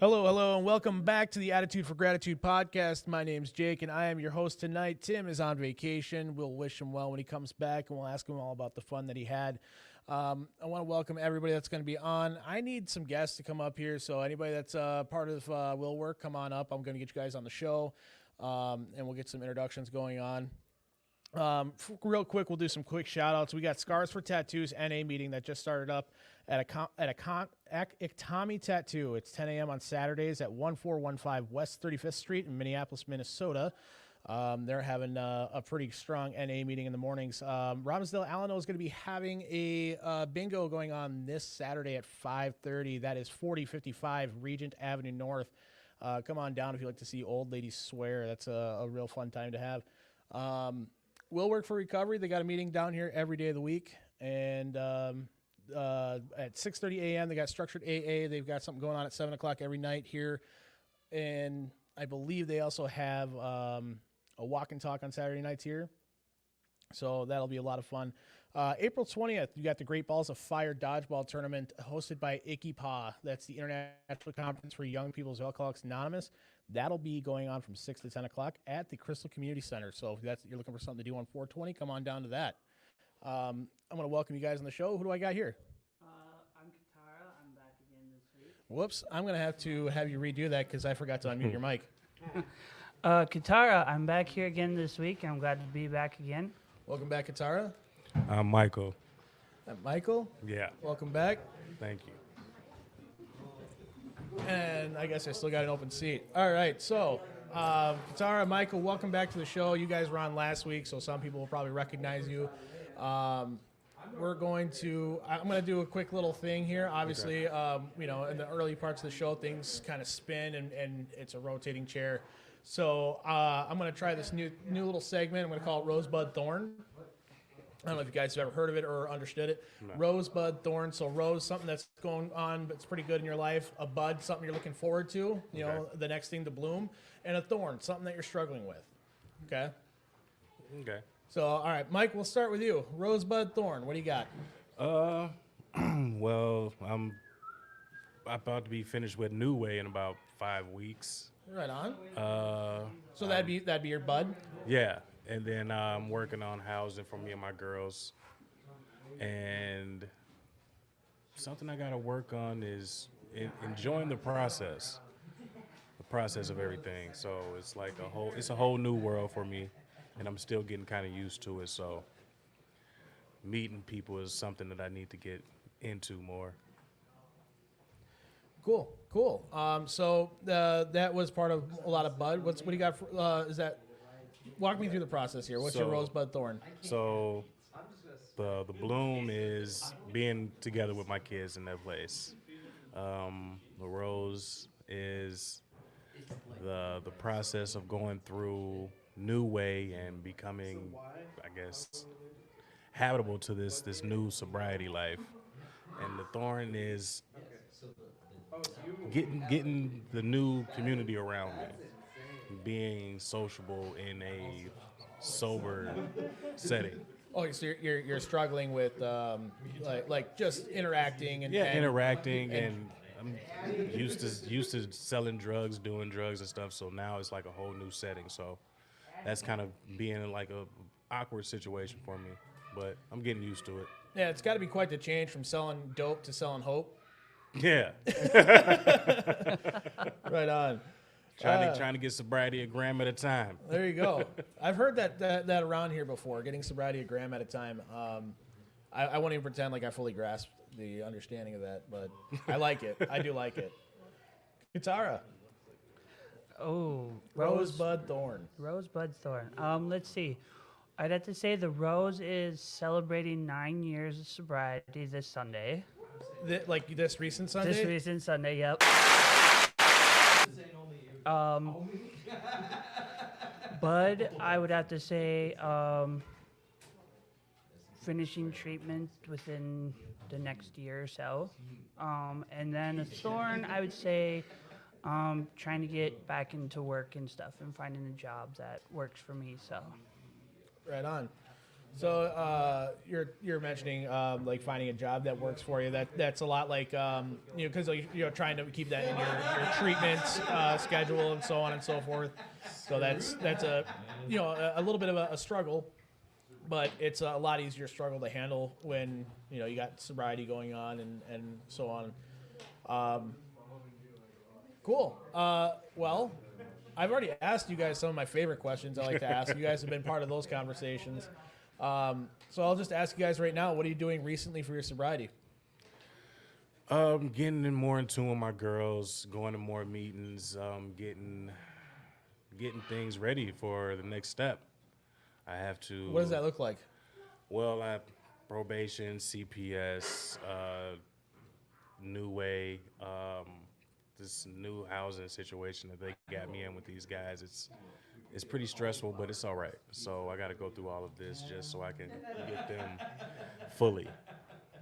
Hello, hello, and welcome back to the Attitude for Gratitude podcast. My name's Jake, and I am your host tonight. Tim is on vacation. We'll wish him well when he comes back, and we'll ask him all about the fun that he had. I want to welcome everybody that's going to be on. I need some guests to come up here, so anybody that's part of Will Work, come on up. I'm going to get you guys on the show, and we'll get some introductions going on. Real quick, we'll do some quick shout outs. We got Scars for Tattoos NA meeting that just started up at Iktomi Tattoo. It's 10 a.m. on Saturdays at 1415 West 35th Street in Minneapolis, Minnesota. They're having a pretty strong NA meeting in the mornings. Robbinsdale Alano is going to be having a bingo going on this Saturday at 5:30. That is 4055 Regent Avenue North. Come on down if you like to see old ladies swear. That's a real fun time to have. Will Work for Recovery. They got a meeting down here every day of the week. And at 6:30 a.m., they got Structured AA. They've got something going on at 7 o'clock every night here. And I believe they also have a walk and talk on Saturday nights here. So that'll be a lot of fun. April 20th, you got the Great Balls of Fire Dodgeball Tournament hosted by ICYPA. That's the International Conference for Young People's Alcoholics Anonymous. That'll be going on from 6 to 10 o'clock at the Crystal Community Center. So if you're looking for something to do on 420, come on down to that. I'm going to welcome you guys on the show. Who do I got here? I'm Katara. I'm back again this week. Whoops. I'm going to have you redo that because I forgot to unmute your mic. Katara, I'm back here again this week. I'm glad to be back again. Welcome back, Katara. I'm Michael. Michael. Yeah. Welcome back. Thank you. And I guess I still got an open seat. All right, so Katara, Michael, welcome back to the show. You guys were on last week, so some people will probably recognize you. I'm going to do a quick little thing here. Obviously, in the early parts of the show, things kind of spin, and it's a rotating chair. So I'm going to try this new little segment. I'm going to call it Rosebud Thorn. I don't know if you guys have ever heard of it or understood it. No. Rosebud, thorn. So rose, something that's going on, but it's pretty good in your life. A bud, something you're looking forward to, you know, the next thing to bloom. And a thorn, something that you're struggling with. Okay? Okay. So, all right, Mike, we'll start with you. Rosebud, thorn, what do you got? Well, I'm about to be finished with New Way in about 5 weeks. Right on. So that'd be your bud? Yeah. And then I'm working on housing for me and my girls. And something I got to work on is enjoying the process of everything. So it's like a whole new world for me, and I'm still getting kind of used to it. So meeting people is something that I need to get into more. Cool. So that was part of a lot of bud. What do you got? Walk me through the process here. What's your rosebud thorn? So the bloom is being together with my kids in their place. The rose is the process of going through New Way and becoming, I guess, habitable to this new sobriety life. And the thorn is getting the new community around me. Being sociable in a sober setting. Oh, so you're struggling with like just interacting and interacting and I'm used to selling drugs, doing drugs and stuff. So now it's like a whole new setting. So that's kind of being like a awkward situation for me, but I'm getting used to it. Yeah, it's got to be quite the change from selling dope to selling hope. Yeah. Right on. Trying to get sobriety a gram at a time. There you go. I've heard that around here before, getting sobriety a gram at a time. I won't even pretend like I fully grasp the understanding of that, but I like it. I do like it. Katara. Oh, Rosebud thorn. Rosebud thorn. Let's see. I'd have to say the rose is celebrating 9 years of sobriety this Sunday. Like this recent Sunday? This recent Sunday, yep. Bud, I would have to say finishing treatment within the next year or so. And then a thorn, I would say trying to get back into work and stuff and finding a job that works for me. So, right on. So you're mentioning like finding a job that works for you. That's a lot like because you're trying to keep that in your treatment schedule and so on and so forth. So that's a a little bit of a struggle, but it's a lot easier struggle to handle when you got sobriety going on and so on. Cool. Well, I've already asked you guys some of my favorite questions I like to ask. You guys have been part of those conversations. So I'll just ask you guys right now, what are you doing recently for your sobriety? Getting more in tune with my girls, going to more meetings, getting things ready for the next step. I have to. What does that look like? Well, I probation, CPS, New Way, this new housing situation that they got me in with these guys. It's pretty stressful, but it's all right. So I got to go through all of this just so I can get them fully.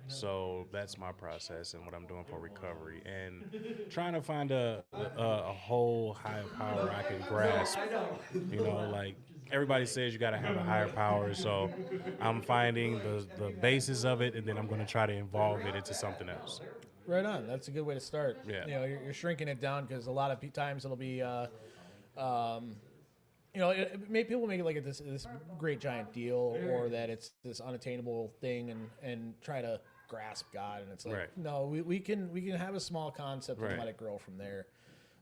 So that's my process and what I'm doing for recovery, and trying to find a whole higher power I can grasp. Like everybody says, you got to have a higher power. So I'm finding the basis of it, and then I'm going to try to evolve it into something else. Right on. That's a good way to start. Yeah. You're shrinking it down because a lot of times it'll be, people make it like this great giant deal, or that it's this unattainable thing, and try to grasp God, and it's like, Right. no, we can have a small concept and Right. let it grow from there.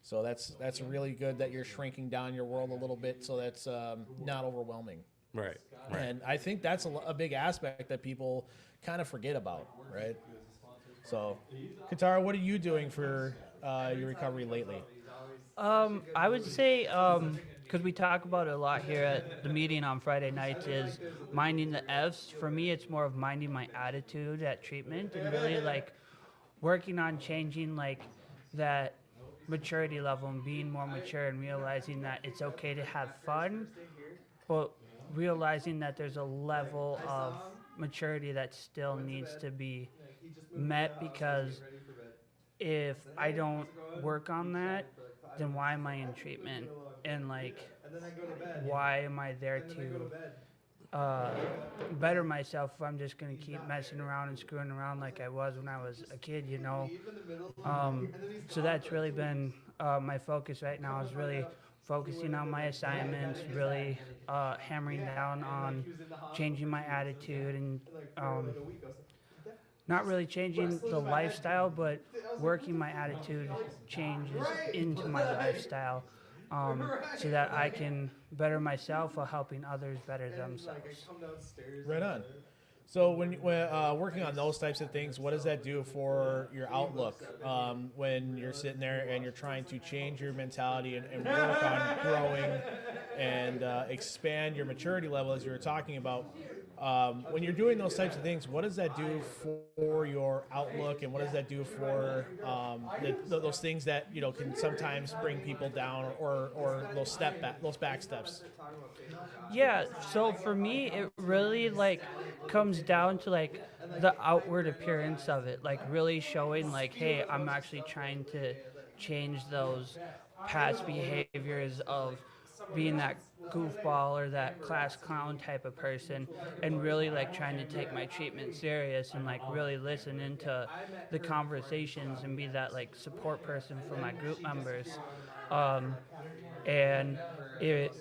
So that's really good that you're shrinking down your world a little bit, so that's not overwhelming. Right. And I think that's a big aspect that people kind of forget about, right? So, Katara, what are you doing for your recovery lately? I would say, because we talk about it a lot here at the meeting on Friday nights, is minding the F's. For me, it's more of minding my attitude at treatment and really like working on changing like that maturity level and being more mature and realizing that it's okay to have fun, but realizing that there's a level of maturity that still needs to be met, because if I don't work on that, then why am I in treatment? And like, why am I there to better myself if I'm just going to keep messing around and screwing around like I was when I was a kid, So that's really been my focus right now, is really focusing on my assignments, really hammering down on changing my attitude, and not really changing the lifestyle, but working my attitude changes into my lifestyle, so that I can better myself while helping others better themselves. Right on. So when working on those types of things, what does that do for your outlook when you're sitting there and you're trying to change your mentality and work on growing and expand your maturity level, as you were talking about? When you're doing those types of things, what does that do for your outlook, and what does that do for those things that can sometimes bring people down, or those back steps? Yeah, so for me, it really like comes down to like the outward appearance of it, like really showing like, hey, I'm actually trying to change those past behaviors of being that goofball or that class clown type of person, and really like trying to take my treatment serious and like really listen into the conversations and be that like support person for my group members. And it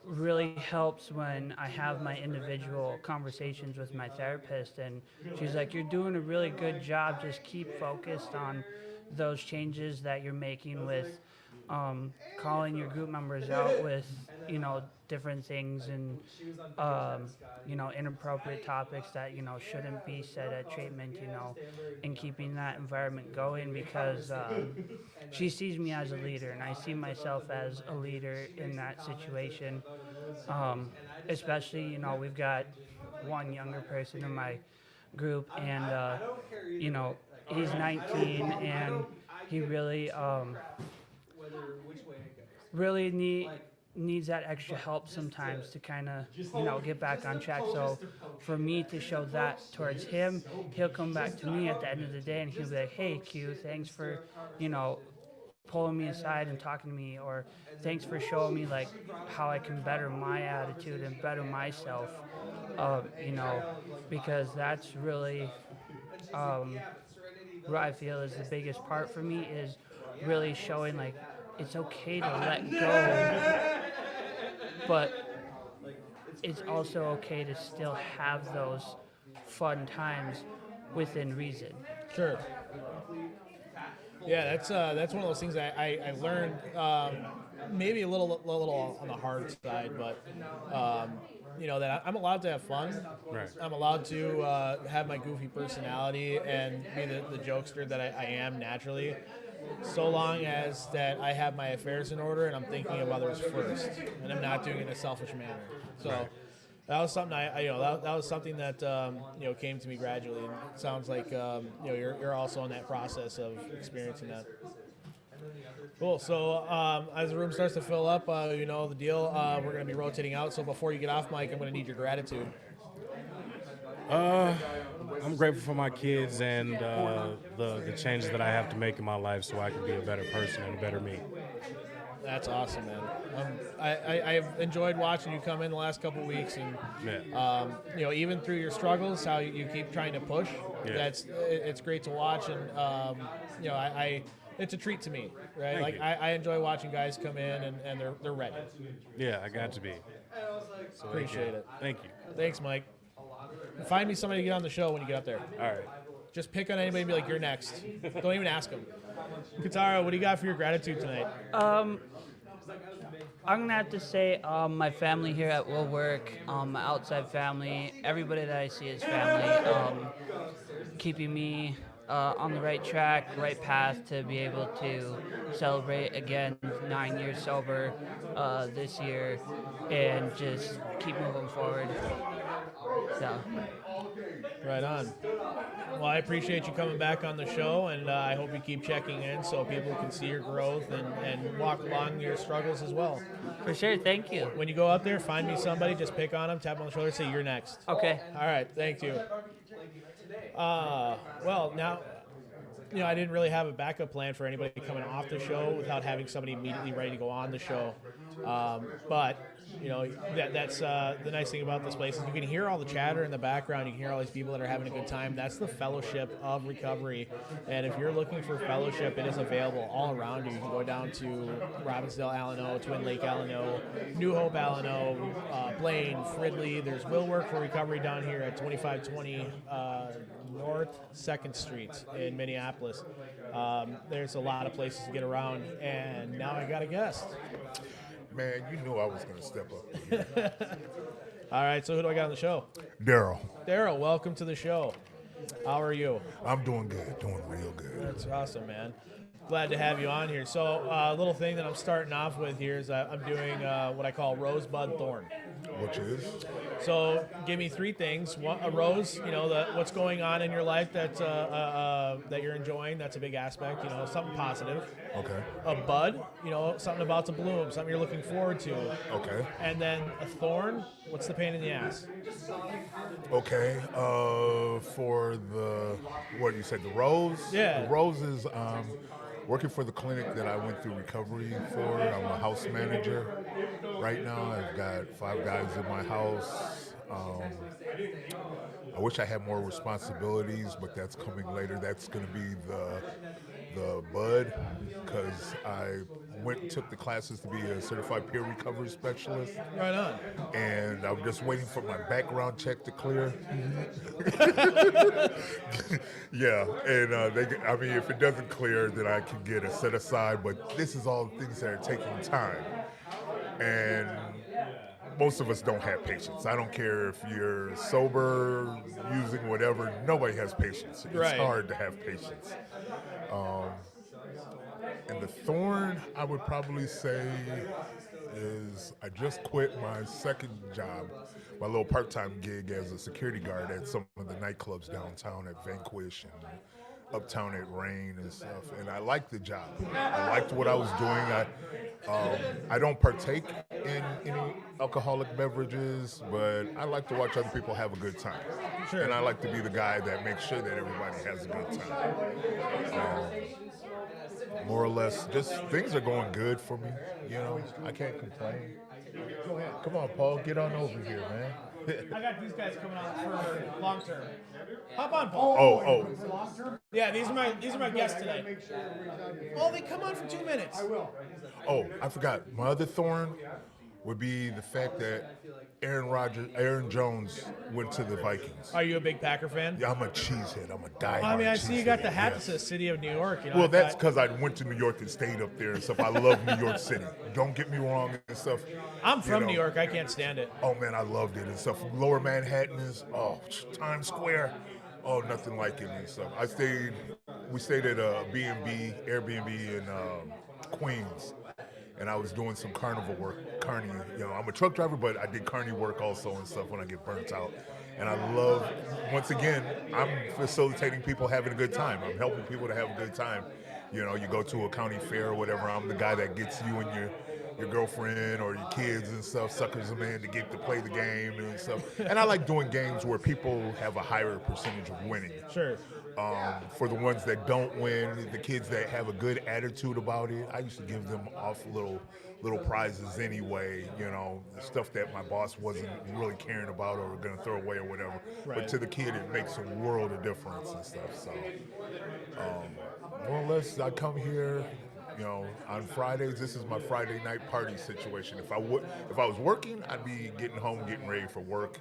really helps when I have my individual conversations with my therapist, and she's like, you're doing a really good job, just keep focused on those changes that you're making with calling your group members out with different things, and inappropriate topics that shouldn't be said at treatment, and keeping that environment going, because she sees me as a leader, and I see myself as a leader in that situation. Especially, we've got one younger person in my group, and he's 19, and he really needs that extra help sometimes to kind of get back on track. So for me to show that towards him, he'll come back to me at the end of the day and he'll be like, hey Q, thanks for pulling me aside and talking to me, or thanks for showing me like how I can better my attitude and better myself. You know, because that's really what I feel is the biggest part for me is really showing like it's okay to let go, but it's also okay to still have those fun times within reason. Sure. Yeah, that's one of those things I learned. Maybe a little on the hard side, but that I'm allowed to have fun. Right. I'm allowed to have my goofy personality and be the jokester that I am naturally, so long as that I have my affairs in order and I'm thinking of others first, and I'm not doing it in a selfish manner. So. Right. That was something that was something that came to me gradually. And it sounds like you're also in that process of experiencing that. Cool. So as the room starts to fill up, the deal. We're going to be rotating out. So before you get off mic, I'm going to need your gratitude. I'm grateful for my kids and the changes that I have to make in my life so I can be a better person and a better me. That's awesome, man. I've enjoyed watching you come in the last couple of weeks, and even through your struggles, how you keep trying to push. Yeah. It's great to watch, and it's a treat to me, right? Thank you. I enjoy watching guys come in and they're ready. Yeah, I got to be. So Appreciate it. Thank you. Thanks, Mike. Find me somebody to get on the show when you get up there. All right. Just pick on anybody and be like, you're next. Don't even ask them. Katara, what do you got for your gratitude tonight? I'm gonna have to say my family here at Will Work, my outside family, everybody that I see is family, keeping me on the right track, right path to be able to celebrate again 9 years sober this year and just keep moving forward. So. Right on. Well, I appreciate you coming back on the show, and I hope you keep checking in so people can see your growth and walk along your struggles as well. For sure, thank you. When you go out there, find me somebody, just pick on them, tap them on the shoulder, say, you're next. Okay. All right, thank you. Well, now, I didn't really have a backup plan for anybody coming off the show without having somebody immediately ready to go on the show. But that's the nice thing about this place is you can hear all the chatter in the background. You can hear all these people that are having a good time. That's the fellowship of recovery. And if you're looking for fellowship, it is available all around you. You can go down to Robbinsdale, Allano, Twin Lake, Allano, New Hope, Allano, Blaine, Fridley. There's Will Work for Recovery down here at 2520 North 2nd Street in Minneapolis. There's a lot of places to get around. And now I got a guest. Man, you knew I was going to step up. All right, so who do I got on the show? Daryl, Daryl, welcome to the show. How are you? I'm doing good, doing real good. That's awesome, man. Glad to have you on here. So a little thing that I'm starting off with here is I'm doing what I call Rosebud Thorn. Which is? So give me three things. One, a rose, what's going on in your life that you're enjoying. That's a big aspect, something positive. Okay. A bud, something about to bloom, something you're looking forward to. Okay. And then a thorn, what's the pain in the ass? Okay. For what you said, the rose? Yeah. The rose is working for the clinic that I went through recovery for. I'm a house manager right now. I've got 5 guys in my house. I wish I had more responsibilities, but that's coming later. That's going to be the bud, because I took the classes to be a certified peer recovery specialist. Right on. And I'm just waiting for my background check to clear. Yeah, and if it doesn't clear, then I can get a set aside. But this is all things that are taking time, and most of us don't have patience. I don't care if you're sober, using whatever. Nobody has patience. It's Right. hard to have patience. And the thorn, I would probably say, is I just quit my second job, my little part-time gig as a security guard at some of the nightclubs downtown at Vanquish and uptown at Rain and stuff. And I liked the job. I liked what I was doing. I don't partake in any alcoholic beverages, but I like to watch other people have a good time. Sure. And I like to be the guy that makes sure that everybody has a good time. more or less, just things are going good for me. You know, I can't complain. Go ahead. Come on, Paul, get on over here, man. I got these guys coming on for long term. Hop on, Paul. Oh, Yeah, these are my guests tonight. Oh, they come on for 2 minutes. oh, I forgot. My other thorn would be the fact that Aaron Jones went to the Vikings. Are you a big Packer fan? Yeah, I'm a cheesehead. I'm a diehard. I mean, I see you got the hat cheesehead, that says City of New York. You know, Well, I that's thought- because I went to New York and stayed up there and stuff. I love New York City. Don't get me wrong and stuff. I'm from you know. New York. I can't stand it. Oh man, I loved it and stuff. Lower Manhattan is Times Square. Oh, nothing like it and stuff. We stayed at a B&B, Airbnb in Queens, and I was doing some carnival work. I'm a truck driver, but I did carny work also and stuff when I get burnt out. And I love, once again, I'm facilitating people having a good time. I'm helping people to have a good time. You know, you go to a county fair or whatever, I'm the guy that gets you and your girlfriend or your kids and stuff, suckers them in to get to play the game and stuff. And I like doing games where people have a higher percentage of winning. Sure. For the ones that don't win, the kids that have a good attitude about it, I used to give them off little prizes anyway, you know, stuff that my boss wasn't really caring about or going to throw away or whatever. Right. But to the kid, it makes a world of difference and stuff. So, more or less, I come here, you know, on Fridays. This is my Friday night party situation. If I was working, I'd be getting home, getting ready for work.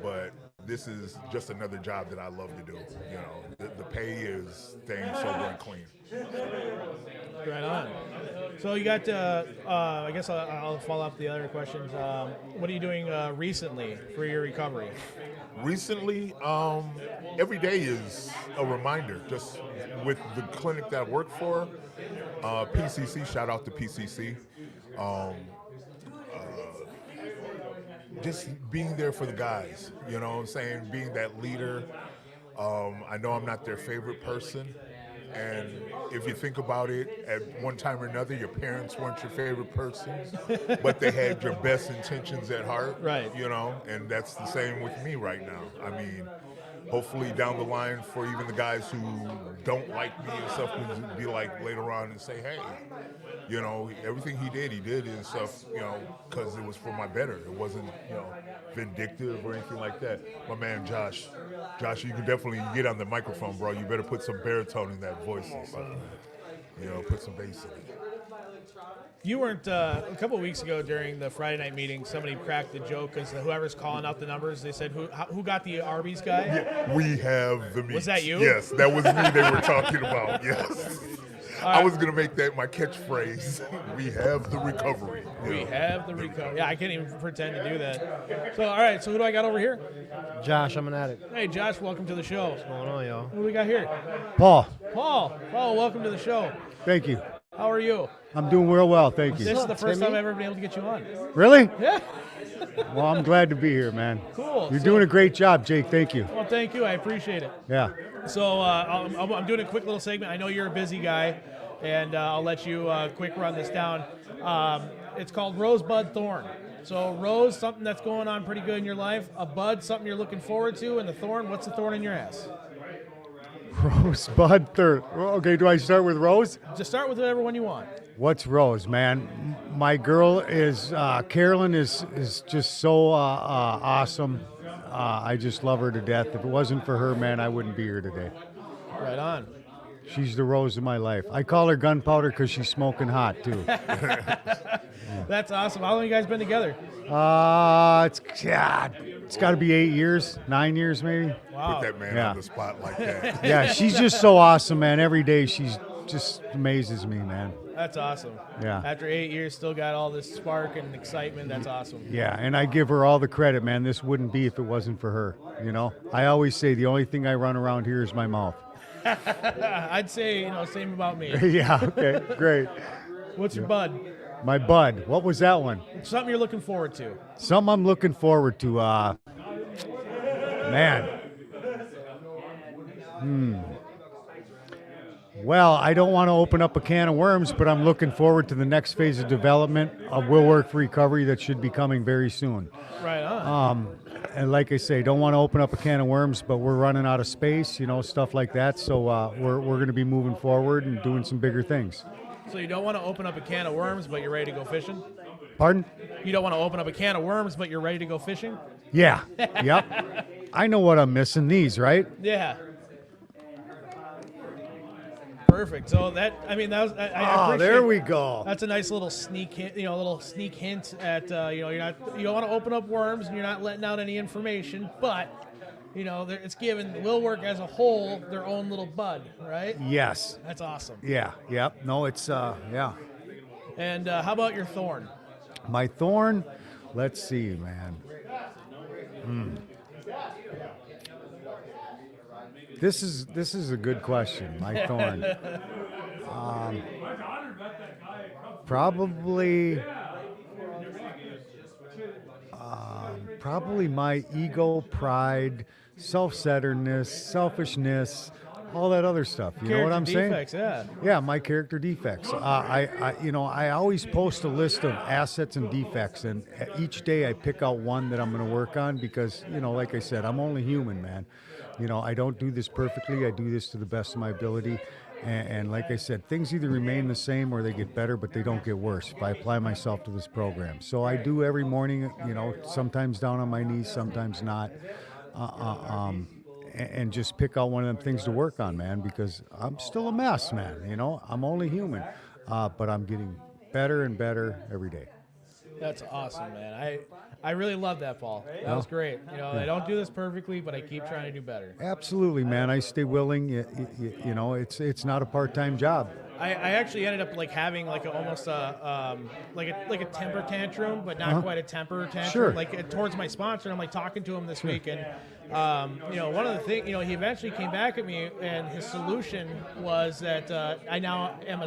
But this is just another job that I love to do. You know, the pay is staying sober and clean. Right on. So you got, I guess I'll follow up the other questions. What are you doing recently for your recovery? Recently, every day is a reminder. Just with the clinic that I work for, PCC, shout out to PCC. Just being there for the guys, you know what I'm saying? Being that leader. I know I'm not their favorite person. And if you think about it, at one time or another, your parents weren't your favorite person, but they had your best intentions at heart. Right. You know, and that's the same with me right now. I mean, hopefully down the line for even the guys who don't like me and stuff, would be like later on and say, hey, you know, everything he did and stuff, you know, because it was for my better. It wasn't, you know, vindictive or anything like that. My man Josh, you can definitely get on the microphone, bro. You better put some baritone in that voice and stuff. You know, put some bass in it. You weren't, a couple of weeks ago during the Friday night meeting, somebody cracked the joke because whoever's calling out the numbers, they said, who got the Arby's guy? Yeah, we have the meat. Was that you? Yes, that was me they were talking about, yes. I was going to make that my catchphrase. We have the recovery. We have the recovery. Yeah, I can't even pretend to do that. So, all right, so who do I got over here? Josh, I'm an addict. Hey, Josh, welcome to the show. What's going on, y'all? Who do we got here? Paul, Paul, welcome to the show. thank you. How are you? I'm doing real well, thank you. This is the first time I've ever been able to get you on. Really? Yeah. Well, I'm glad to be here, man. Cool. You're doing a great job, Jake. Thank you. Well, thank you. I appreciate it. Yeah. So I'm doing a quick little segment. I know you're a busy guy, and I'll let you quick run this down. It's called Rosebud Thorn. So rose, something that's going on pretty good in your life. A bud, something you're looking forward to. And the thorn, what's the thorn in your ass? Rosebud third. Okay, do I start with Rose? Just start with whatever one you want. What's Rose, man? My girl is, Carolyn is just so awesome. I just love her to death. If it wasn't for her, man, I wouldn't be here today. Right on. She's the rose of my life. I call her gunpowder because she's smoking hot, too. That's awesome. How long have you guys been together? It's got to be 8 years, 9 years maybe. Wow. Put that man Yeah. on the spot like that. Yeah, she's just so awesome, man. Every day she's just amazes me, man. That's awesome. Yeah. After 8 years, still got all this spark and excitement. That's awesome. Yeah, and I give her all the credit, man. This wouldn't be if it wasn't for her, you know? I always say the only thing I run around here is my mouth. I'd say, same about me. Yeah, okay, great. What's your bud? My bud, what was that one? Something you're looking forward to. Something I'm looking forward to, man. Well, I don't want to open up a can of worms, but I'm looking forward to the next phase of development of Will Work for Recovery that should be coming very soon. Right on. And like I say, don't want to open up a can of worms, but we're running out of space, stuff like that. So we're going to be moving forward and doing some bigger things. So you don't want to open up a can of worms, but you're ready to go fishing? Pardon? You don't want to open up a can of worms, but you're ready to go fishing? Yeah. Yep. I know what I'm missing. These, right? Yeah. Perfect. So that was. I appreciate. There we go. That's a nice little sneak hint. A little sneak hint at you don't want to open up worms and you're not letting out any information, but it's giving Willwork as a whole their own little bud, right? Yes. That's awesome. Yeah. Yep. No, it's yeah. And how about your thorn? My thorn. Let's see, man. This is a good question. My thorn. Probably my ego, pride, self-centeredness, selfishness, all that other stuff. You know what I'm Defects, saying? yeah. Yeah, my character defects. I always post a list of assets and defects, and each day I pick out one that I'm going to work on because, like I said, I'm only human, man. I don't do this perfectly. I do this to the best of my ability. And like I said, things either remain the same or they get better, but they don't get worse if I apply myself to this program. So I do every morning, sometimes down on my knees, sometimes not. And just pick out one of them things to work on, man, because I'm still a mess, man. I'm only human, but I'm getting better and better every day. That's awesome, man. I really love that, Paul. That was great. I don't do this perfectly, but I keep trying to do better. Absolutely, man. I stay willing. It's not a part-time job. I actually ended up having almost a temper tantrum, but not quite a temper tantrum. Sure. Towards my sponsor, and I'm talking to him this week, and one of the things, he eventually came back at me, and his solution was that I now am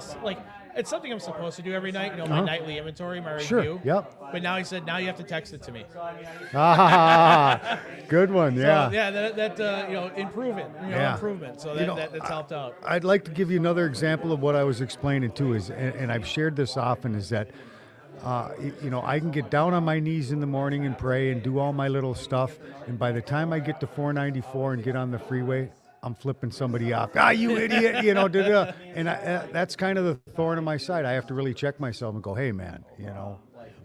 it's something I'm supposed to do every night. My nightly inventory, my Sure. review. Yep. But now he said, now you have to text it to me. Good one. Yeah. So, yeah, that improvement. Yeah. Improvement. So that's helped out. I'd like to give you another example of what I was explaining too. And I've shared this often, is that I can get down on my knees in the morning and pray and do all my little stuff, and by the time I get to 494 and get on the freeway, I'm flipping somebody off. You idiot! And that's kind of the thorn in my side. I have to really check myself and go, hey, man,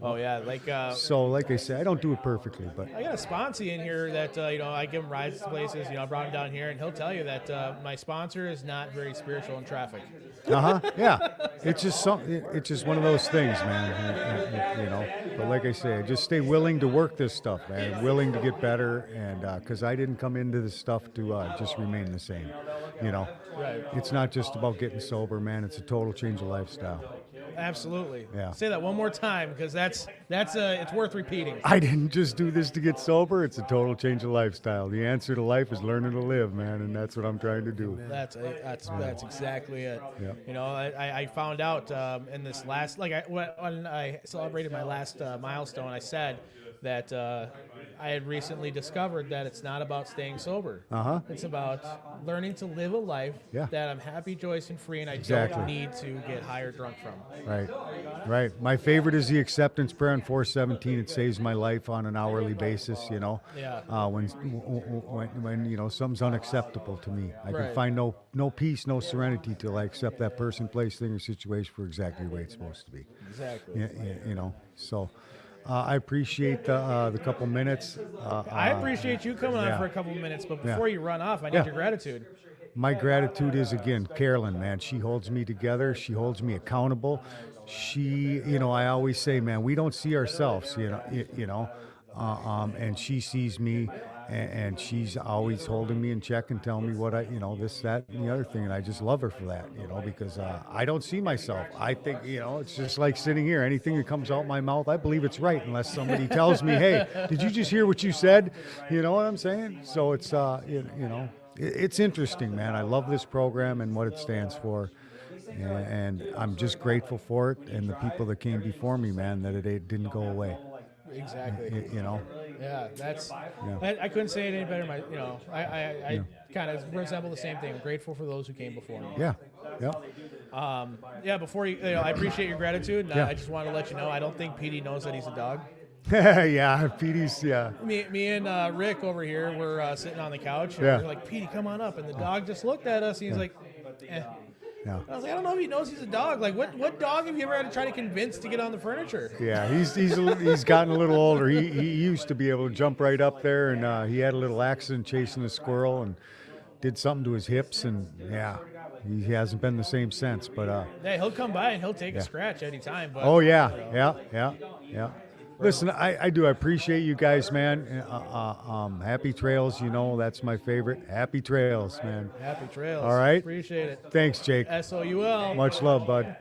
Oh yeah, So, like I said, I don't do it perfectly, but I got a sponsor in here that I give him rides to places. I brought him down here, and he'll tell you that my sponsor is not very spiritual in traffic. Yeah. It's just it's just one of those things, man. But like I say, I just stay willing to work this stuff, man. Willing to get better, and because I didn't come into this stuff to just remain the same. Right. It's not just about getting sober, man. It's a total change of lifestyle. Absolutely. Yeah. Say that one more time, because that's it's worth repeating. I didn't just do this to get sober. It's a total change of lifestyle. The answer to life is learning to live, man, and that's what I'm trying to do. That's exactly it. Yep. I found out in this last, when I celebrated my last milestone, I said that I had recently discovered that it's not about staying sober. It's about learning to live a life that I'm happy, joyous, and free, and I don't need to get high or drunk from. Right. My favorite is the acceptance prayer on 417. It saves my life on an hourly basis. Yeah. When something's unacceptable to me, I can find no peace, no serenity till I accept that person, place, thing, or situation for exactly the way it's supposed to be. Exactly. So. I appreciate the couple minutes. I appreciate you coming on for a couple minutes, but before you run off, I need your gratitude. My gratitude is, again, Carolyn, man. She holds me together. She holds me accountable. She, I always say, man, we don't see ourselves, and she sees me, and she's always holding me in check and telling me what this, that, and the other thing. And I just love her for that, because I don't see myself. I think, it's just like sitting here. Anything that comes out my mouth, I believe it's right, unless somebody tells me, hey, did you just hear what you said? You know what I'm saying? So it's, it's interesting, man. I love this program and what it stands for. And I'm just grateful for it, and the people that came before me, man, that it didn't go away. Exactly. Yeah, that's. Yeah. I couldn't say it any better. I kind of resemble the same thing. I'm grateful for those who came before me. Yeah. Before you, I appreciate your gratitude. And Yeah. I just want to let you know, I don't think PD knows that he's a dog. Yeah, Petey's, yeah. Me and Rick over here were sitting on the couch. And Yeah. we're like, Petey, come on up. And the dog just looked at us. And he's like, eh. Yeah. I was like, I don't know if he knows he's a dog. Like, what dog have you ever had to try to convince to get on the furniture? Yeah, he's gotten a little older. He used to be able to jump right up there, and he had a little accident chasing a squirrel and did something to his hips, and yeah, he hasn't been the same since. But Hey, he'll come by and he'll take a scratch anytime. But oh yeah. Listen, I do. I appreciate you guys, man. Happy trails, that's my favorite. Happy trails, man. happy trails. All right. Appreciate it. Thanks, Jake. SOUL. Much love, bud.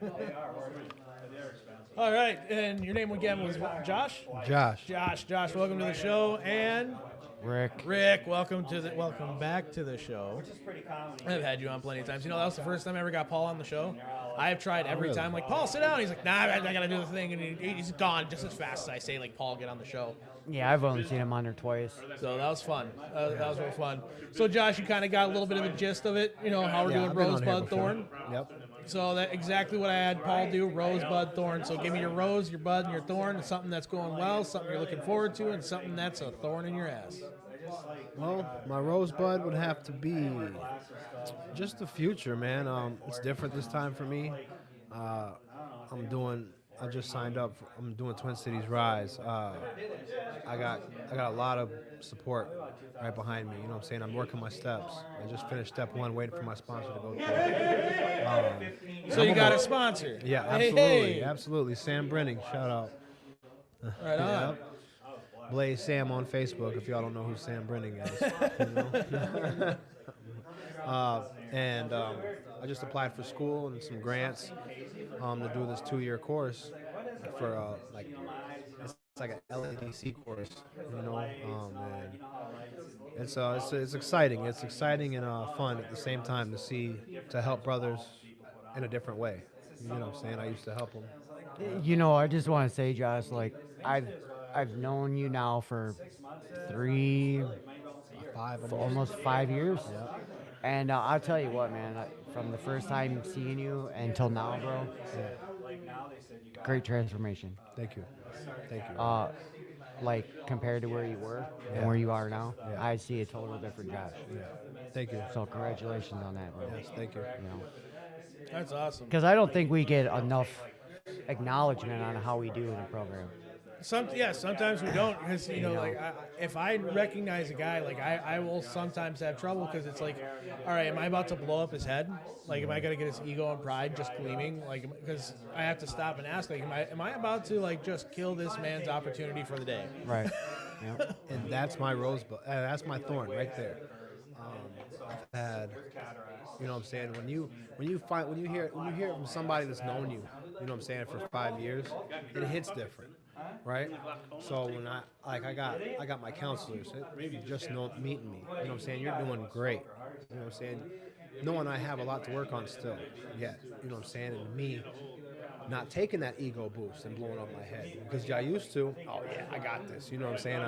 All right. And your name again was what, Josh? Josh. Josh, welcome to the show. And Rick. welcome back to the show. I've had you on plenty of times. That was the first time I ever got Paul on the show. I have tried every time, like, Paul, sit down. He's like, nah, I gotta do the thing, and he's gone just as fast as I say, like, Paul, get on the show. Yeah, I've only seen him on there twice. So that was fun. That was real fun. So Josh, you kind of got a little bit of the gist of it. How we're doing Rosebud Thorn. Yep. So that's exactly what I had Paul do, Rosebud Thorn. So give me your rose, your bud, and your thorn. It's something that's going well, something you're looking forward to, and something that's a thorn in your ass. Well, my rosebud would have to be just the future, man. It's different this time for me. I just signed up. I'm doing Twin Cities Rise. I got a lot of support right behind me. You know what I'm saying? I'm working my steps. I just finished step 1, waiting for my sponsor to go through. So you got a sponsor. Yeah, Hey, absolutely, hey. absolutely. Sam Brenning, shout out. Right on. Blaze Sam on Facebook, if y'all don't know who Sam Brenning is. And I just applied for school and some grants to do this 2-year course for it's like an LADC course, and it's exciting. It's exciting and fun at the same time to help brothers in a different way. You know what I'm saying? I used to help them. I just want to say, Josh, like I've known you now for almost 5 years. Yeah. And I'll tell you what, man, from the first time seeing you until now, bro, great transformation. Thank you. Thank you. Like compared to where you were and where you are now, I see a total different Josh. Yeah. Thank you. So congratulations on that, bro. Yes, thank you. That's awesome. Because I don't think we get enough acknowledgement on how we do in the program. Sometimes we don't, because if I recognize a guy, like I will sometimes have trouble, because it's like, all right, am I about to blow up his head? Like, am I gonna get his ego and pride just gleaming? Like, because I have to stop and ask, like, am I about to like just kill this man's opportunity for the day? Right. Yep. And that's my rosebud. That's my thorn right there. I've had, you know what I'm saying? When you hear it from somebody that's known you, you know what I'm saying, for 5 years, it hits different, right? So when I got my counselors, just meeting me, you know what I'm saying? You're doing great, you know what I'm saying? Knowing I have a lot to work on still, yet, you know what I'm saying? And me not taking that ego boost and blowing up my head, because I used to, oh yeah, I got this, you know what I'm saying?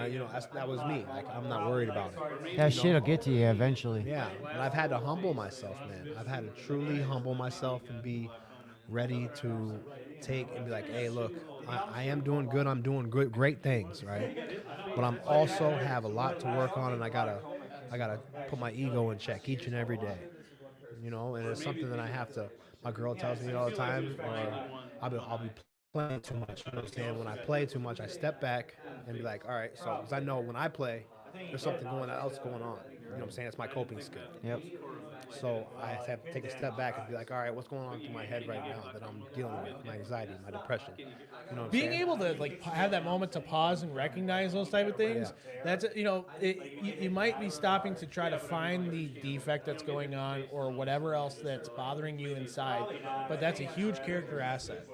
That was me. Like, I'm not worried about it. That shit will get to you eventually. Yeah, and I've had to humble myself, man. I've had to truly humble myself and be ready to take and be like, hey, look, I am doing good. I'm doing great things, right? But I'm also have a lot to work on, and I gotta put my ego in check each and every day, and it's something that I have to. My girl tells me all the time, or I'll be playing too much. You know what I'm saying? When I play too much, I step back and be like, all right, so because I know when I play, there's something else going on. You know what I'm saying? It's my coping skill. Yep. So I have to take a step back and be like, all right, what's going on through my head right now that I'm dealing with? My anxiety, my depression. You know what I'm Being saying? able to like have that moment to pause and recognize those type of things, that's you might be stopping to try to find the defect that's going on or whatever else that's bothering you inside, but that's a huge character asset.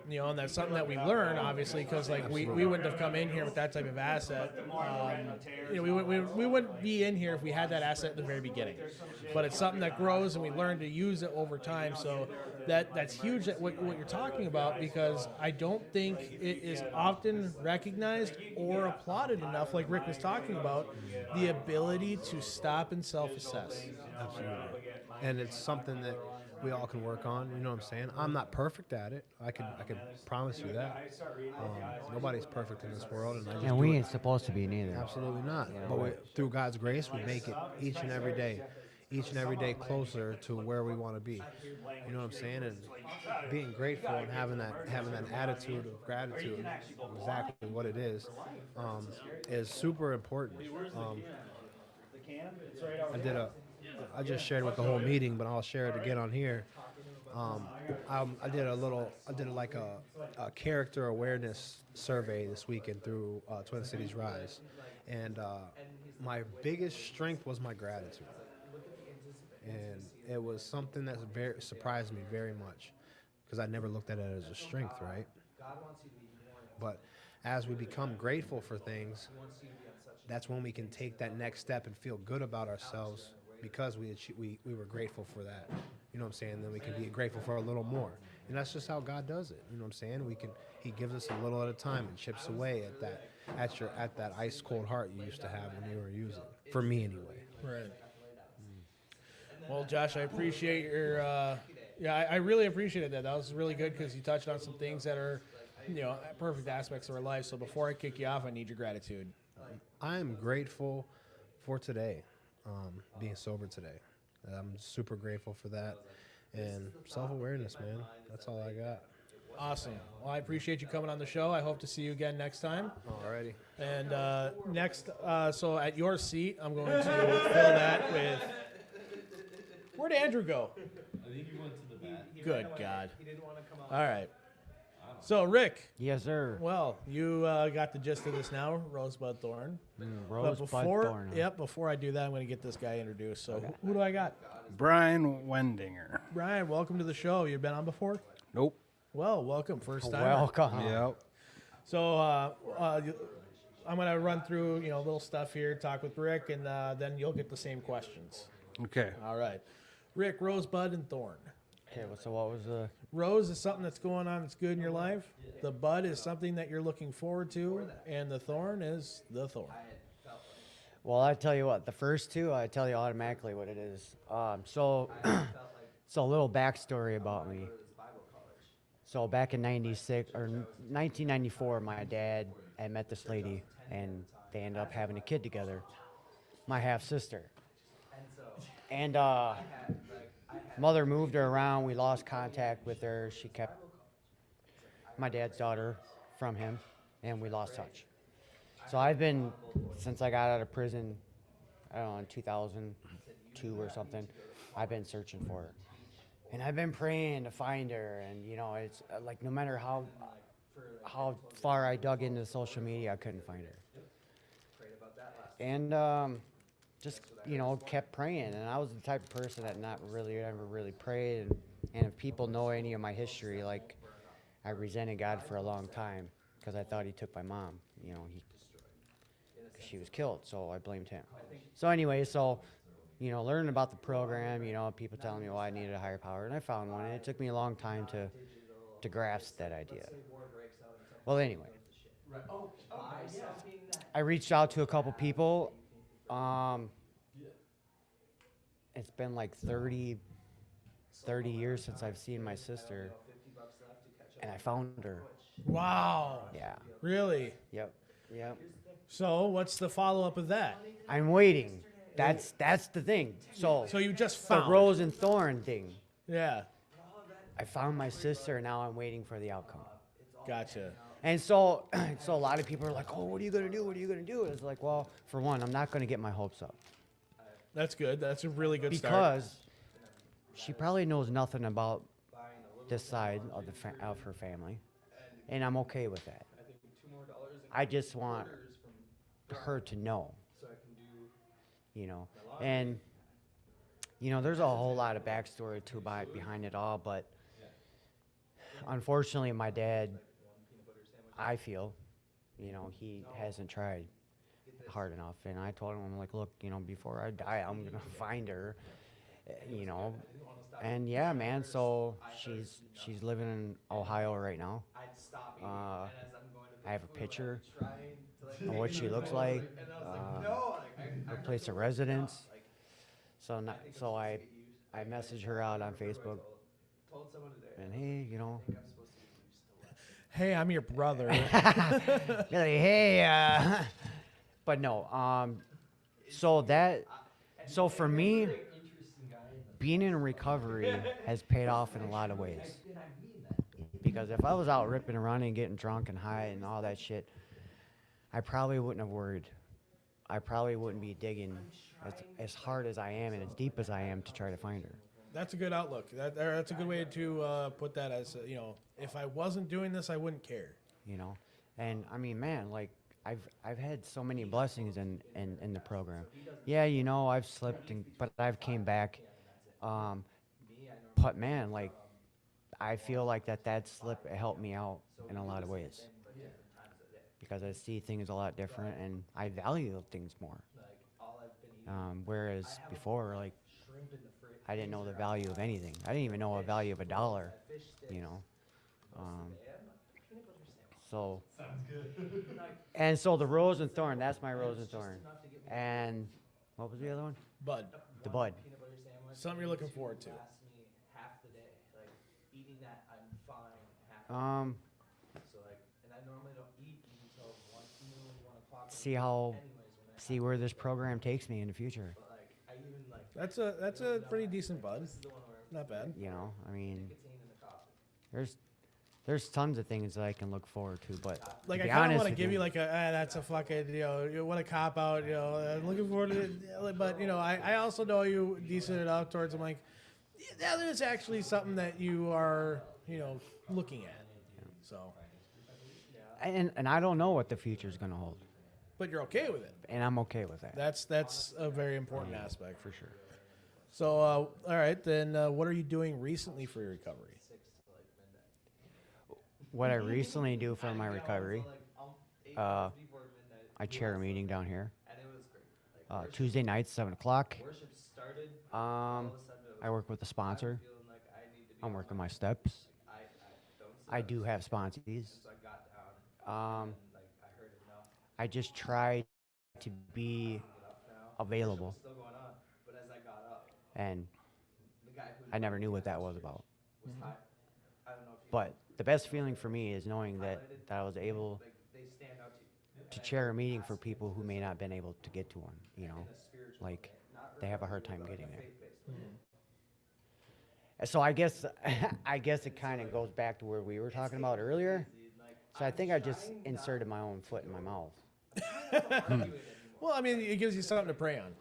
And that's something that we learn, obviously, because like we wouldn't have come in here with that type of asset. We wouldn't be in here if we had that asset at the very beginning. But it's something that grows, and we learn to use it over time. So that's huge. That what you're talking about, because I don't think it is often recognized or applauded enough. Like Rick was talking about, the ability to stop and self-assess. Absolutely. And it's something that we all can work on. You know what I'm saying? I'm not perfect at it. I can promise you that. Nobody's perfect in this world, and I just And do we it. ain't supposed to be neither. Absolutely not. But through God's grace, we make it each and every day closer to where we want to be. You know what I'm saying? And being grateful and having that attitude of gratitude, exactly what it is super important. I just shared with the whole meeting, but I'll share it again on here. I did a character awareness survey this weekend through Twin Cities Rise, and my biggest strength was my gratitude, and it was something that very surprised me very much, because I never looked at it as a strength, right? But as we become grateful for things, that's when we can take that next step and feel good about ourselves because we were grateful for that. You know what I'm saying? Then we can be grateful for a little more. And that's just how God does it. You know what I'm saying? He gives us a little at a time and chips away at that ice cold heart you used to have when you were using. For me anyway. Right. Well, Josh, I appreciate your. I really appreciated that. That was really good because you touched on some things that are, perfect aspects of our life. So before I kick you off, I need your gratitude. I am grateful for today, being sober today. I'm super grateful for that. And self-awareness, man. That's all I got. Awesome. Well, I appreciate you coming on the show. I hope to see you again next time. Alrighty. And next, so at your seat, I'm going to fill that with. Where'd Andrew go? I think he went to the bat. Good God. All right. So, Rick. Yes, sir. Well, you got the gist of this now, Rosebud Thorn. Rosebud Thorn. Huh? Yep, before I do that, I'm going to get this guy introduced. So, who do I got? Brian Wendinger. Brian, welcome to the show. You been on before? Nope. Well, welcome. First time. Welcome. Yep. So, I'm going to run through, little stuff here, talk with Rick, and then you'll get the same questions. Okay. All right. Rick, Rosebud, and Thorn. Okay, so what was the... Rose is something that's going on that's good in your life. The bud is something that you're looking forward to. And the thorn is the thorn. Well, I tell you what, the first two, I tell you automatically what it is. So a little backstory about me. So back in 1994, my dad had met this lady, and they ended up having a kid together, my half-sister. And mother moved her around. We lost contact with her. She kept my dad's daughter from him, and we lost touch. So I've been, since I got out of prison, I don't know, in 2002 or something, I've been searching for her. And I've been praying to find her, and, it's like no matter how far I dug into social media, I couldn't find her. And just, kept praying. And I was the type of person that ever really prayed. And if people know any of my history, like, I resented God for a long time because I thought he took my mom. She was killed, so I blamed him. So anyway, learning about the program, people telling me, I needed a higher power. And I found one, and it took me a long time to grasp that idea. Well, anyway, I reached out to a couple people. It's been like 30 years since I've seen my sister, and I found her. Wow. Yeah. Really? Yep. So what's the follow-up of that? I'm waiting. That's the thing. So you just the found rose and thorn thing. Yeah. I found my sister, and now I'm waiting for the outcome. Gotcha. And so a lot of people are like, "Oh, what are you gonna do? What are you gonna do?" It's like, well, for one, I'm not gonna get my hopes up. That's good. That's a really good start. Because she probably knows nothing about this side of of her family, and I'm okay with that. I just want her to know, and there's a whole lot of backstory behind it all, but unfortunately, my dad, I feel, he hasn't tried hard enough. And I told him, I'm like, look, before I die, I'm going to find her, And yeah, man, so she's living in Ohio right now. I have a picture of what she looks like, her place of residence. So I messaged her out on Facebook, And hey, you know, Hey, I'm your brother. be like, hey, but no. So for me, being in recovery has paid off in a lot of ways. Because if I was out ripping and running, getting drunk and high and all that shit, I probably wouldn't have worried. I probably wouldn't be digging as hard as I am and as deep as I am to try to find her. That's a good outlook. That's a good way to put that as, if I wasn't doing this, I wouldn't care. You know, and I mean, man, like I've had so many blessings in the program. Yeah, you know, I've slipped, but I've came back. But man, like I feel like that slip helped me out in a lot of ways because I see things a lot different and I value things more. Whereas before, like I didn't know the value of anything. I didn't even know the value of $1. You know. So the rose and thorn, that's my rose and thorn. And what was the other one? Bud, The bud. something you're looking forward to. See where this program takes me in the future. That's a pretty decent bud. Not bad. You know, I mean, there's tons of things that I can look forward to, but Like to I be kind of honest want to with give you like that's a fucking what a cop out. I'm looking forward to it, but I also know you decent enough towards. I'm like, yeah, there's actually something that you are looking at. So, and I don't know what the future's gonna hold, but you're okay with it. and I'm okay with that. That's a very important aspect. For sure. So, all right, then what are you doing recently for your recovery? What I recently do for my recovery, I chair a meeting down here. Tuesday nights, 7 o'clock. I work with a sponsor. I'm working my steps. I do have sponsees. I just try to be available. And I never knew what that was about. But the best feeling for me is knowing that I was able to chair a meeting for people who may not have been able to get to one, like they have a hard time getting there. So I guess it kind of goes back to where we were talking about earlier. So I think I just inserted my own foot in my mouth. Well, I mean, it gives you something to pray on.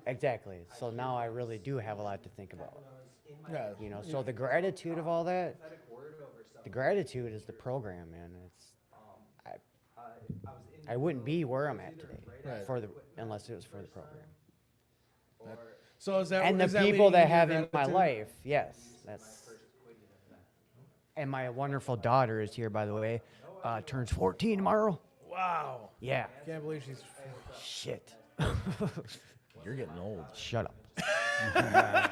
Exactly. So now I really do have a lot to think about. Yeah. So the gratitude of all that, the gratitude is the program, man. I wouldn't be where I'm at today unless it was for the program. So is that And the is that people leading that you to have in my gratitude? life, yes, that's. And my wonderful daughter is here, by the way. Turns 14 tomorrow. Wow. Yeah. Can't believe she's. Shit. You're getting old. Shut up. I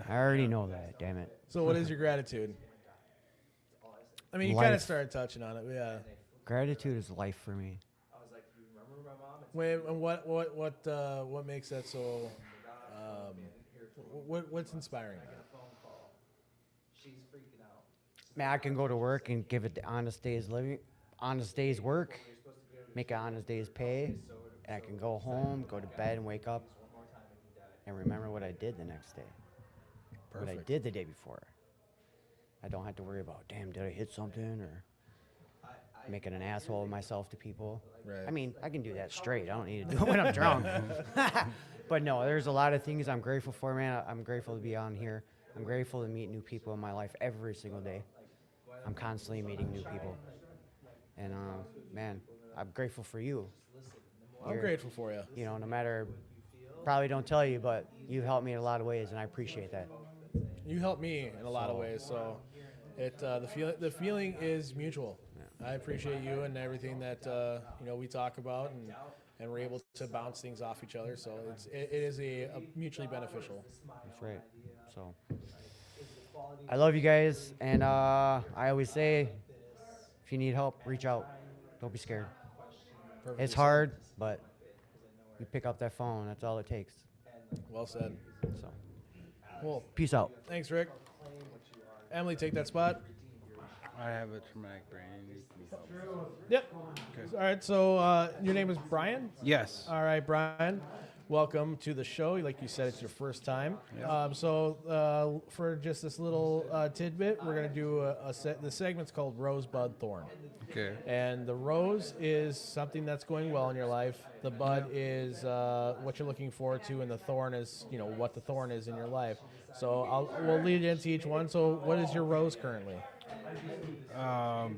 already know that. Damn it. So what is your gratitude? I mean, you kind of started touching on it. But yeah. Gratitude is life for me. Wait, and what makes that so? What's inspiring? Man, I can go to work and give it the honest day's living, honest day's work, make an honest day's pay, and I can go home, go to bed, and wake up, and remember what I did the next day. What I did the day before. I don't have to worry about, damn, did I hit something or making an asshole of myself to people. Right. I mean, I can do that straight. I don't need to do it when I'm drunk. But no, there's a lot of things I'm grateful for, man. I'm grateful to be on here. I'm grateful to meet new people in my life every single day. I'm constantly meeting new people. And, man, I'm grateful for you. I'm grateful for you. No matter, probably don't tell you, but you've helped me in a lot of ways, and I appreciate that. You helped me in a lot of ways, so the feeling is mutual. I appreciate you and everything that we talk about, and we're able to bounce things off each other. So it is a mutually beneficial. That's right. So I love you guys, and I always say, if you need help, reach out. Don't be scared. Perfectly It's said. hard, but you pick up that phone. That's all it takes. Well said. So Well, peace out. thanks, Rick. Emily, take that spot. I have a traumatic brain injury. Yep. All right. So your name is Brian. Yes. All right, Brian. Welcome to the show. Like you said, it's your first time. For just this little tidbit, we're gonna do the segment's called Rosebud Thorn. Okay. And the rose is something that's going well in your life. The bud is what you're looking forward to, and the thorn is, what the thorn is in your life. So we'll lead into each one. So, what is your rose currently?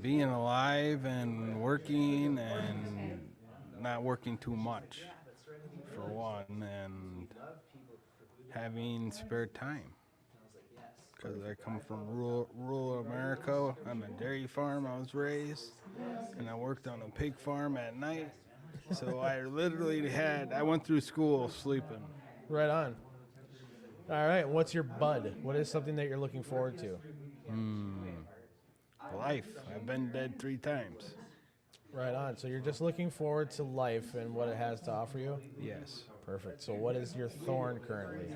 Being alive and working and not working too much, for one, and having spare time. Because I come from rural America. On a dairy farm I was raised, and I worked on a pig farm at night. So I literally I went through school sleeping. Right on. All right. What's your bud? What is something that you're looking forward to? Life. I've been dead 3 times. Right on. So you're just looking forward to life and what it has to offer you? Yes. Perfect. So what is your thorn currently?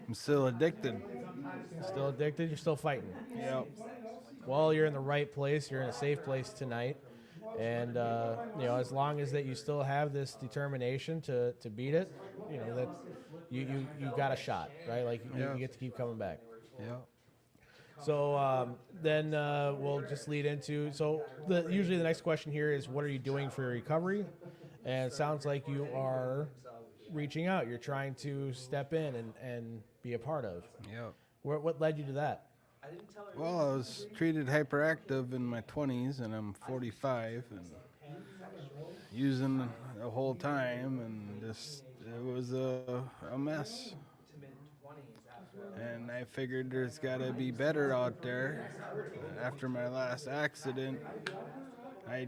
I'm still addicted. Still addicted? You're still fighting? Yep. Well, you're in the right place. You're in a safe place tonight. And, as long as that you still have this determination to beat it, that you got a shot, right? Like, you get to keep coming back. Yeah. So then we'll just lead into, usually the next question here is, what are you doing for your recovery? And it sounds like you are reaching out. You're trying to step in and be a part of. Yeah. What led you to that? Well, I was treated hyperactive in my 20s, and I'm 45, and using the whole time, and it was a mess. And I figured there's got to be better out there. After my last accident, they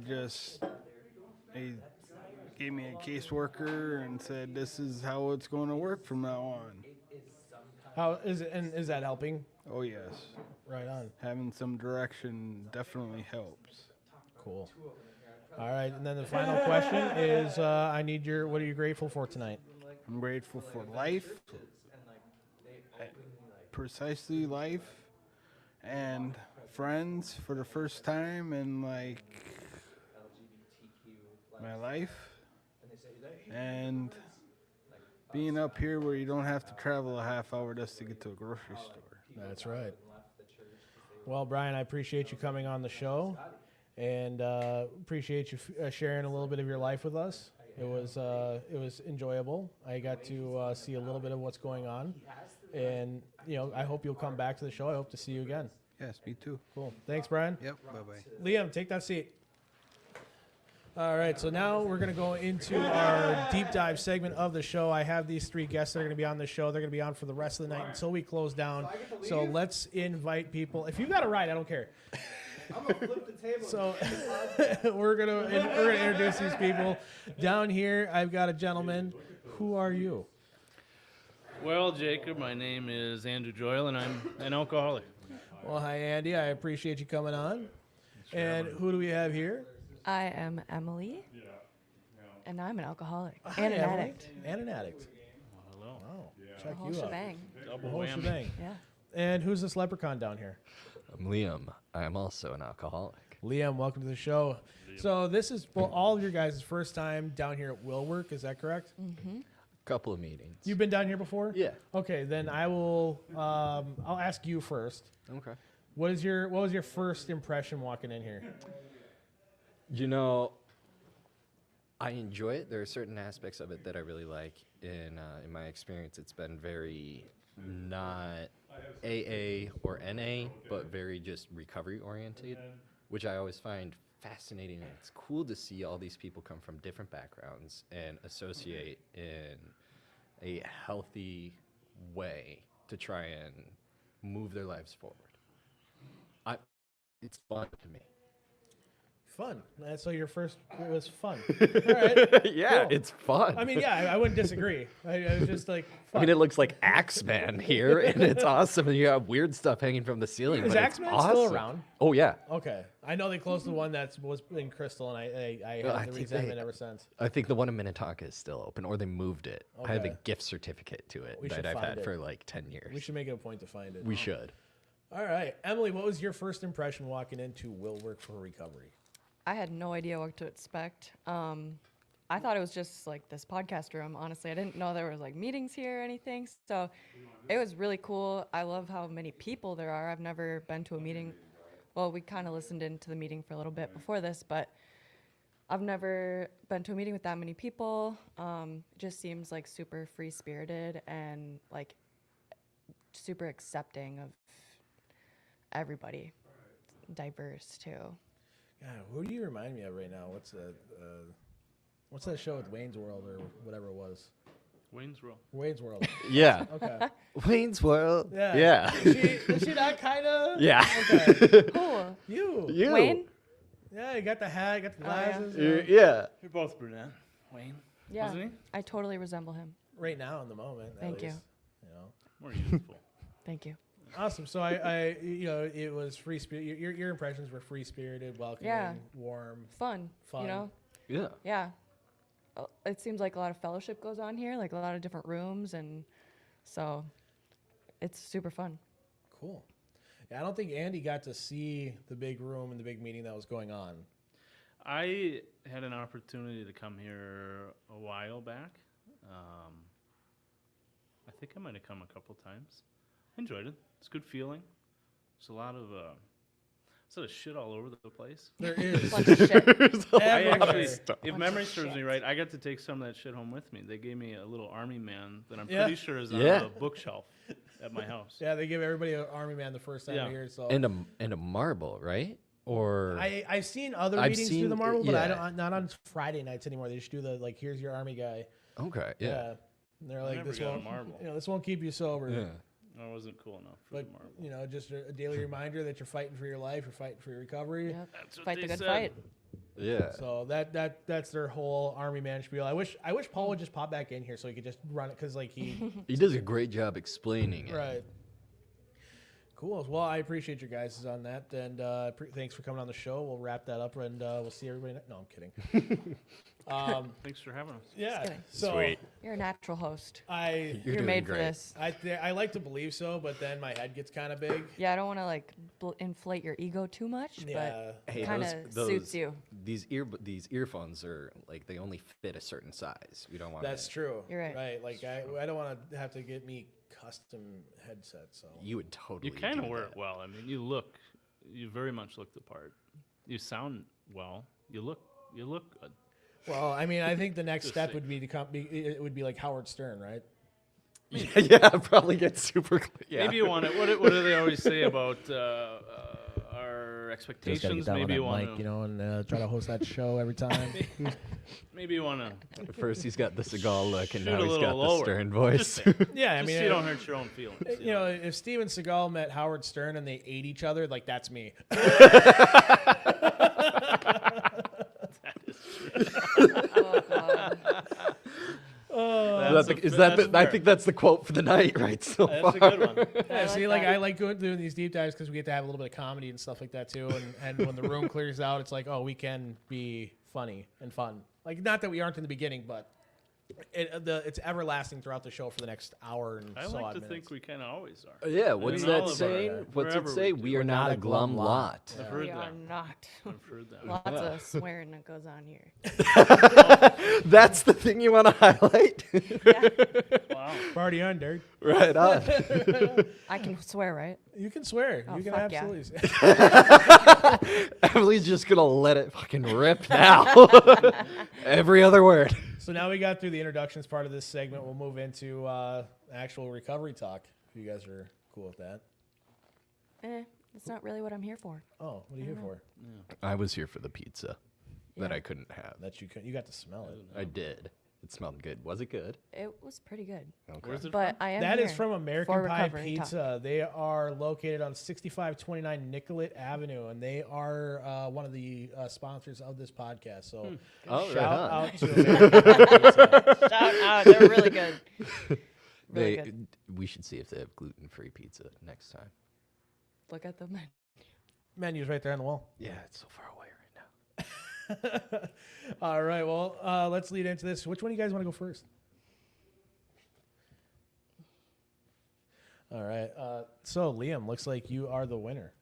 gave me a caseworker and said, this is how it's going to work from now on. How is it, and is that helping? Oh, yes. Right on. Having some direction definitely helps. Cool. All right, and then the final question is, what are you grateful for tonight? I'm grateful for life, precisely life, and friends for the first time in my life, and being up here where you don't have to travel a half hour just to get to a grocery store. That's right. Well, Brian, I appreciate you coming on the show, and appreciate you sharing a little bit of your life with us. It was enjoyable. I got to see a little bit of what's going on, and I hope you'll come back to the show. I hope to see you again. Yes, me too. Cool. Thanks, Brian. Yep. Bye-bye. Liam, take that seat. All right, so now we're going to go into our deep dive segment of the show. I have these 3 guests that are going to be on the show. They're going to be on for the rest of the night until we close down. So let's invite people. If you've got a ride, I don't care. I'm gonna flip the table. So we're gonna introduce these people. Down here, I've got a gentleman. Who are you? Well, Jacob, my name is Andrew Joyle, and I'm an alcoholic. Well, hi, Andy. I appreciate you coming on. And who do we have here? I am Emily, and I'm an alcoholic Hi, and an Emily. addict. And an addict. Hello. Wow. The Check whole you out. shebang. The Double whole whammy. shebang. Yeah. And who's this leprechaun down here? I'm Liam. I am also an alcoholic. Liam, welcome to the show. So this is all of your guys' first time down here at Willwork. Is that correct? Mm-hmm. Couple of meetings. You've been down here before? Yeah. Okay, then I will. I'll ask you first. Okay. What was your first impression walking in here? I enjoy it. There are certain aspects of it that I really like. In my experience, it's been very not AA or NA, but very just recovery oriented, which I always find fascinating. And it's cool to see all these people come from different backgrounds and associate in a healthy way to try and move their lives forward. It's fun to me. Fun. So your first was fun. All right. Yeah, Cool. it's fun. I mean, yeah, I wouldn't disagree. I was just like, fun. I mean, it looks like Axeman here, and it's awesome. And you have weird stuff hanging from the ceiling. Is but it's Axeman awesome. still around? Oh yeah. Okay. I know they closed the one that was in Crystal, and I I had the think resentment ever since. I think the one in Minnetonka is still open, or they moved it. I have a Okay. gift certificate to it We should that I've find had it. for like 10 years. We should make it a point to find it. We should. All right, Emily, what was your first impression walking into Will Work for Recovery? I had no idea what to expect. I thought it was just like this podcast room. Honestly, I didn't know there was like meetings here or anything. So it was really cool. I love how many people there are. I've never been to a meeting. Well, we kind of listened into the meeting for a little bit before this, but I've never been to a meeting with that many people. It just seems like super free spirited and like super accepting of everybody. Diverse too. God, who do you remind me of right now? What's that show with Wayne's World or whatever it was? Wayne's World. Wayne's World. Yeah. Okay. Wayne's World. Yeah. Yeah. Is she that kind of? Yeah. Okay. Cool. You. Wayne? Yeah, you got the hat, you got the Oh, yeah. glasses. you know. Yeah. You're both brunette. Wayne. Yeah. Wasn't he? I totally resemble him. Right now in the moment. at Thank you. least, you know. More youthful. Thank you. Awesome. So I it was free spirit. Your impressions were free spirited, welcoming, Yeah. warm, Fun. fun. You know? Yeah. Yeah. It seems like a lot of fellowship goes on here, like a lot of different rooms, and so it's super fun. Cool. Yeah, I don't think Andy got to see the big room and the big meeting that was going on. I had an opportunity to come here a while back. I think I might have come a couple times. I enjoyed it. It's a good feeling. There's a lot of sort of shit all over the place. There is. Bunch of shit. I actually, Everywhere. if memory serves me right, I got to take some of that shit home with me. They gave me a little army man that I'm Yeah. pretty sure is on Yeah. a bookshelf at my house. Yeah, they give everybody an army man the first time Yeah. here. So And a marble, right? Or I've seen other I've meetings through seen- the marble, but I yeah. don't, not on Friday nights anymore. They just do the like, here's your army guy. okay, yeah. And they're like, never this got a won't, marble. this won't keep you sober. Yeah. I wasn't cool enough for But the marble. you know, just a daily reminder that you're fighting for your life, you're fighting for your recovery. Yep. That's what Fight they the good said. fight. Yeah. So that's their whole army man spiel. I wish Paul would just pop back in here so he could just run it because like he He does a great job explaining it. right. Cool. Well, I appreciate your guys on that, and thanks for coming on the show. We'll wrap that up, and we'll see everybody. No, I'm kidding. Thanks for having us. Yeah. kidding. So Sweet. You're a natural host. I You're doing made for great. this. I like to believe so, but then my head gets kind of big. Yeah, I don't want to like inflate your ego too much, Yeah. but Hey, kind of suits you. These earphones are like they only fit a certain size. We don't want. That's true. You're right. Right. Like I don't want to have to get me custom headsets. So You would totally. You kind of do wear that. it well. I mean, you very much look the part. You sound well. You look good. well, I mean, I think the next Just step saying. would be it would be like Howard Stern, right? Yeah, probably get super. Yeah. Maybe you want to. What do they always say about our expectations? Maybe you want to. and try to host that show every time. Maybe you want to. First he's got the Seagal look, and Shoot now a he's little got the lower. Stern Just voice. saying. Yeah, I Just mean, so you don't hurt your own feelings. you know, if Steven Seagal met Howard Stern and they ate each other, like that's me. Oh, God. I think that's the quote for the night, right? So That's far. a good one. Yeah, I see, like like that. I like doing these deep dives because we get to have a little bit of comedy and stuff like that too. And when the room clears out, it's like, oh, we can be funny and fun. Like, not that we aren't in the beginning, but it's everlasting throughout the show for the next hour and I so like odd to minutes. think we kind of always are. Yeah, what's In all that of our, saying? What's it wherever say? we We do. are not a glum lot. I've heard We are that. not. I've heard that. Lots of swearing that goes on here. That's the thing you want to highlight? Wow. Party on, Dirk. Right on. I can swear, right? You can swear. Oh, you can fuck yeah. absolutely. Emily's just going to let it fucking rip now. Every other word. So now we got through the introductions part of this segment. We'll move into actual recovery talk. If you guys are cool with that. It's not really what I'm here for. Oh, what are you here for? I was here for the pizza that Yeah. I couldn't have. That you got to smell it. I did. It smelled good. Was it good? It was pretty good. Okay. Where's it But I am That is here from American for Pie recovery talk. Pizza. They are located on 6529 Nicollet Avenue, and they are one of the sponsors of this podcast. So Oh, shout right on. out to American Pie Pizza. Shout out. They're really good. Really good. We should see if they have gluten-free pizza next time. Look at the menu. Menu's right there on the wall. Yeah, it's so far away right now. All right, well, let's lead into this. Which one do you guys want to go first? All right. So Liam, looks like you are the winner.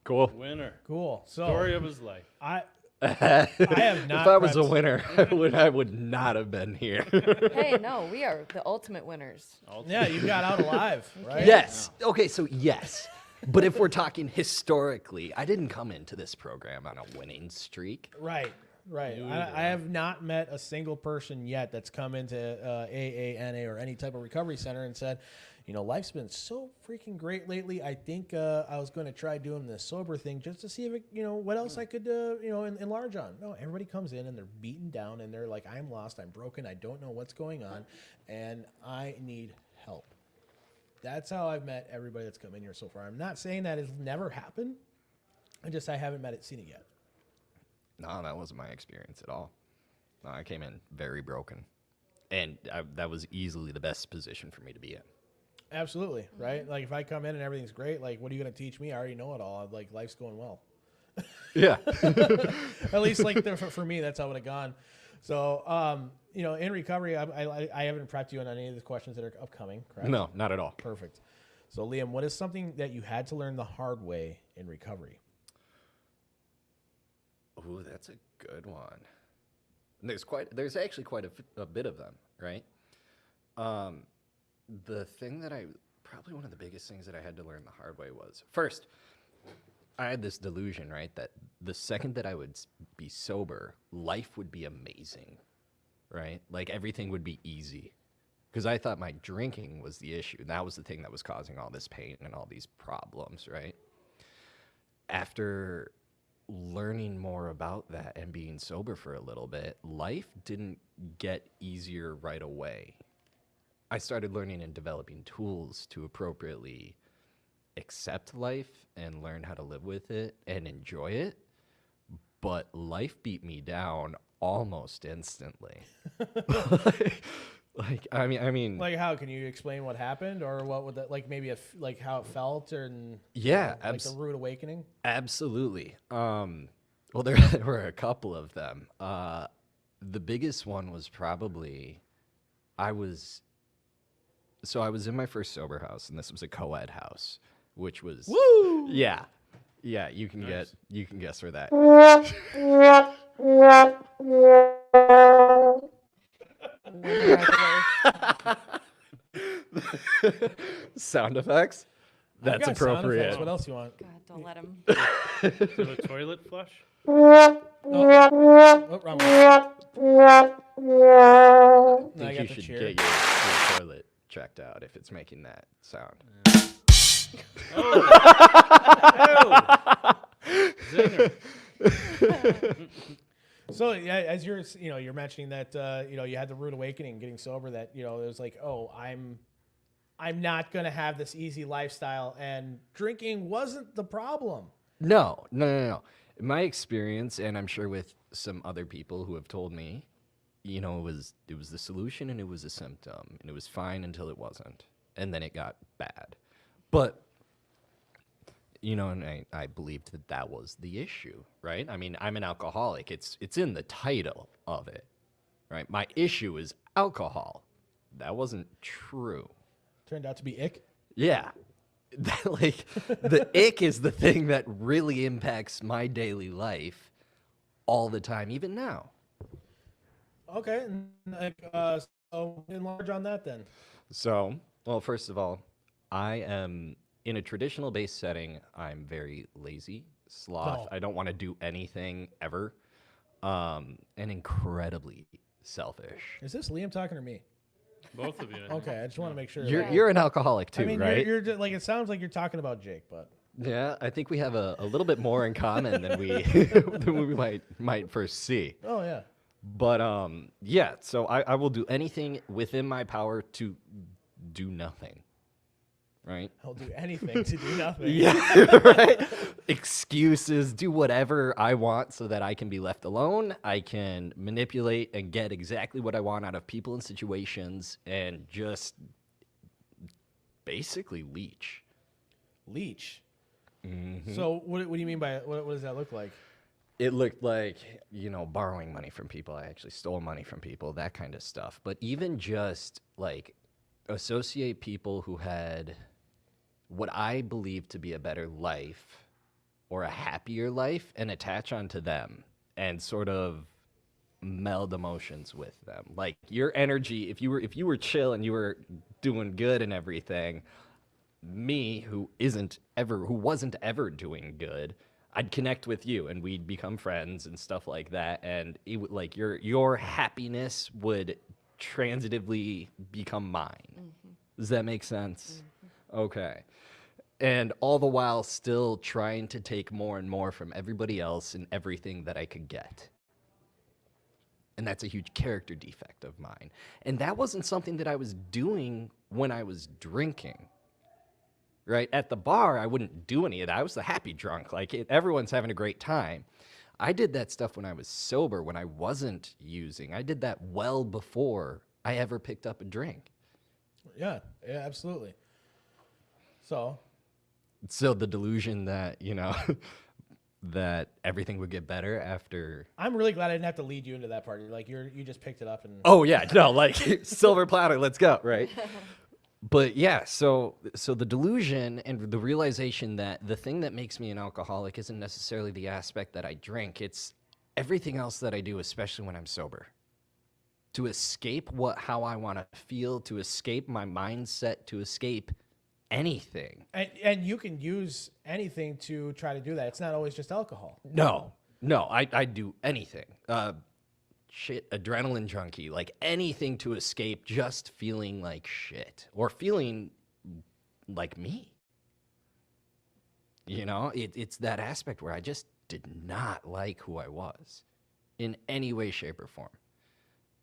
Cool. Winner. Cool. So Story of his life. I have not. If I was a prepped- winner, I would not have been here. Hey, no, we are the ultimate winners. Yeah, you got out alive, right? Yes. Okay, so yes. But if we're talking historically, I didn't come into this program on a winning streak. Right. Right. I have not met a single person yet that's come into AANA or any type of recovery center and said, you know, life's been so freaking great lately. I think I was going to try doing this sober thing just to see if it, you know, what else I could, you know, enlarge on. No, everybody comes in and they're beaten down and they're like, I'm lost, I'm broken, I don't know what's going on, and I need help. That's how I've met everybody that's come in here so far. I'm not saying that it's never happened. I haven't seen it yet. No, that wasn't my experience at all. No, I came in very broken. And that was easily the best position for me to be in. Absolutely, right? Like if I come in and everything's great, like what are you going to teach me? I already know it all. Like life's going well. Yeah. At least like for me, that's how it would have gone. So, you know, in recovery, I haven't prepped you on any of the questions that are upcoming, correct? No, not at all. Perfect. So, Liam, what is something that you had to learn the hard way in recovery? Ooh, that's a good one. There's actually quite a bit of them, right? The thing that probably one of the biggest things that I had to learn the hard way was, first, I had this delusion, right, that the second that I would be sober, life would be amazing, right? Like everything would be easy. Because I thought my drinking was the issue. That was the thing that was causing all this pain and all these problems, right? After learning more about that and being sober for a little bit, life didn't get easier right away. I started learning and developing tools to appropriately accept life and learn how to live with it and enjoy it. But life beat me down almost instantly. I mean, Like how can you explain what happened, or what would that like maybe like how it felt, and yeah, like the rude awakening? Absolutely. Well, there were a couple of them. The biggest one was probably I was in my first sober house, and this was a co-ed house, which was Woo! Yeah, you can guess where that. Sound effects. I've That's got sound appropriate. effects. What else you want? God, don't let him. So the toilet flush? Oh, wrong one. I No, I think got you the should cheer. get your toilet checked out if it's making that sound. So yeah, as you're mentioning that you had the rude awakening, getting sober. That it was like, oh, I'm not gonna have this easy lifestyle, and drinking wasn't the problem. No. In my experience, and I'm sure with some other people who have told me, it was the solution and it was a symptom, and it was fine until it wasn't, and then it got bad. But and I believed that was the issue, right? I mean, I'm an alcoholic. It's in the title of it, right? My issue is alcohol. That wasn't true. Turned out to be ick. Yeah. The ick is the thing that really impacts my daily life all the time, even now. Okay, so enlarge on that then. So, well, first of all, I am in a traditional based setting. I'm very lazy, sloth. No. I don't want to do anything ever, and incredibly selfish. Is this Liam talking or me? Both of you. Okay, I just want to make sure. You're an alcoholic too, I mean, right? you're just, like, it sounds like you're talking about Jake, but Yeah, I think we have a little bit more in common than we might first see. oh yeah. But yeah, so I will do anything within my power to do nothing. Right? I'll do anything to do nothing. Yeah, right? Excuses, do whatever I want so that I can be left alone. I can manipulate and get exactly what I want out of people and situations, and just basically leech. Leech. Mm-hmm. So what do you mean by it? What does that look like? It looked like, borrowing money from people. I actually stole money from people, that kind of stuff. But even just, like, associate people who had what I believe to be a better life or a happier life and attach onto them and sort of meld emotions with them. Like your energy, if you were chill and you were doing good and everything, me who wasn't ever doing good, I'd connect with you and we'd become friends and stuff like that, and it would, like, your happiness would transitively become mine. Does that make sense? Okay. And all the while still trying to take more and more from everybody else and everything that I could get. And that's a huge character defect of mine. And that wasn't something that I was doing when I was drinking. Right? At the bar, I wouldn't do any of that. I was the happy drunk. Like, everyone's having a great time. I did that stuff when I was sober, when I wasn't using. I did that well before I ever picked up a drink. Yeah, absolutely. So the delusion that, that everything would get better after. I'm really glad I didn't have to lead you into that part. Like you just picked it up and. Oh yeah, no, like silver platter, let's go, right? But yeah, so the delusion and the realization that the thing that makes me an alcoholic isn't necessarily the aspect that I drink. It's everything else that I do, especially when I'm sober. To escape how I want to feel, to escape my mindset, to escape anything. And you can use anything to try to do that. It's not always just alcohol. No, I do anything. Adrenaline junkie, like anything to escape just feeling like shit or feeling like me. It's that aspect where I just did not like who I was in any way, shape, or form.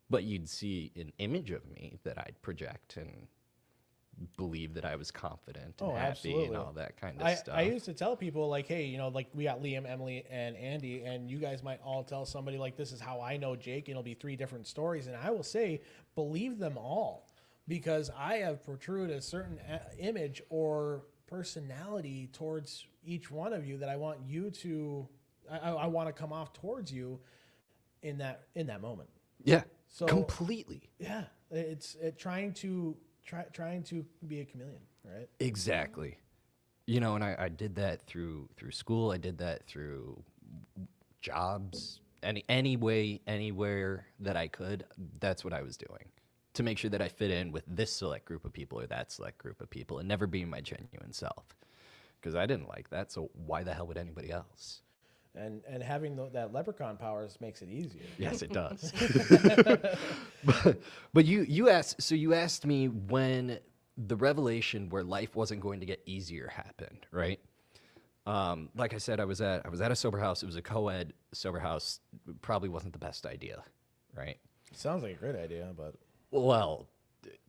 But you'd see an image of me that I'd project and believe that I was confident and happy absolutely. And all that kind of stuff. I used to tell people, like, hey, like we got Liam, Emily, and Andy, and you guys might all tell somebody, like, this is how I know Jake, and it'll be 3 different stories. And I will say, believe them all, because I have protruded a certain image or personality towards each one of you that I want you to, I want to come off towards you in that moment. Yeah, so completely. Yeah, it's trying to be a chameleon, right? Exactly. And I did that through school. I did that through jobs. Any way, anywhere that I could, that's what I was doing to make sure that I fit in with this select group of people or that select group of people and never being my genuine self. Because I didn't like that, so why the hell would anybody else? And having that leprechaun powers makes it easier. Yes, it does. but you asked me when the revelation where life wasn't going to get easier happened, right? Like I said, I was at a sober house. It was a co-ed sober house. Probably wasn't the best idea, right? Sounds like a great idea, but well,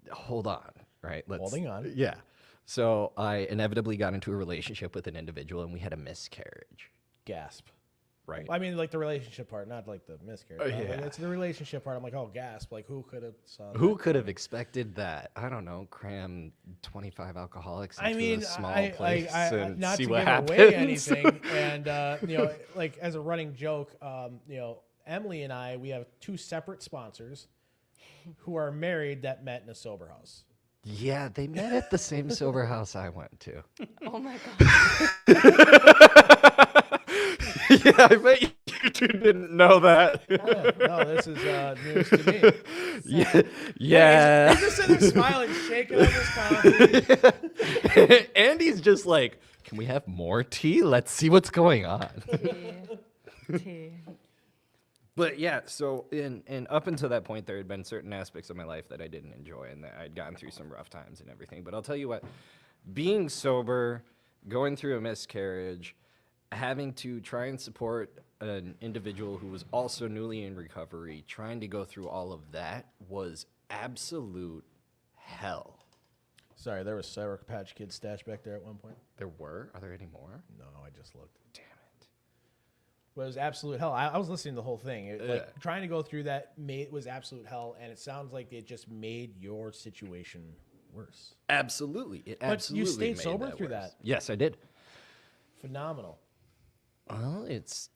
hold on, right? Holding on. Yeah. So I inevitably got into a relationship with an individual, and we had a miscarriage. Gasp. Right. I mean, like the relationship part, not like the miscarriage. Yeah. Like, it's the relationship part. I'm like, oh, gasp. Like, who could have saw that? Who could have expected that? I don't know. Cram 25 alcoholics into a small place and not see to what give happens. away anything. And, like as a running joke, Emily and I, we have 2 separate sponsors who are married that met in a sober house. Yeah, they met at the same sober house I went to. Oh my God. Yeah, I bet you two didn't know that. No, this is news to me. Yeah. He's just sitting there smiling, shaking on his coffee. Andy's just like, can we have more tea? Let's see what's going on. Tea. But yeah, so and up until that point, there had been certain aspects of my life that I didn't enjoy and that I'd gotten through some rough times and everything. But I'll tell you what, being sober, going through a miscarriage, having to try and support an individual who was also newly in recovery, trying to go through all of that was absolute hell. Sorry, there was Sour Patch Kids stash back there at one point. There were? Are there any more? No, I just looked. Damn it. But it was absolute hell. I was listening to the whole thing. Like, trying to go through that was absolute hell, and it sounds like it just made your situation worse. Absolutely. It But absolutely you stayed made sober that through worse. that. Yes, I did. Phenomenal. Well, it's...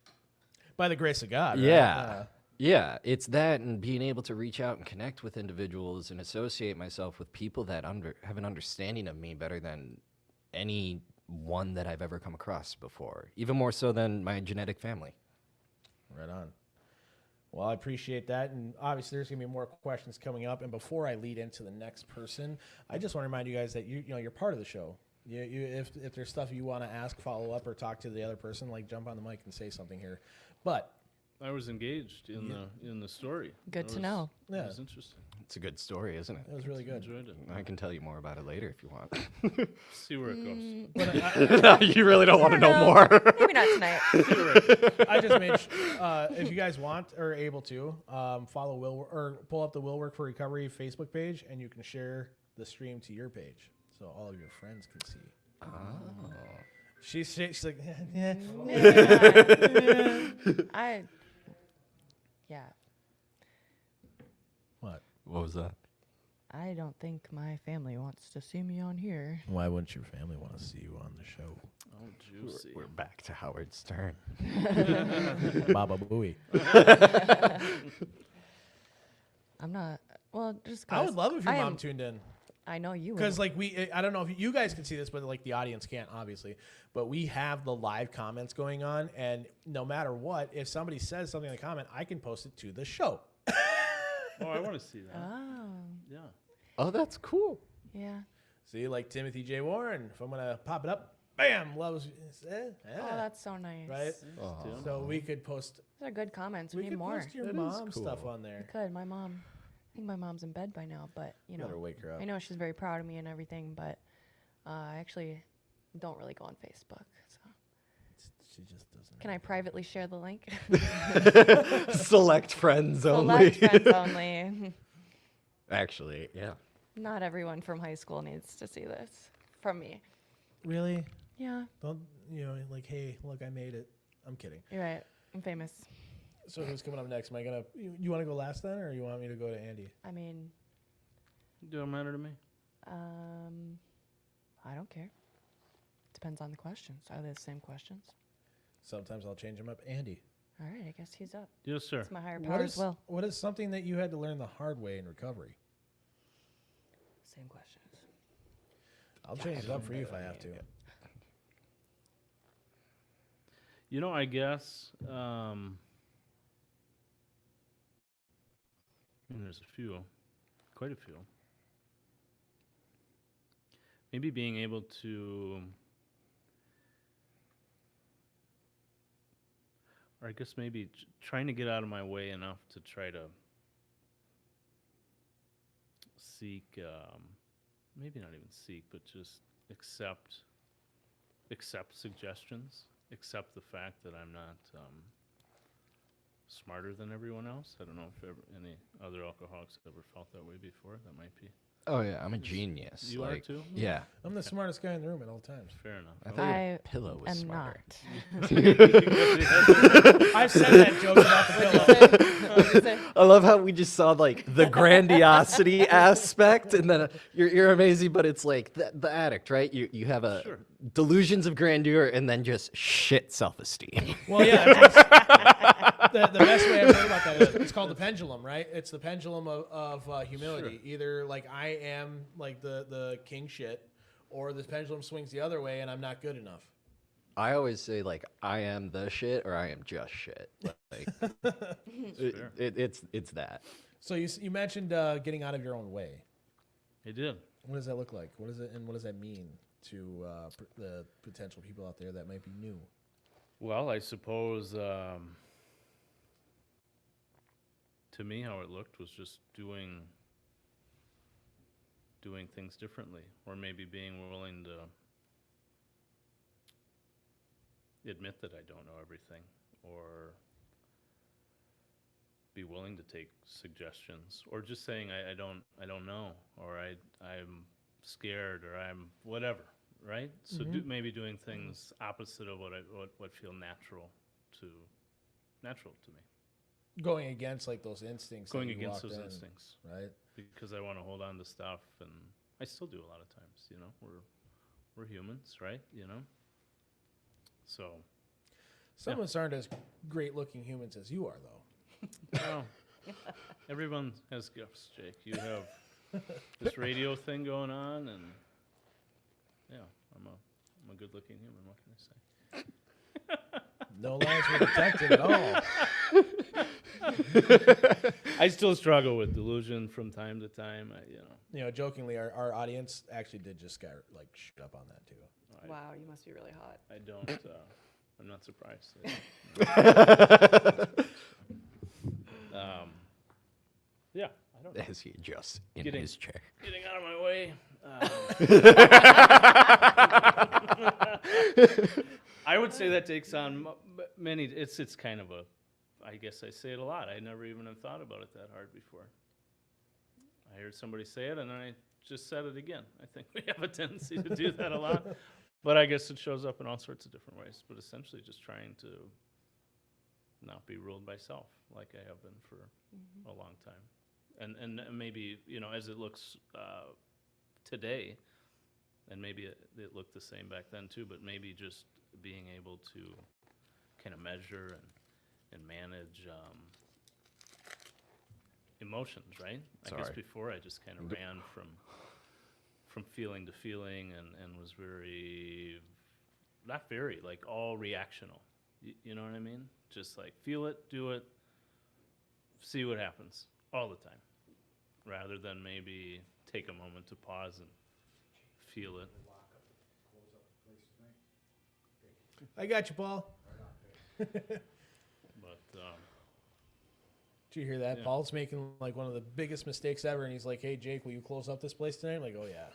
By the grace of God, right? Yeah. Yeah, it's that and being able to reach out and connect with individuals and associate myself with people that have an understanding of me better than anyone that I've ever come across before, even more so than my genetic family. Right on. Well, I appreciate that, and obviously there's going to be more questions coming up. And before I lead into the next person, I just want to remind you guys that you're part of the show. If there's stuff you want to ask, follow up, or talk to the other person, like jump on the mic and say something here. But I was engaged in the story. Good to know. Yeah. It was interesting. It's a good story, isn't it? It was really good. Enjoyed it. I can tell you more about it later if you want. See where it goes. But You really don't want to know more. Maybe not tonight. I just made if you guys want or able to follow Will or pull up the Will Work for Recovery Facebook page, and you can share the stream to your page so all of your friends can see. Oh. She's like, Yeah. What? What was that? I don't think my family wants to see me on here. Why wouldn't your family want to see you on the show? Oh, juicy. We're back to Howard Stern. Baba Booey. I'm not. Well, just I would love if your I mom am- tuned in. I know you would. Because I don't know if you guys can see this, but like the audience can't, obviously. But we have the live comments going on, and no matter what, if somebody says something in the comment, I can post it to the show. Oh, I want to see that. Oh. Yeah. Oh, that's cool. Yeah. See, like Timothy J. Warren, if I'm gonna pop it up, bam, loves. Oh, that's so nice. right. Aw. So we could post. Those are good comments. We We need could more. post your That is mom stuff cool. on there. We could. I think my mom's in bed by now, but you know, Better wake her up. I know she's very proud of me and everything, but I actually don't really go on Facebook. So She just doesn't. can I privately share the link? Select friends only. Select friends only. Actually, yeah. Not everyone from high school needs to see this from me. Really? Yeah, Don't like, hey, look, I made it. I'm kidding. you're right. I'm famous. So who's coming up next? Am I gonna? You want to go last then, or you want me to go to Andy? I mean, Don't matter to me. I don't care. Depends on the questions. Are they the same questions? Sometimes I'll change them up. Andy, All right, I guess he's up. Yes, sir. It's my higher what power is as well. what is something that you had to learn the hard way in recovery? Same questions. I'll change it up for you if I have to. You know, I guess there's a few, quite a few. Maybe being able to, or I guess maybe trying to get out of my way enough to try to seek, maybe not even seek, but just accept suggestions, accept the fact that I'm not smarter than everyone else. I don't know if any other alcoholics have ever felt that way before. That might be. Oh yeah, I'm a genius. You are too? Yeah. I'm the smartest guy in the room at all times. Fair enough. I thought I your pillow was am smarter. not. I've said that joke about the pillow. What'd you say? I love how we just saw like the grandiosity aspect, and then you're amazing, but it's like the addict, right? You have a Sure. delusions of grandeur, and then just shit self-esteem. Well, yeah. The best way I've heard about that is it's called the pendulum, right? It's the pendulum of humility. Sure. Either like I am like the king shit, or the pendulum swings the other way and I'm not good enough. I always say like I am the shit or I am just shit. Like it's that. So you mentioned getting out of your own way. I did. What does that look like? What is it, and what does that mean to the potential people out there that might be new? Well, I suppose to me, how it looked was just doing things differently, or maybe being willing to admit that I don't know everything, or be willing to take suggestions, or just saying I don't know, or I'm scared, or I'm whatever, right? So maybe doing things opposite of what feel natural to me. Going against like those instincts. Going that you against walked those in, instincts, right? because I want to hold on to stuff, and I still do a lot of times. You know, we're humans, right? You know, so Some of us aren't as great-looking humans as you are, though. well, everyone has gifts, Jake. You have this radio thing going on, and yeah, I'm a good-looking human. What can I say? No lies were detected at all. I still struggle with delusion from time to time. Jokingly, our audience actually did just get shit up on that too. Wow, you must be really hot. I don't. I'm not surprised. Yeah, I don't know. As he adjusts in Getting- his chair. Getting out of my way. I would say that takes on many. It's kind of a. I guess I say it a lot. I never even have thought about it that hard before. I heard somebody say it, and I just said it again. I think we have a tendency to do that a lot, but I guess it shows up in all sorts of different ways. But essentially, just trying to not be ruled by self, like I have been for a long time, and maybe as it looks today, and maybe it looked the same back then too. But maybe just being able to kind of measure and manage emotions, right? I guess Sorry. before I just kind of ran from feeling to feeling and was all reactional. You know what I mean? Just like feel it, do it, see what happens all the time, rather than maybe take a moment to pause and feel it. I got you, Paul. But Did you hear that? Yeah. Paul's making one of the biggest mistakes ever, and he's like, "Hey, Jake, will you close up this place tonight?" I'm like, "Oh yeah."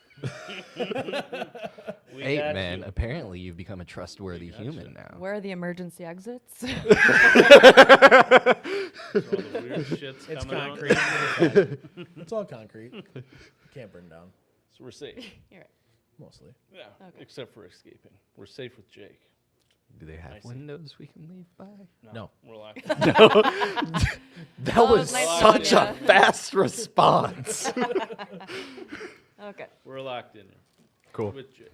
we Hey, got man, you. apparently you've become a trustworthy got human you. now. Where are the emergency exits? So all the weird shit's It's coming out. concrete. It's all concrete. Can't burn down, So we're safe. You're right. mostly. Yeah, Okay. except for escaping. We're safe with Jake. Do they I have see. windows we can leave by? No. We're locked. That Oh, was nice such one, a yeah. fast response. Okay. We're locked in here. Cool. With Jake.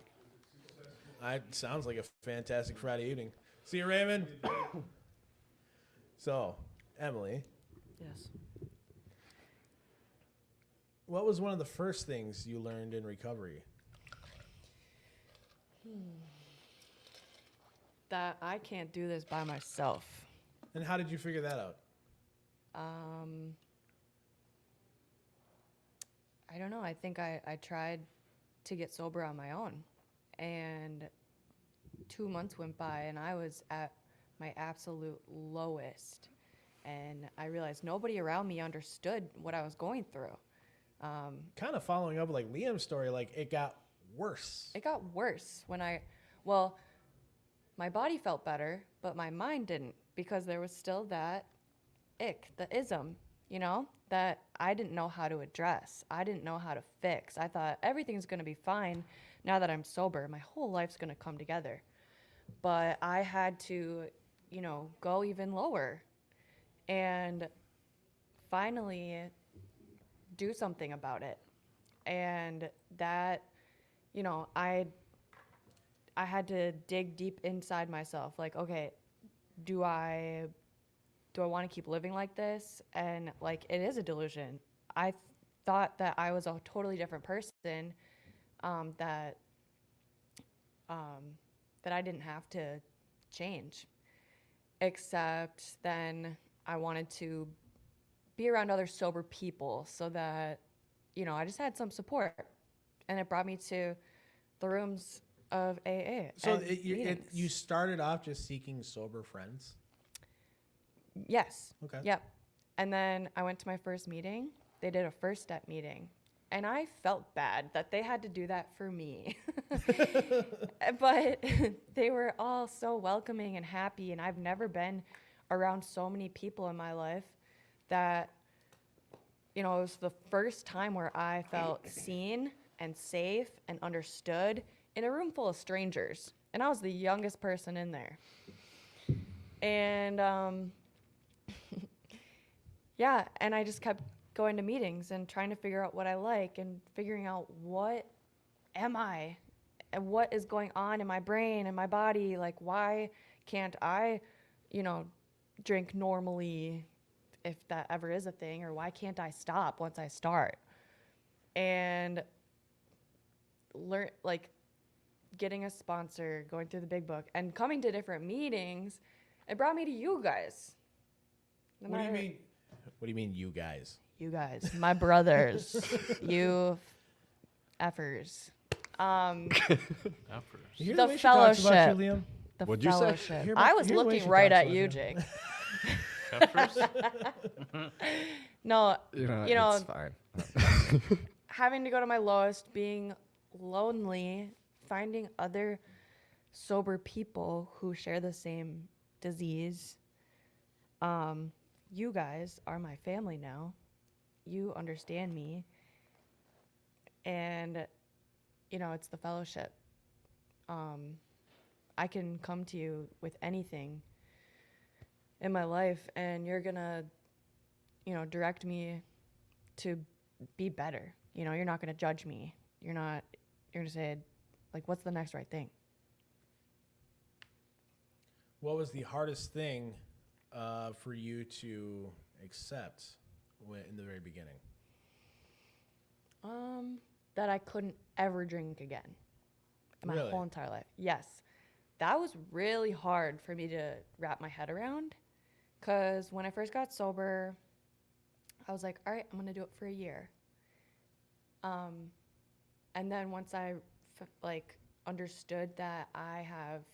Sounds like a fantastic Friday evening. See you, Raymond. So, Emily, Yes. what was one of the first things you learned in recovery? That I can't do this by myself. And how did you figure that out? I don't know. I think I tried to get sober on my own. And 2 months went by, and I was at my absolute lowest. And I realized nobody around me understood what I was going through. Kind of following up with Liam's story, it got worse. It got worse when my body felt better, but my mind didn't, because there was still that ick, the ism, that I didn't know how to address. I didn't know how to fix. I thought everything's going to be fine now that I'm sober. My whole life's going to come together. But I had to, go even lower and finally do something about it. And that, I had to dig deep inside myself. Okay, do I want to keep living like this? And it is a delusion. I thought that I was a totally different person, that I didn't have to change. Except then I wanted to be around other sober people so that, I just had some support. And it brought me to the rooms of AA. So and meetings. you started off just seeking sober friends? Yes. Okay. Yep. And then I went to my first meeting. They did a first step meeting. And I felt bad that they had to do that for me. But they were all so welcoming and happy. And I've never been around so many people in my life that, it was the first time where I felt seen and safe and understood in a room full of strangers. And I was the youngest person in there. And, yeah, and I just kept going to meetings and trying to figure out what I like and figuring out what am I and what is going on in my brain and my body. Why can't I, drink normally, if that ever is a thing, or why can't I stop once I start? And getting a sponsor, going through the big book, and coming to different meetings, it brought me to you guys. No What do you matter- mean? What do you mean, you guys? You guys, my brothers, you effers. Effers. You hear The way she talks about fellowship. you, Liam? The What'd you say? fellowship. Hear I about- was hear the way looking she right talks at about you, you. Jake. Effers? No, You know, you know, it's fine. having to go to my lowest, being lonely, finding other sober people who share the same disease. You guys are my family now. You understand me. And, you know, it's the fellowship. I can come to you with anything in my life, and you're going to, you know, direct me to be better. You know, you're not going to judge me. You're going to say, like, what's the next right thing? What was the hardest thing for you to accept in the very beginning? That I couldn't ever drink again in my Really? whole entire life. Yes. That was really hard for me to wrap my head around, because when I first got sober, I was like, all right, I'm going to do it for a year. And then once I understood that I'm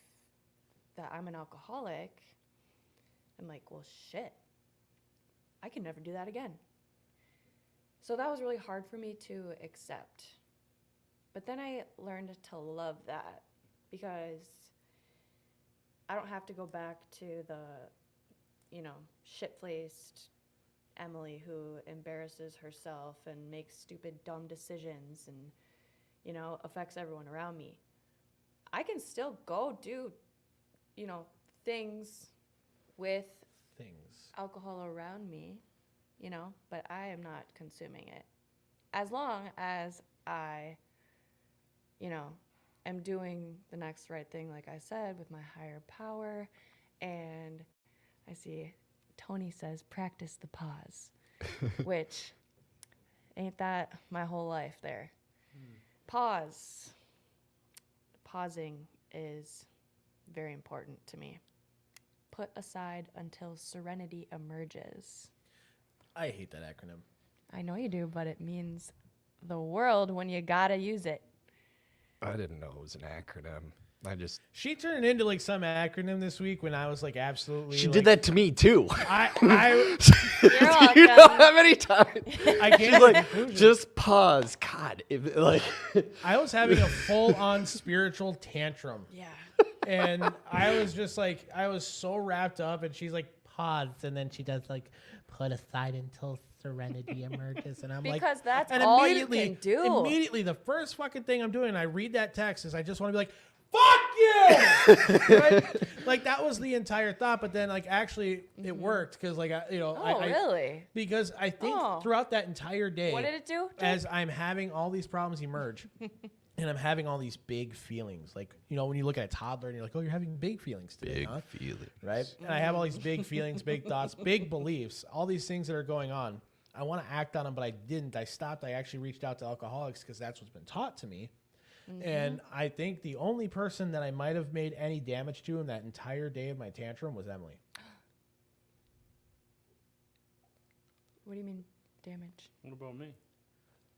an alcoholic, I'm like, well, shit, I can never do that again. So that was really hard for me to accept. But then I learned to love that, because I don't have to go back to the, you know, shit-faced Emily who embarrasses herself and makes stupid, dumb decisions and, you know, affects everyone around me. I can still go do, you know, things with alcohol around me, you know, but I am not consuming it. As long as I, you know, am doing the next right thing, like I said, with my higher power. And I see Tony says, practice the pause, which ain't that my whole life there. Pause. Pausing is very important to me. Put aside until serenity emerges. I hate that acronym. I know you do, but it means the world when you gotta use it. I didn't know it was an acronym. She turned it into like some acronym this week when I was like absolutely. She did that to me too. I You're You know welcome. how many times? I She's can't. like, just pause. God, like. I was having a full-on spiritual tantrum. Yeah. And I was just like, I was so wrapped up, and she's like, pause, and then she does like, put aside until serenity emerges, and I'm like, Because that's and all you immediately, can do. Immediately, the first fucking thing I'm doing, and I read that text, is I just want to be like, fuck you, right? Like that was the entire thought, but then like actually it worked because like Really? because I think Oh. throughout that entire day, What did it do, Jake? as I'm having all these problems emerge. And I'm having all these big feelings. Like, you know, when you look at a toddler and you're like, oh, you're having big feelings today, huh? feelings. Right? And I have all these big feelings, big thoughts, big beliefs, all these things that are going on. I want to act on them, but I didn't. I stopped. I actually reached out to alcoholics because that's what's been taught to me. And I think the only person that I might have made any damage to in that entire day of my tantrum was Emily. What do you mean damage? What about me?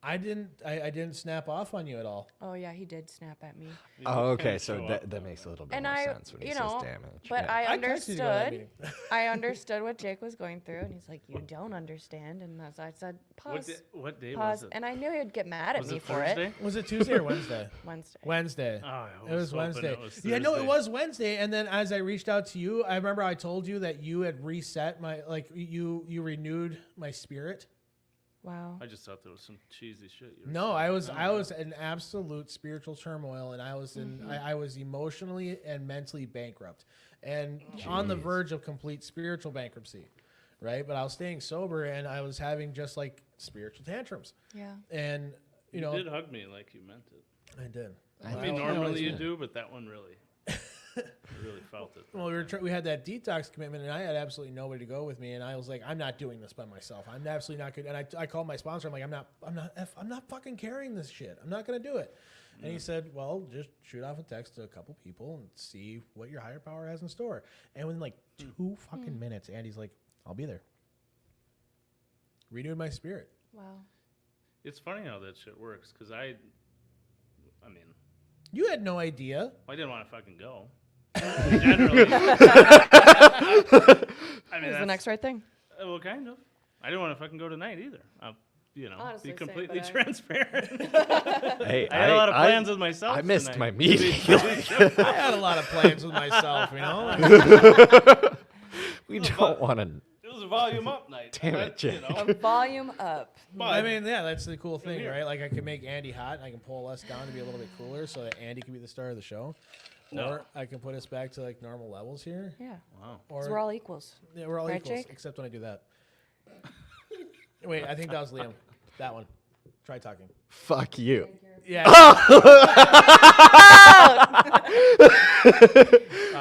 I didn't snap off on you at all. Oh yeah, he did snap at me. Oh, okay. Can't So show that, up. that makes a little bit And more I, sense when he you says know, damage. but Yeah. I I texted you to go to that understood. meeting. I understood what Jake was going through, and he's like, "You don't understand," and that's I said, "Pause, What day pause," was it? and I knew he'd get mad at Was me it for Thursday? it. Was it Tuesday or Wednesday? Wednesday. Wednesday. Oh, I It was hoping Wednesday. it was Yeah, no, it Thursday. was Wednesday. And then as I reached out to you, I remember I told you that you had reset my, like you renewed my spirit. Wow. I just thought there was some cheesy shit. You were No, saying. I was in absolute spiritual turmoil, and I was I was emotionally and mentally bankrupt, and on the verge of complete spiritual bankruptcy, right? But I was staying sober, and I was having just like spiritual tantrums, Yeah. and You did hug me like you meant it. I did. I mean, normally you do, but that one really. I really felt it. Well, we had that detox commitment, and I had absolutely nobody to go with me, and I was like, I'm not doing this by myself. I'm absolutely not good. And I called my sponsor. I'm like, I'm not fucking carrying this shit. I'm not gonna do it. And he said, well, just shoot off a text to a couple people and see what your higher power has in store. And within like 2 fucking minutes, Andy's like, I'll be there. Renewed my spirit. Wow. It's funny how that shit works, because I mean, You had no idea. I didn't want to fucking go. Generally. I mean, It was the next right thing. Well, kind of. I didn't want to fucking go tonight either. You know, Honestly, be same, completely but I- transparent. Hey, I had a lot of plans with myself. I missed tonight. my meeting. I had a lot of plans with myself, you know. We don't want to. It was a volume up night. Damn it, you Jake. know. A volume up. I mean, yeah, that's the cool thing, right? Like, I can make Andy hot, and I can pull us down to be a little bit cooler, so that Andy can be the star of the show. No. Or I can put us back to like normal levels here. Yeah. Wow. Because Or we're all equals. yeah, we're all Right, equals, Jake? except when I do that. Wait, I think that was Liam. That one. Try talking. Fuck you. Yeah.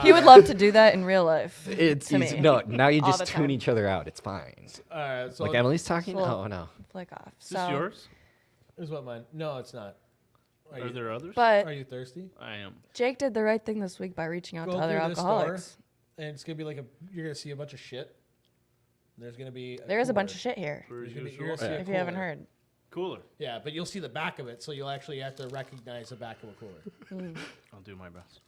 He would love to do that in real life. It's to easy. me. No, now you All just the tune time. each other out. It's fine. All right. So Like Emily's talking? Well, Oh, no. Flick off. Is this So, yours? Is what mine? No, it's not. Are there others? But Are you thirsty? I am. Jake did the right thing this week by reaching out Go to other through this door, alcoholics. and it's gonna be like you're gonna see a bunch of shit. There's gonna be. There is a bunch of shit here, Per You're usual. gonna see a if you haven't cooler. heard. Cooler. Yeah, but you'll see the back of it, so you'll actually have to recognize the back of a cooler. I'll do my best.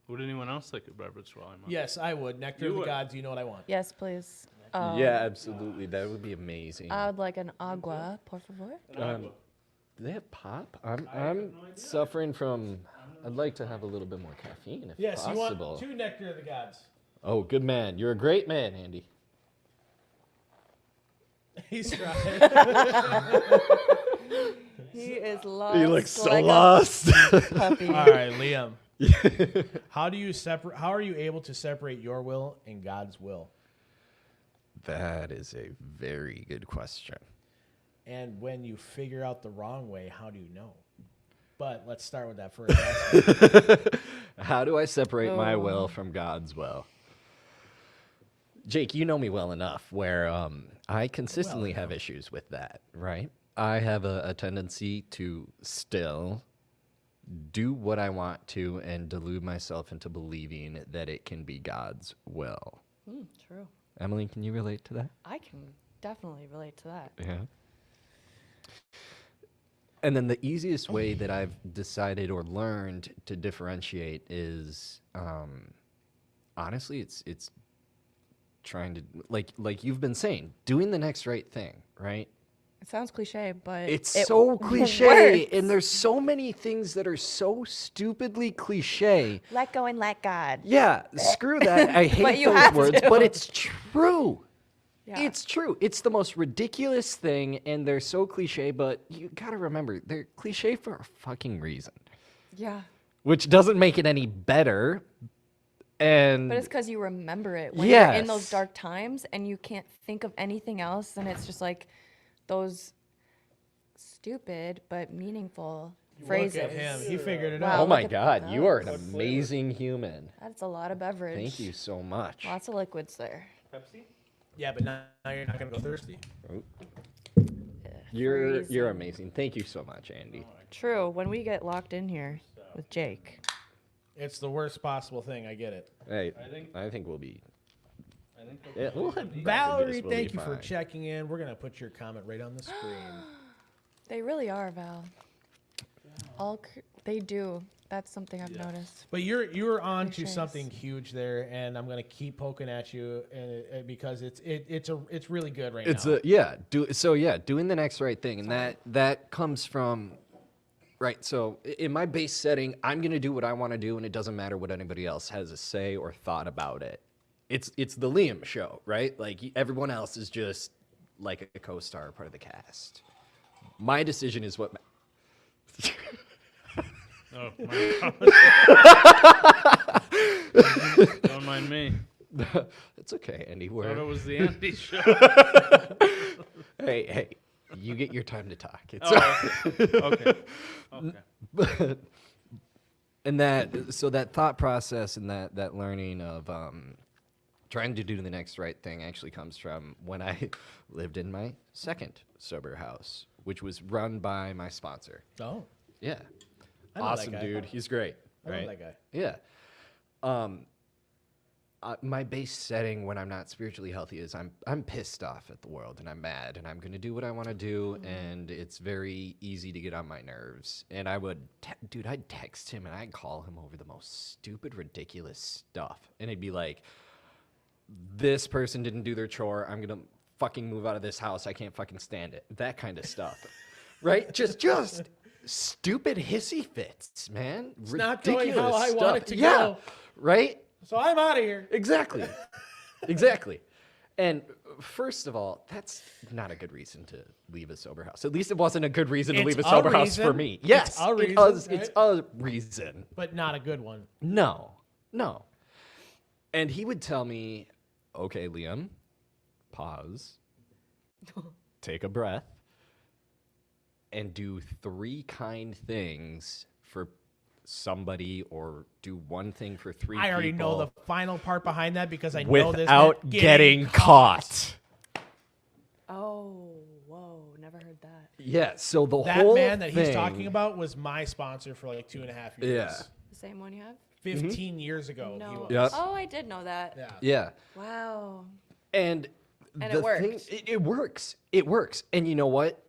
Would anyone else like a beverage while I'm on? Yes, I would. Nectar You of the would. gods. You know what I want. Yes, please. Yeah, absolutely. That would be amazing. I would like an agua, por favor. Do they have pop? I'm suffering from. I'd like to have a little bit more caffeine if Yes, you possible. want 2 nectar of the gods. Oh, good man. You're a great man, Andy. He's trying. He is lost. He looks so like a lost. puppy. All right, Liam. How are you able to separate your will and God's will? That is a very good question. And when you figure out the wrong way, how do you know? But let's start with that first. How do I separate my Oh. will from God's will? Jake, you know me well enough where I consistently have issues with that, right? I have a tendency to still do what I want to and delude myself into believing that it can be God's will. True. Emily, can you relate to that? I can definitely relate to that. Yeah. And then the easiest way that I've decided or learned to differentiate is, honestly, it's trying to like you've been saying, doing the next right thing, right? It sounds cliche, but It's it so cliche, works. and there's so many things that are so stupidly cliche. Let go and let God. Yeah, screw that. I hate you those have words, to. but it's true. Yeah. It's true. It's the most ridiculous thing, and they're so cliche, but you gotta remember, they're cliche for a fucking reason, Yeah. which doesn't make it any better. And But it's because you remember it when you're in those Yes. dark times and you can't think of anything else, and it's just like those stupid but meaningful phrases. Look at him. He figured it Wow. out. oh my look at God, you are an those. amazing human. That's a lot of beverage. Thank you so much. Lots of liquids there. Pepsi? Yeah, but now you're not gonna go thirsty. You're freezing. amazing. Thank you so much, Andy. True. When we get locked in here with Jake, It's the worst possible thing. I get it. Hey, think- I think we'll be. I think Yeah, we'll have Valerie, we'll thank be you for fine. checking in. We're gonna put your comment right on the screen. they really are, Val. They do. That's something I've noticed. But you're on to Cliches. something huge there, and I'm gonna keep poking at you, and because it's really good right It's now. doing the next right thing, and that comes from right. So in my base setting, I'm gonna do what I want to do, and it doesn't matter what anybody else has to say or thought about it. It's the Liam show, right? Like everyone else is just like a co-star, part of the cast. My decision is what. Oh, my God. Don't mind me. It's okay, Andy. Thought it We're, was the Andy show. hey, you get your time to talk. It's Oh, okay. Okay. And that thought process and that learning of trying to do the next right thing actually comes from when I lived in my second sober house, which was run by my sponsor. Oh, Yeah. I know that Awesome guy. dude. He's great. I right? love that guy. Yeah. My base setting when I'm not spiritually healthy is I'm pissed off at the world and I'm mad and I'm going to do what I want to do, and it's very easy to get on my nerves. And I would, I'd text him and I'd call him over the most stupid, ridiculous stuff. And he'd be like, this person didn't do their chore. I'm going to fucking move out of this house. I can't fucking stand it. That kind of stuff. Right? Just stupid hissy fits, man. It's not going how I stuff. want it to yeah, go. Right? So I'm out of here. Exactly. Exactly. And first of all, that's not a good reason to leave a sober house. At least it wasn't a good reason to It's leave a a sober house for reason. me. It's Yes, a reason, it's right? a reason. But not a good one. No. And he would tell me, okay, Liam, pause, take a breath, and do 3 kind things for somebody, or do one thing for 3 people. I already know the final part behind that because I know this. without meant getting caught. Oh, whoa, never heard that. Yeah, so the That whole man that he's thing- talking about was my sponsor for like 2.5 years. Yeah. The same one you have? 15 years ago. No. He was. Yep. Oh, I did know that. Yeah. Yeah. Wow. And And the it works. thing, it works. It works. And you know what?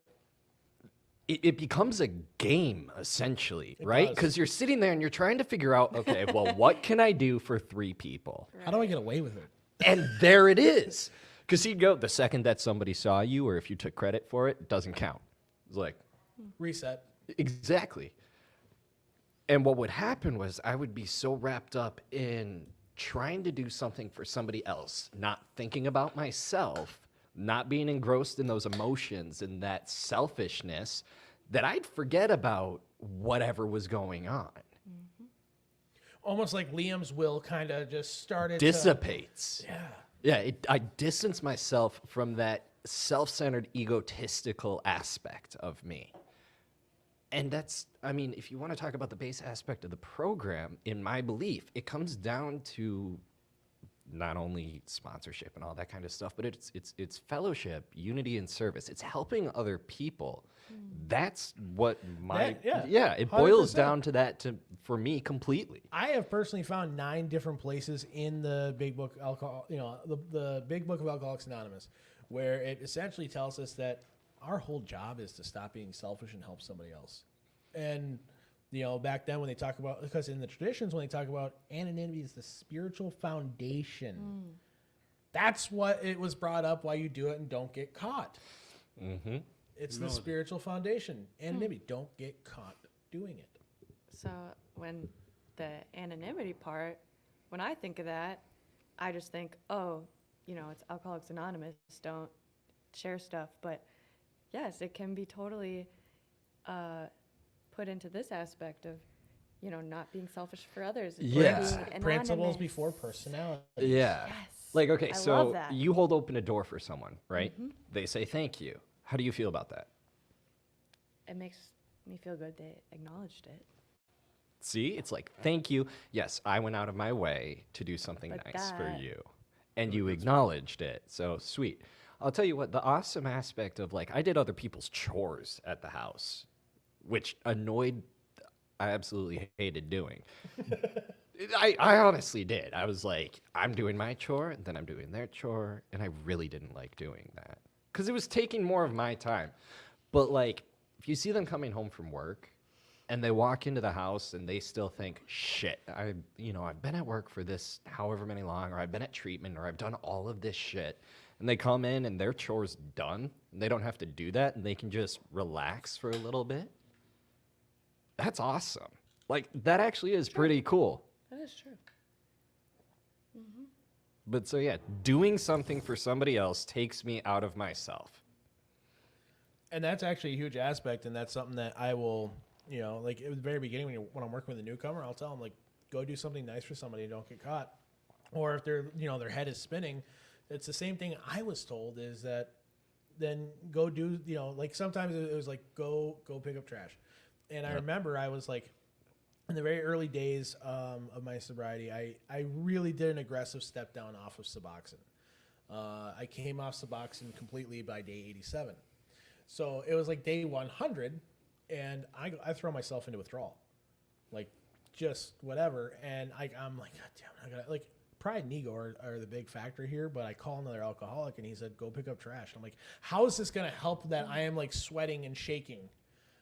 It becomes a game, essentially, right? does. Because you're sitting there and you're trying to figure out, okay, well, what can I do for 3 people? How do I get away with it? And there it is. Because he'd go, the second that somebody saw you or if you took credit for it, it doesn't count. It's like, Reset. exactly. And what would happen was I would be so wrapped up in trying to do something for somebody else, not thinking about myself, not being engrossed in those emotions and that selfishness, that I'd forget about whatever was going on. Almost like Liam's will kind of just started Dissipates. Yeah. Yeah, I distance myself from that self-centered, egotistical aspect of me. And that's, I mean, if you want to talk about the base aspect of the program, in my belief, it comes down to not only sponsorship and all that kind of stuff, but it's fellowship, unity, and service. It's helping other people. That's what my it boils 100%. down to that for me completely. I have personally found 9 different places in the Big Book Alcohol, the Big Book of Alcoholics Anonymous, where it essentially tells us that our whole job is to stop being selfish and help somebody else. And back then when they talk about, because in the traditions when they talk about anonymity is the spiritual foundation. That's what it was brought up why you do it and don't get caught. Mm-hmm. It's the spiritual foundation. Anonymity, don't get caught doing it. So when the anonymity part, when I think of that, I just think, oh, it's Alcoholics Anonymous, don't share stuff. But yes, it can be totally put into this aspect of, not being selfish for others. Yeah. Being Principles anonymous. before personality. Yeah. Yes. Like, okay, I so love that. you hold open a door for someone, right? They say thank you. How do you feel about that? It makes me feel good they acknowledged it. See, it's like, thank you. Yes, I went out of my way to do something But nice for that- you. And you acknowledged it. So sweet. I'll tell you what, the awesome aspect of like, I did other people's chores at the house, which I absolutely hated doing. I honestly did. I was like, I'm doing my chore, and then I'm doing their chore, and I really didn't like doing that. Because it was taking more of my time. But like, if you see them coming home from work, and they walk into the house and they still think, shit, I've been at work for this however many long, or I've been at treatment, or I've done all of this shit. And they come in and their chore's done, and they don't have to do that, and they can just relax for a little bit. That's awesome. Like, that actually is pretty cool. That is true. But so yeah, doing something for somebody else takes me out of myself. And that's actually a huge aspect, and that's something that I will, like at the very beginning when I'm working with a newcomer, I'll tell them, like, go do something nice for somebody and don't get caught. Or if they're, their head is spinning, it's the same thing I was told is that then go do, like sometimes it was like, go pick up trash. And I remember I was like, in the very early days of my sobriety, I really did an aggressive step down off of Suboxone. I came off Suboxone completely by day 87. So it was like day 100, and I throw myself into withdrawal, like just whatever. And I'm like, God damn, I gotta, like, pride and ego are the big factor here. But I call another alcoholic, and he said, go pick up trash. And I'm like, how is this gonna help that I am like sweating and shaking?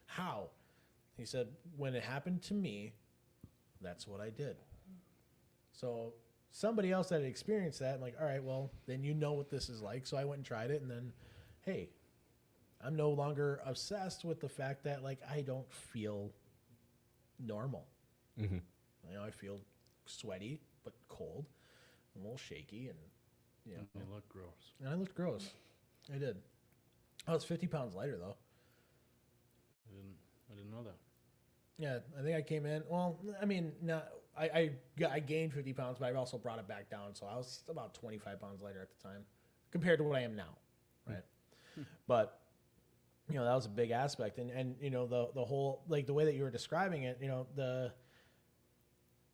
How? He said, when it happened to me, that's what I did. So somebody else that had experienced that, I'm like, all right, well, then you know what this is like. So I went and tried it, and then, hey, I'm no longer obsessed with the fact that, like, I don't feel normal. Mm-hmm. You know, I feel sweaty but cold, a little shaky, and you know, You look gross. and I looked gross. I did. I was 50 pounds lighter though. I didn't know that. Yeah, I think I came in. Well, I mean, I gained 50 pounds, but I also brought it back down. So I was about 25 pounds lighter at the time, compared to what I am now, right? But you know, that was a big aspect, and you know, the whole, like, the way that you were describing it, you know,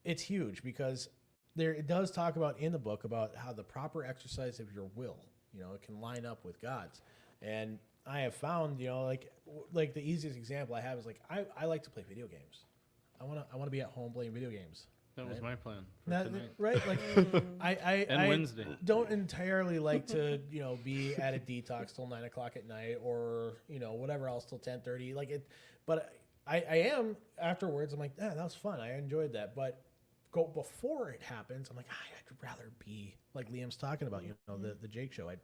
it's huge, because it does talk about in the book about how the proper exercise of your will, you know, it can line up with God's. And I have found, you know, like the easiest example I have is, like, I like to play video games. I want to be at home playing video games. That was my plan for That, tonight. right? Like, I Wednesday. don't entirely like to, you know, be at a detox till 9 o'clock at night, or, you know, whatever else till 10:30. Like it, but I am afterwards. I'm like, yeah, that was fun. I enjoyed that. But before it happens, I'm like, I'd rather be like Liam's talking about, you know, the Jake show. I'd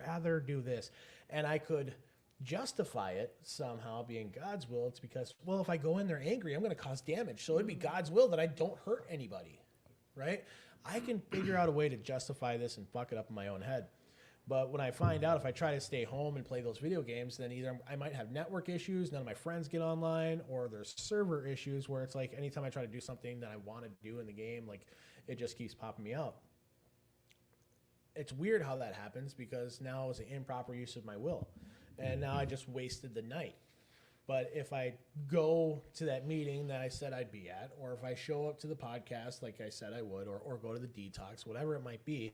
rather do this, and I could justify it somehow being God's will. It's because, well, if I go in there angry, I'm going to cause damage. So it'd be God's will that I don't hurt anybody, right? I can figure out a way to justify this and fuck it up in my own head. But when I find out, if I try to stay home and play those video games, then either I might have network issues, none of my friends get online, or there's server issues where it's like anytime I try to do something that I want to do in the game, like, it just keeps popping me out. It's weird how that happens, because now it was an improper use of my will. And now I just wasted the night. But if I go to that meeting that I said I'd be at, or if I show up to the podcast like I said I would, or go to the detox, whatever it might be,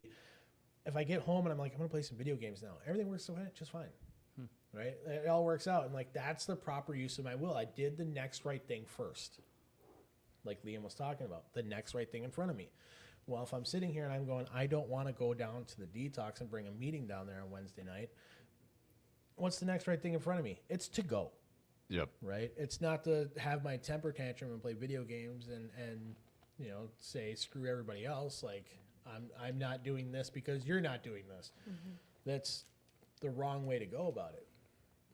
if I get home and I'm like, I'm going to play some video games now, everything works just fine. Right? It all works out. And, like, that's the proper use of my will. I did the next right thing first. Like Liam was talking about, the next right thing in front of me. Well, if I'm sitting here and I'm going, I don't want to go down to the detox and bring a meeting down there on Wednesday night, what's the next right thing in front of me? It's to go. Yep. Right? It's not to have my temper tantrum and play video games and you know, say screw everybody else. Like, I'm not doing this because you're not doing this. That's the wrong way to go about it.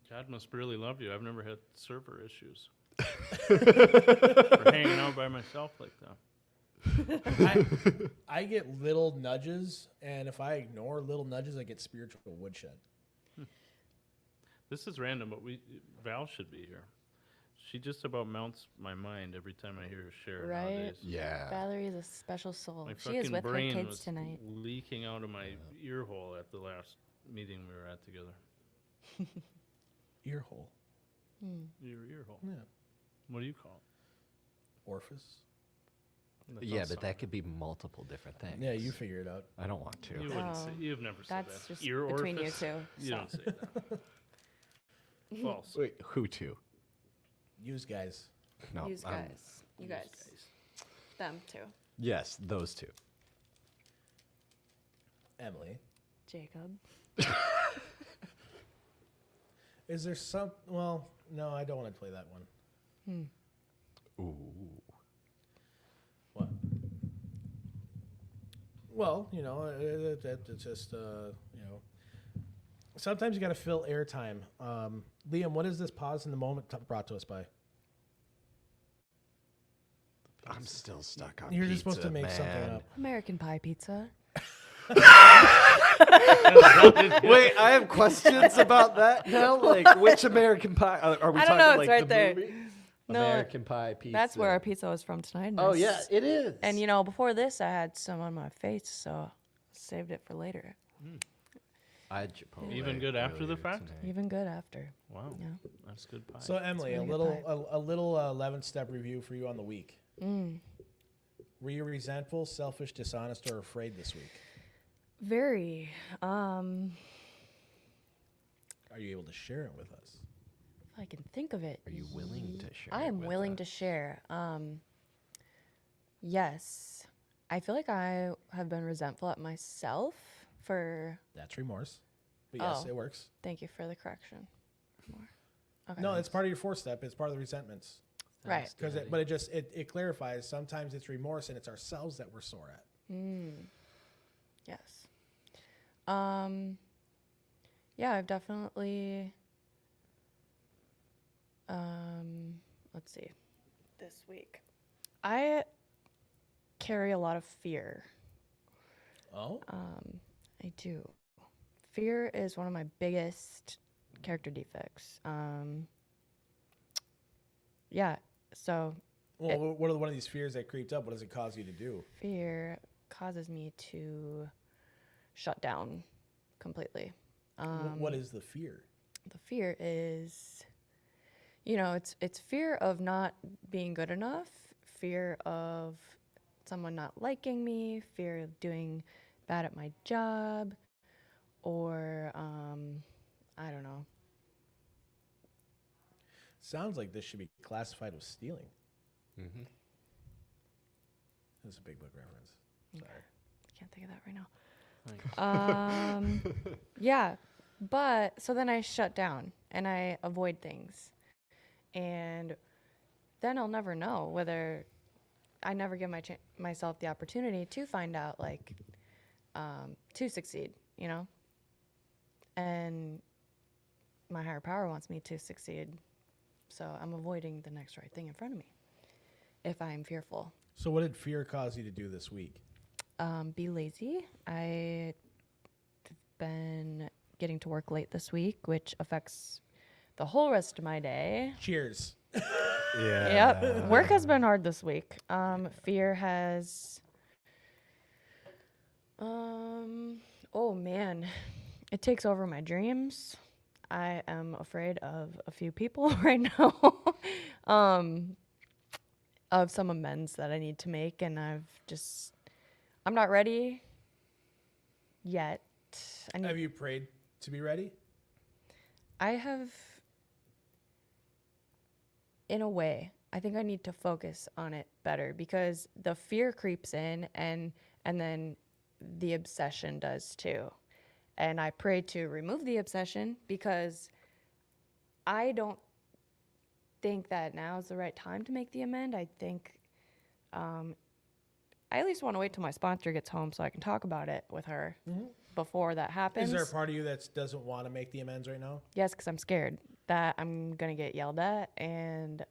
God must really love you. I've never had server issues. For hanging out by myself like that. I get little nudges, and if I ignore little nudges, I get spiritual woodshed. This is random, but Val should be here. She just about melts my mind every time I hear her share Right? nowadays. Yeah. Valerie is a special soul. My She is fucking with her brain kids was tonight. leaking out of my ear hole at the last meeting we were at together. Ear hole. Your ear hole. Yeah. What do you call it? Orifice. That Yeah, sounds but that solid. could be multiple different things. Yeah, you figure it out. I don't want to. You wouldn't say. Oh, You've never said that's that. just Ear between you orifice? two, You so. don't say that. False. Wait, who to? Use guys. No. Use guys. You guys. Them too. Yes, those two. Emily, Jacob. is there some? Well, no, I don't want to play that one. Ooh. What? Well, you know, it's just, you know, sometimes you got to fill airtime. Liam, what is this pause in the moment brought to us by? I'm still stuck on You're pizza, just supposed to make man. something up. American Pie Pizza. Wait, I have questions about that now. Like, which American Pie? Are we I talking don't know, like it's right the there. movie? No, American Pie Pizza. That's where our pizza was from tonight. and Oh I yeah, it is. And you know, before this, I had some on my face, so saved it for later. I had Chipotle Even good after the earlier fact? tonight. Even good after. Wow. Yeah. That's good pie. So, Emily, really a good little 11-step review for you on the week. Were you resentful, selfish, dishonest, or afraid this week? Very. Are you able to share it with us? If I can think of it. Are you willing to share? I it am with willing us? to share. Yes. I feel like I have been resentful at myself for. That's remorse. But yes, Oh. it works. Thank you for the correction. More. Okay. No, it's part of your fourth step. It's part of the resentments. Right. But it clarifies. Sometimes it's remorse, and it's ourselves that we're sore at. Yes. Yeah, I've definitely. Let's see. This week, I carry a lot of fear. Oh. I do. Fear is one of my biggest character defects. Yeah. So. Well, what are one of these fears that creeped up? What does it cause you to do? Fear causes me to shut down completely. What is the fear? The fear is, it's fear of not being good enough, fear of someone not liking me, fear of doing bad at my job, or I don't know. Sounds like this should be classified as stealing. Mm-hmm. That's a big book reference. Sorry. Can't think of that right now. Yeah, but so then I shut down and I avoid things, and then I'll never know whether I never give myself the opportunity to find out, like, to succeed, and my higher power wants me to succeed, so I'm avoiding the next right thing in front of me if I'm fearful. So what did fear cause you to do this week? Be lazy. I've been getting to work late this week, which affects the whole rest of my day. Cheers. Yeah. Yep. Work has been hard this week. Fear has. Oh man, it takes over my dreams. I am afraid of a few people right now. Of some amends that I need to make, and I'm not ready yet. Have you prayed to be ready? I have, in a way. I think I need to focus on it better because the fear creeps in, and then the obsession does too. And I pray to remove the obsession because I don't think that now is the right time to make the amend. I think I at least want to wait till my sponsor gets home so I can talk about it with her before that happens. Is there a part of you that doesn't want to make the amends right now? Yes, because I'm scared that I'm going to get yelled at, and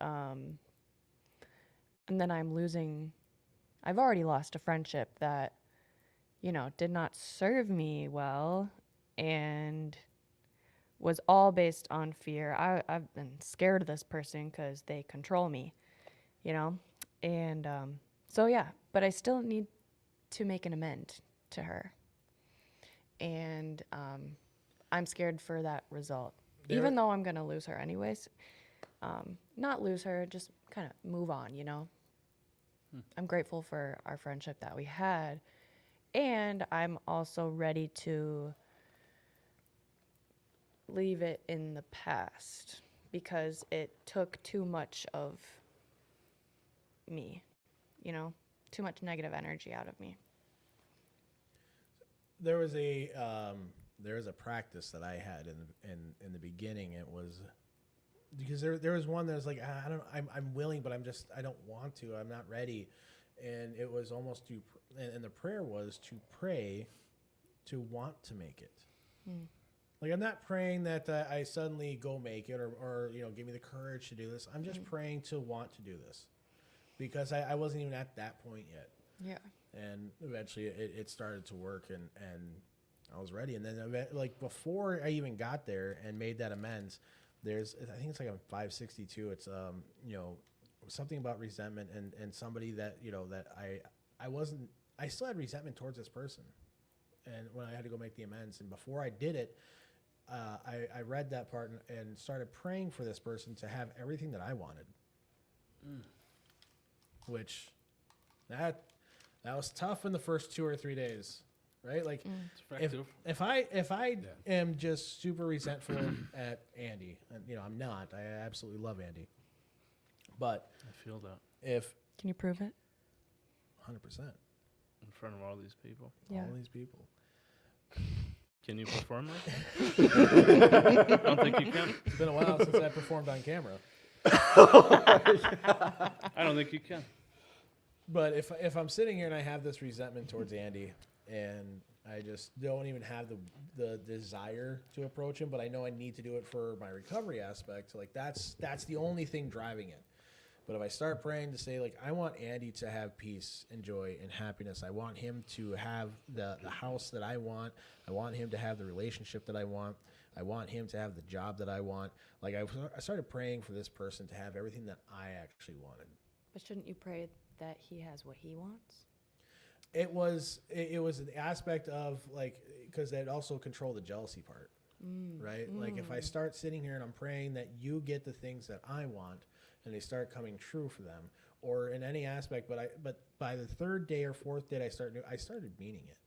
then I've already lost a friendship that, did not serve me well and was all based on fear. I've been scared of this person because they control me, and so yeah, but I still need to make an amend to her, and I'm scared for that result. Even though I'm gonna lose her anyways, not lose her, just kind of move on, I'm grateful for our friendship that we had, and I'm also ready to leave it in the past because it took too much of me, too much negative energy out of me. There was a practice that I had in the beginning. It was because there was one that was like, I'm willing, but I don't want to. I'm not ready, and it was almost and the prayer was to pray to want to make it. Like, I'm not praying that I suddenly go make it or give me the courage to do this. I'm just praying to want to do this because I wasn't even at that point yet. Yeah. And eventually it started to work and I was ready. And then like before I even got there and made that amends, I think it's like on 562. It's, something about resentment and somebody that, that I still had resentment towards this person. And when I had to go make the amends, and before I did it, I read that part and started praying for this person to have everything that I wanted. which that was tough in the first 2 or 3 days, right? Like if I am just super resentful at Andy, and I'm not. I absolutely love Andy, but I feel that Can you prove it? 100%. in front of all these people. Yeah. All these people. Can you perform like that? I don't think you can. It's been a while since I performed on camera. I don't think you can. But if I'm sitting here and I have this resentment towards Andy, and I just don't even have the desire to approach him, but I know I need to do it for my recovery aspect. Like that's the only thing driving it. But if I start praying to say, like, I want Andy to have peace and joy and happiness. I want him to have the house that I want. I want him to have the relationship that I want. I want him to have the job that I want. Like, I started praying for this person to have everything that I actually wanted. But shouldn't you pray that he has what he wants? It was an aspect of, like, because that also controlled the jealousy part, right? Like, if I start sitting here and I'm praying that you get the things that I want, and they start coming true for them, or in any aspect, but by the third day or fourth day I started meaning it.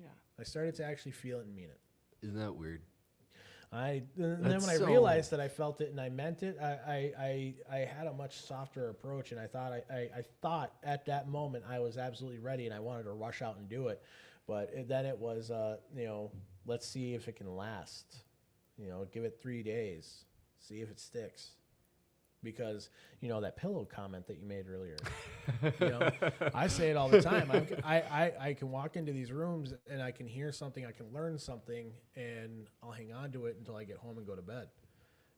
Yeah. I started to actually feel it and mean it. Isn't that weird? Then when That's I so- realized that I felt it and I meant it, I had a much softer approach, and I thought at that moment I was absolutely ready and I wanted to rush out and do it, but then it was let's see if it can last, give it 3 days, see if it sticks. Because that pillow comment that you made earlier, I say it all the time. I can walk into these rooms and I can hear something, I can learn something, and I'll hang on to it until I get home and go to bed.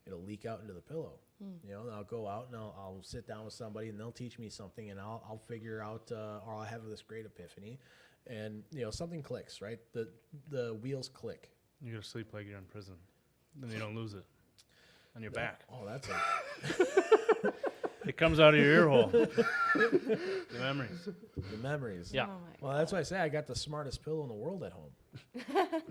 It'll leak out into the pillow. And I'll go out and I'll sit down with somebody and they'll teach me something, and I'll figure out, or I'll have this great epiphany, and something clicks, right? The wheels click. You go to sleep like you're in prison. Then you don't lose it on your back. Oh, that's It comes out of your ear hole. The memories. the memories. Yeah. Oh my Well, that's why I say I got the smartest pillow in the world at home.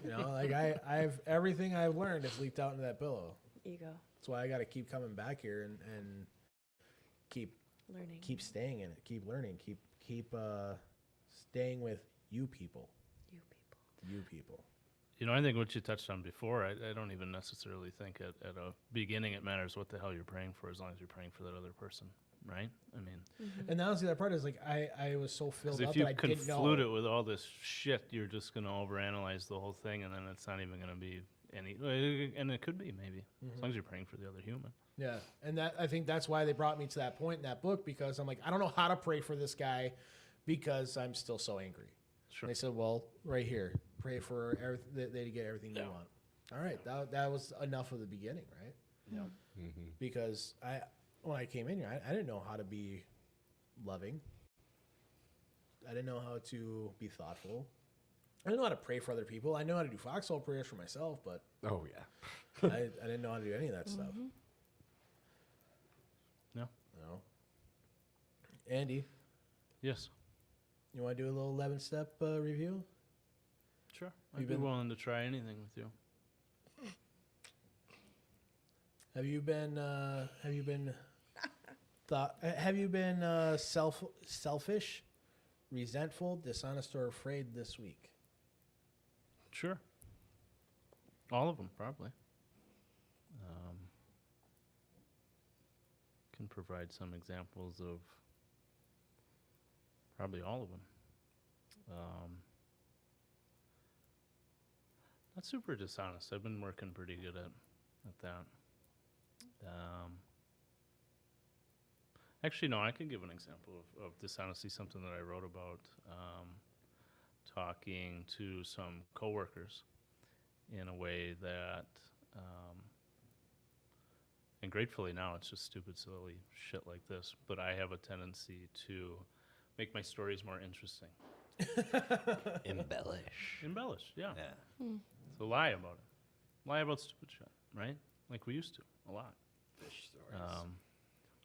Like I've everything I've learned is leaked out into that pillow. Ego. That's why I got to keep coming back here and keep Learning. staying in it, keep learning, keep staying with you people. You people. You people. I think what you touched on before, I don't even necessarily think at a beginning it matters what the hell you're praying for, as long as you're praying for that other person, right? I mean, And now see that part is like I was so filled 'cause up if you that I didn't know. conflute it with all this shit, you're just going to overanalyze the whole thing, and then it's not even going to be any, and it could be maybe, as long as you're praying for the other human. Yeah, and I think that's why they brought me to that point in that book, because I'm like, I don't know how to pray for this guy because I'm still so angry. Sure. And they said, well, right here, pray for they to get everything they want. All right, that was enough of the beginning, right? Yeah. Because when I came in here, I didn't know how to be loving. I didn't know how to be thoughtful. I didn't know how to pray for other people. I know how to do foxhole prayers for myself, but Oh yeah. I didn't know how to do any of that stuff. No. No. Andy, Yes. you want to do a little 11-step review? Sure. You've I'd be been- willing to try anything with you. Have you been selfish, resentful, dishonest, or afraid this week? Sure. All of them, probably. Can provide some examples of probably all of them. Not super dishonest. I've been working pretty good at that. Actually, no, I can give an example of dishonesty, something that I wrote about, talking to some coworkers in a way that, and gratefully now it's just stupid, silly shit like this, but I have a tendency to make my stories more interesting. Embellish, yeah. So lie about it. Lie about stupid shit, right? Like we used to, a lot. Fish stories.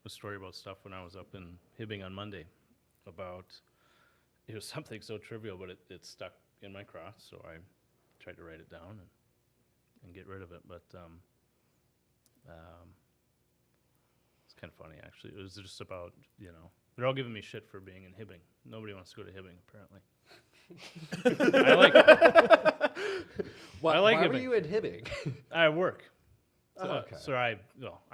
A story about stuff when I was up in Hibbing on Monday about, it was something so trivial, but it stuck in my cross, so I tried to write it down and get rid of it, but it's kind of funny, actually. It was just about, They're all giving me shit for being in Hibbing. Nobody wants to go to Hibbing, apparently. I like it. Why like were Hibbing. you in Hibbing? I work. Oh, okay. So I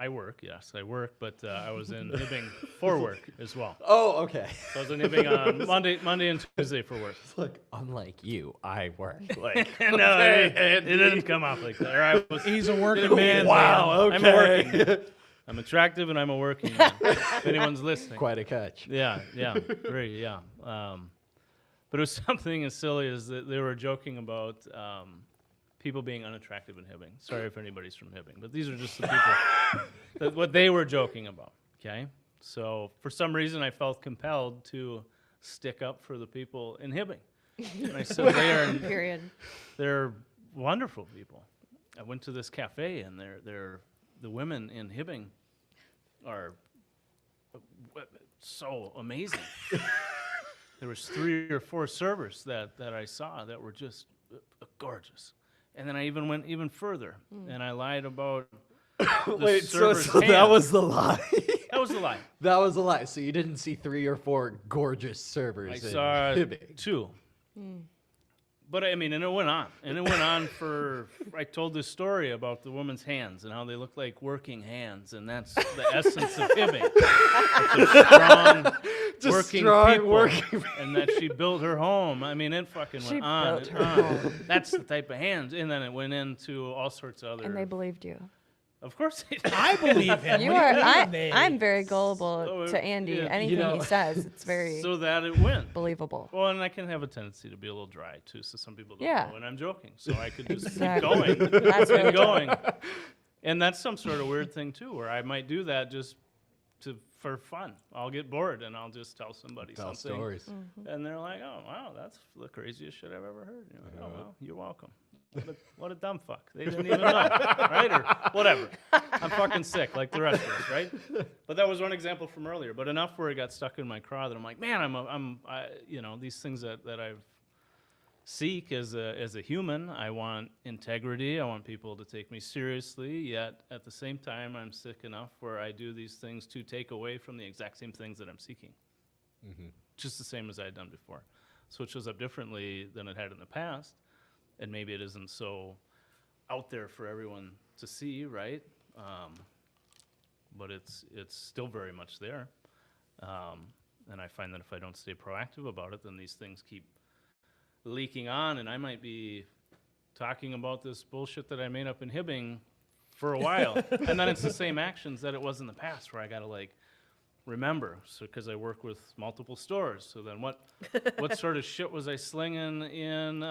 work, yes, I work, but I was in Hibbing for work as well. Oh, okay. So I was in Hibbing on Monday and Tuesday for work. Look, unlike you, I work. Like, No, it didn't come off like that. Or I was, He's a working man. wow, I'm a working okay. man. I'm attractive and I'm a working man. If anyone's listening. Quite a catch. Yeah, very, yeah. But it was something as silly as that they were joking about people being unattractive in Hibbing. Sorry if anybody's from Hibbing, but these are just the people, what they were joking about, okay? So for some reason I felt compelled to stick up for the people in Hibbing. And I said Period. they're wonderful people. I went to this cafe and the women in Hibbing are so amazing. There was 3 or 4 servers that I saw that were just gorgeous. And then I even went even further, and I lied about the Wait, so server's that hand. was the lie. That was the lie. That was a lie. So you didn't see 3 or 4 gorgeous servers I in saw Hibbing. 2. But I mean, and it went on. And it went on for, I told this story about the woman's hands and how they look like working hands. And that's the essence of Hibbing. Strong, working people. And that she built her home. I mean, it fucking She went on built and her on. home. That's the type of hands. And then it went into all sorts of other. And they believed you. Of course they did. I believe him. You What do are. mean they? I'm very gullible So, to Andy. yeah, Anything he says, it's very So that it went. believable. Well, and I can have a tendency to be a little dry too, so some people don't Yeah. know when I'm joking. So I could just Exactly. keep going That's really and going. And that's some sort of weird thing too, where I might do that just for fun. I'll get bored and I'll just tell somebody Tell something. stories. And they're like, "Oh, wow, that's the craziest shit I've ever heard." And you're like, "Oh, well, you're welcome." What a dumb fuck. They didn't even know, right? Or whatever. I'm fucking sick, like the rest of us, right? But that was one example from earlier. But enough where it got stuck in my craw that I'm like, man, you know, these things that I seek as a human. I want integrity. I want people to take me seriously. Yet at the same time, I'm sick enough where I do these things to take away from the exact same things that I'm seeking. Just the same as I had done before. So it shows up differently than it had in the past. And maybe it isn't so out there for everyone to see, right? But it's still very much there. And I find that if I don't stay proactive about it, then these things keep leaking on, and I might be talking about this bullshit that I made up in Hibbing for a while. And then it's the same actions that it was in the past, where I got to like remember, so because I work with multiple stores. So then what sort of shit was I slinging in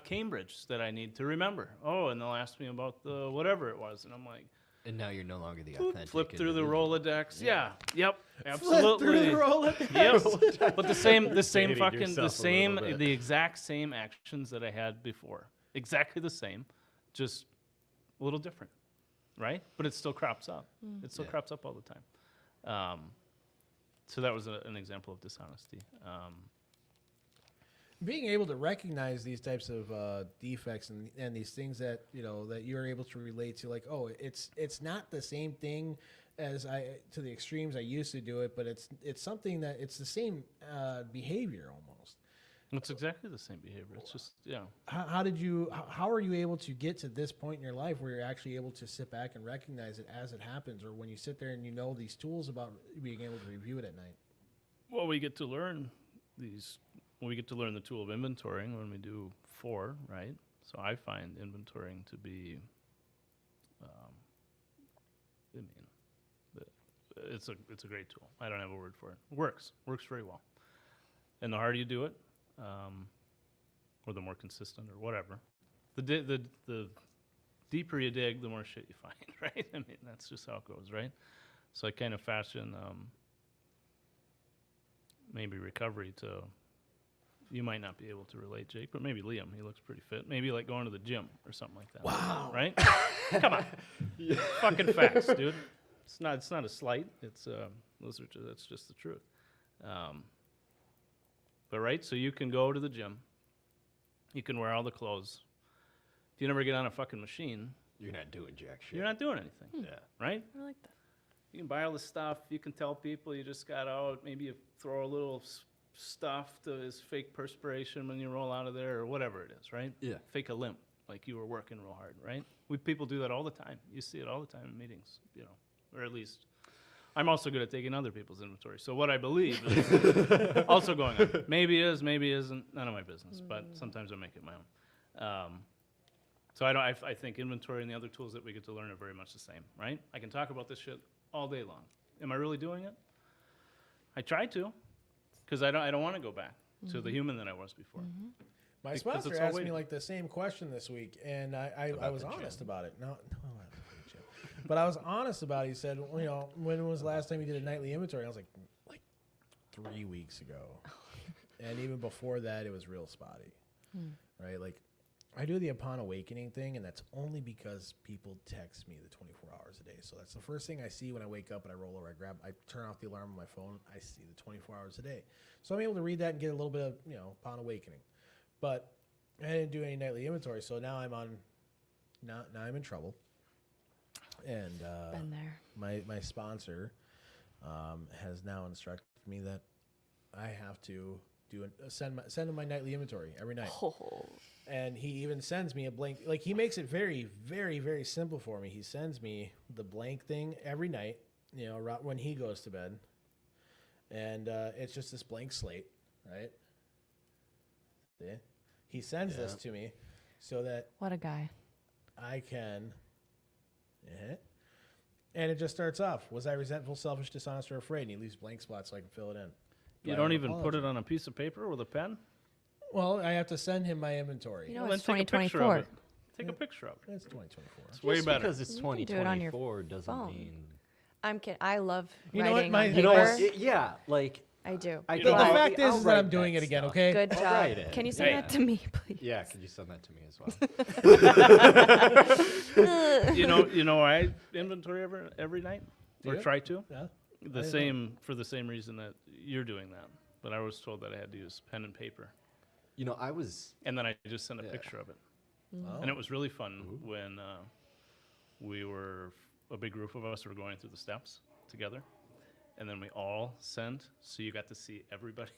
Cambridge that I need to remember? Oh, and they'll ask me about the whatever it was, and I'm like, And now you're no longer the authentic. flip through the individual. Rolodex. Yeah. Yep. Absolutely. Flip through the Rolodex. Yep. But the same Dating fucking, yourself a little bit. the exact same actions that I had before. Exactly the same, just a little different, right? But it still crops up. It still crops up all the time. So that was an example of dishonesty. Being able to recognize these types of defects and these things that that you're able to relate to, like, oh, it's not the same thing as to the extremes I used to do it, but it's something that it's the same behavior almost. It's exactly the same behavior. It's just How are you able to get to this point in your life where you're actually able to sit back and recognize it as it happens, or when you sit there and you know these tools about being able to review it at night? Well, we get to learn we get to learn the tool of inventorying when we do 4, right? So I find inventorying to be, it's a great tool. I don't have a word for it. It works very well. And the harder you do it, or the more consistent, or whatever, the deeper you dig, the more shit you find, right? I mean, that's just how it goes, right? So I kind of fashion maybe recovery to, you might not be able to relate, Jake, but maybe Liam, he looks pretty fit. Maybe like going to the gym or something like that. Wow. Right? Come on. Fucking facts, dude. It's not a slight. It's that's just the truth. But right, so you can go to the gym. You can wear all the clothes. If you never get on a fucking machine, You're not doing jack shit. you're not doing anything. Yeah. Right? I like that. You can buy all the stuff. You can tell people you just got out. Maybe you throw a little stuff to his fake perspiration when you roll out of there, or whatever it is, right? Yeah. Fake a limp, like you were working real hard, right? People do that all the time. You see it all the time in meetings, or at least. I'm also good at taking other people's inventory. So what I believe is also going on. Maybe is, maybe isn't. None of my business. But sometimes I make it my own. So I think inventory and the other tools that we get to learn are very much the same, right? I can talk about this shit all day long. Am I really doing it? I try to, because I don't want to go back to the human that I was before. My Because sponsor it's all asked me waiting. like the same question this week, and I was the honest gym. about it. No, I don't have a gym. But I was honest about it. He said, when was the last time you did a nightly inventory? I was like 3 weeks ago. And even before that, it was real spotty, right? Like, I do the Upon Awakening thing, and that's only because people text me the 24 hours a day. So that's the first thing I see when I wake up and I roll over. I turn off the alarm on my phone. I see the 24 hours a day. So I'm able to read that and get a little bit of, Upon Awakening. But I didn't do any nightly inventory, so now I'm in trouble. And Been there. my sponsor has now instructed me that I have to send him my nightly inventory every night. Oh. And he even sends me a blank. Like, he makes it very, very, very simple for me. He sends me the blank thing every night, right when he goes to bed. And it's just this blank slate, right? Yeah. He sends this to me so that What a guy. I can. And it just starts off. Was I resentful, selfish, dishonest, or afraid? And he leaves blank spots so I can fill it in. You don't even put it on a piece of paper with a pen? Well, I have to send him my inventory. You know, Well, it's then take a picture of 2024. it. Take a picture of it. It's 2024. It's way Just better. because it's You can do it on your 2024 doesn't phone. mean. I'm kidding. I love You know what, writing my- on you know paper. what, Yeah, like I do. I The could I'll- fact I'll is that write I'm doing that it again, stuff. okay? Good I'll job. write it. Can you send Hey. that to me, please? Yeah, could you send that to me as well? You know, I inventory every night, or Yeah. try to. Yeah. For the same reason that you're doing that. But I was told that I had to use pen and paper, You know, I was. and then I just sent a Yeah. picture of it, Oh. and it was really fun when a big group of us were going through the steps together, and then we all sent, so you got to see everybody.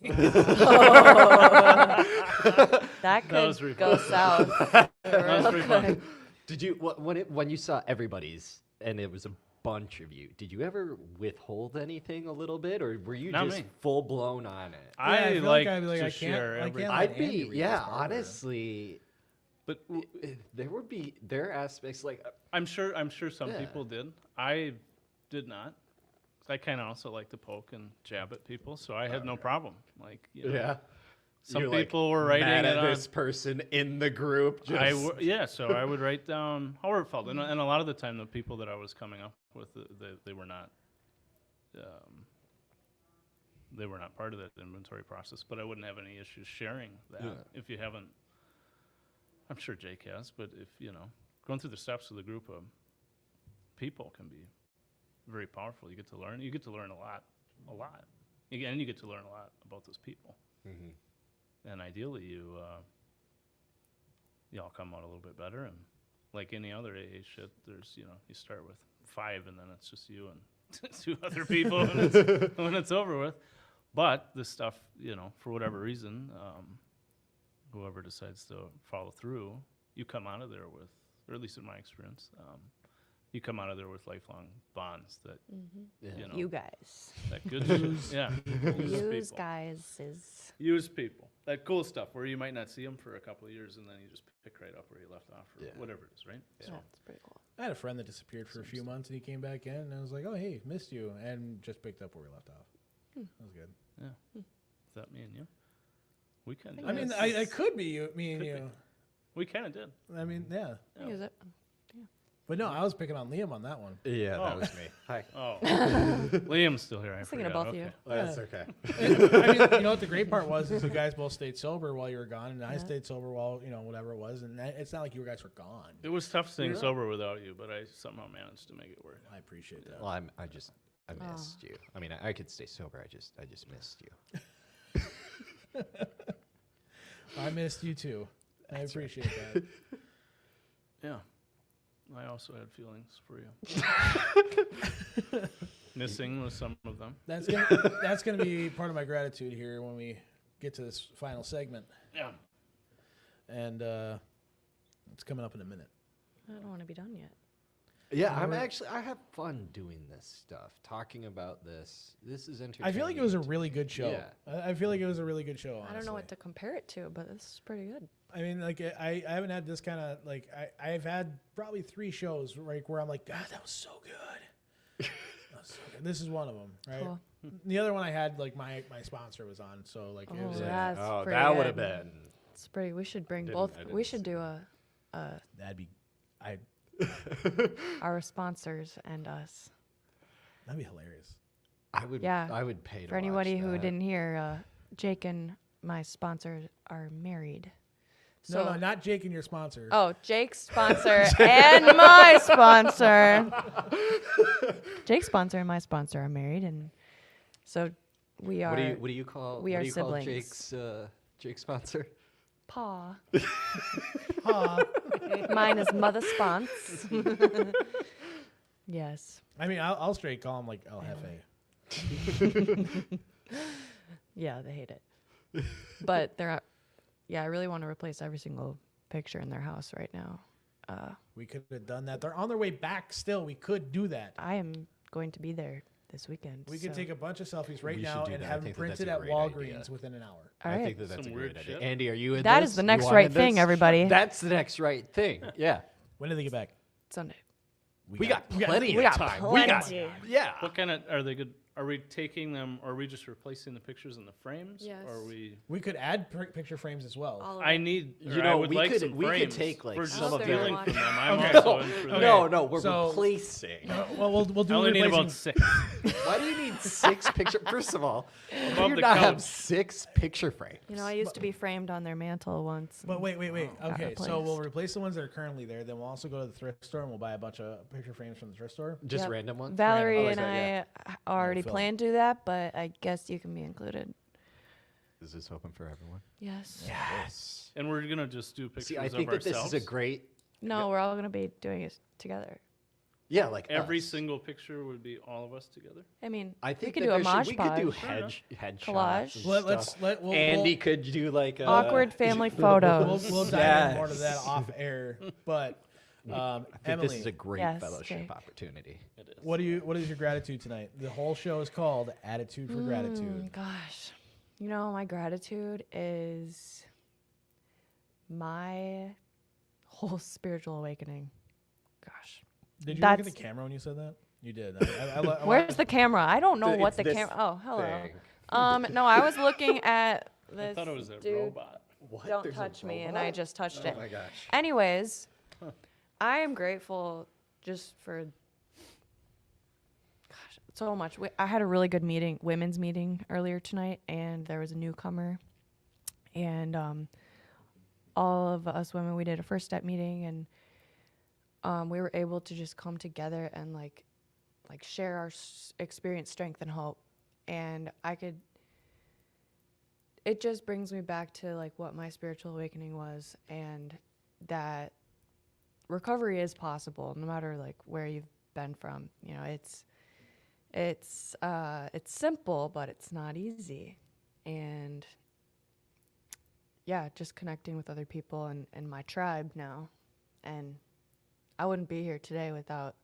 That could was pretty go fun. south. That was pretty fun. Did you when you saw everybody's and it was a bunch of you? Did you ever withhold anything a little bit, or were you Not just me. full blown on it? I I feel like like I'd be like, to I can't- share I can't everything. let I'd Andy be read this yeah, part of it. honestly. But There are aspects like I'm sure some Yeah. people did. I did not. I kind of also like to poke and jab at people, so I had no problem. Like, some You're, like, people were writing mad it at on. this person in the group. Just So I would write down however it felt, and a lot of the time the people that I was coming up with, they were not. They were not part of that inventory process, but I wouldn't have any issues sharing that Yeah. if you haven't. I'm sure Jake has, but if going through the steps with a group of people can be very powerful. You get to learn. You get to learn a lot. And you get to learn a lot about those people. Mhm. And ideally, you all come out a little bit better. And like any other AA shit, there's you start with 5, and then it's just you and 2 other people when it's over with. But this stuff, for whatever reason, whoever decides to follow through, you come out of there with, or at least in my experience, you come out of there with lifelong bonds that Yeah. You guys. that good shit. Yeah, use Use people. guys is. Use people. That cool stuff where you might not see them for a couple of years, and then you just pick right up where you left off, or Yeah. whatever it is, right? Yeah, that's pretty cool. I had a friend that disappeared for a few months, and he came back in, and I was like, "Oh, hey, missed you," and just picked up where we left off. That was good. Is that me and you? We kind I of. mean, I could be you, me and Could you. We kind of did. I mean, yeah. Yeah. Use it. But no, I was picking on Liam on that one. Yeah, Oh. that was me. Hi. Oh, Liam's still here. I was thinking of forgot. both of Okay. you. That's okay. I mean, you know what the great part was is you guys both stayed sober while you were gone, and I Yeah. stayed sober while whatever it was, and it's not like you guys were gone. It was tough staying sober without you, but I somehow managed to make it work. I appreciate that. Well, I missed you. I mean, I could stay sober. I just missed you. I missed you too. I appreciate that. Yeah. I also had feelings for you. missing with some of them. That's gonna be part of my gratitude here when we get to this final segment. Yeah. And it's coming up in a minute. I don't want to be done yet. Yeah, I have fun doing this stuff, talking about this. This is entertaining. I feel like it was a really good show. Yeah. I feel like it was a really good show. Honestly. I don't know what to compare it to, but this is pretty good. I mean, like I haven't had this kind of like I've had probably 3 shows where I'm like, God, that was so good. That was so good. This is one of them, right? Cool. The other one I had like my sponsor was on, so like it was that's Oh, pretty that good. would have been. It's pretty. We should bring I both. didn't We should do that'd be our sponsors and us. that'd be hilarious. I would pay to For anybody watch who that. didn't hear, Jake and my sponsors are married. So, No, not Jake and your sponsor. Oh, Jake's sponsor and my sponsor. Jake's sponsor and my sponsor are married, and so we are. What do you call? we what are do you call siblings. Jake's sponsor? Pa. Aw. Mine is mother spons. Yes. I mean, I'll straight call him like El Jefe. Yeah, they hate it. But they're. Yeah, I really want to replace every single picture in their house right now. We could have done that. They're on their way back still. We could do that. I am going to be there this weekend. We could so- take a bunch of selfies right We now should do and that. I have them think that that's printed a at great Walgreens idea. within an hour. All I right. think that's Some a weird great idea. shit. Andy, are you in That this? is the You next wanted right thing, this? everybody. That's the next right thing. Yeah. When do they get back? Sunday. We got plenty we of got time. We got plenty. yeah. What kind of are they good? Are we taking them? Or are we just replacing the pictures in the frames? Yes. Or are we? We could add picture frames as well. All of I it. need. You or know, I would we like could- some we could frames. take, like, We're some just of them. stealing from them. I'm Okay. also in for that. No, we're So- replacing. Well, we'll do I only need replacing- about 6 Why do you need 6 picture? First of all, how do above you the not have couch. 6 picture frames? You know, I used to be framed on their mantle once. But wait. Got Okay, so replaced. we'll replace the ones that are currently there. Then we'll also go to the thrift store and we'll buy a bunch of picture frames from the thrift store. Just Yep. random ones. Valerie Oh, and yeah. I already Phil. planned to do that, but I guess you can be included. Is this open for everyone? Yes. Yes. And we're gonna just do pictures See, I of think that ourselves. this is a great. No, we're all gonna be doing it together. Yeah, like Every us. single picture would be all of us together. I mean, I think we that could do a there should- mosh we could do podge. headshots. Collage. and Let's stuff. let we'll, Andy we'll, could do like a Awkward family photos. we'll dive in more to that Yes. off air. But I think Emily, this is a great Yes, fellowship Jake. opportunity. It is. what is your gratitude tonight? The whole show is called Attitude for Gratitude. Gosh, you know, my gratitude is my whole spiritual awakening. Gosh, Did you look at the That's- camera when you said that? You did. where's the camera? I don't know what It's the this camera. Oh, hello. thing. No, I was looking at I this. thought it was a dude. robot. What? Don't There's a touch me, and robot? I just touched it. Oh my gosh. Anyways, I am grateful just for gosh, so much. I had a really good meeting, women's meeting earlier tonight, and there was a newcomer, and all of us women, we did a first step meeting, and we were able to just come together and like share our experience, strength, and hope, and it just brings me back to like what my spiritual awakening was, and that recovery is possible no matter like where you've been from. You know, it's simple, but it's not easy. And yeah, just connecting with other people and my tribe now. And I wouldn't be here today without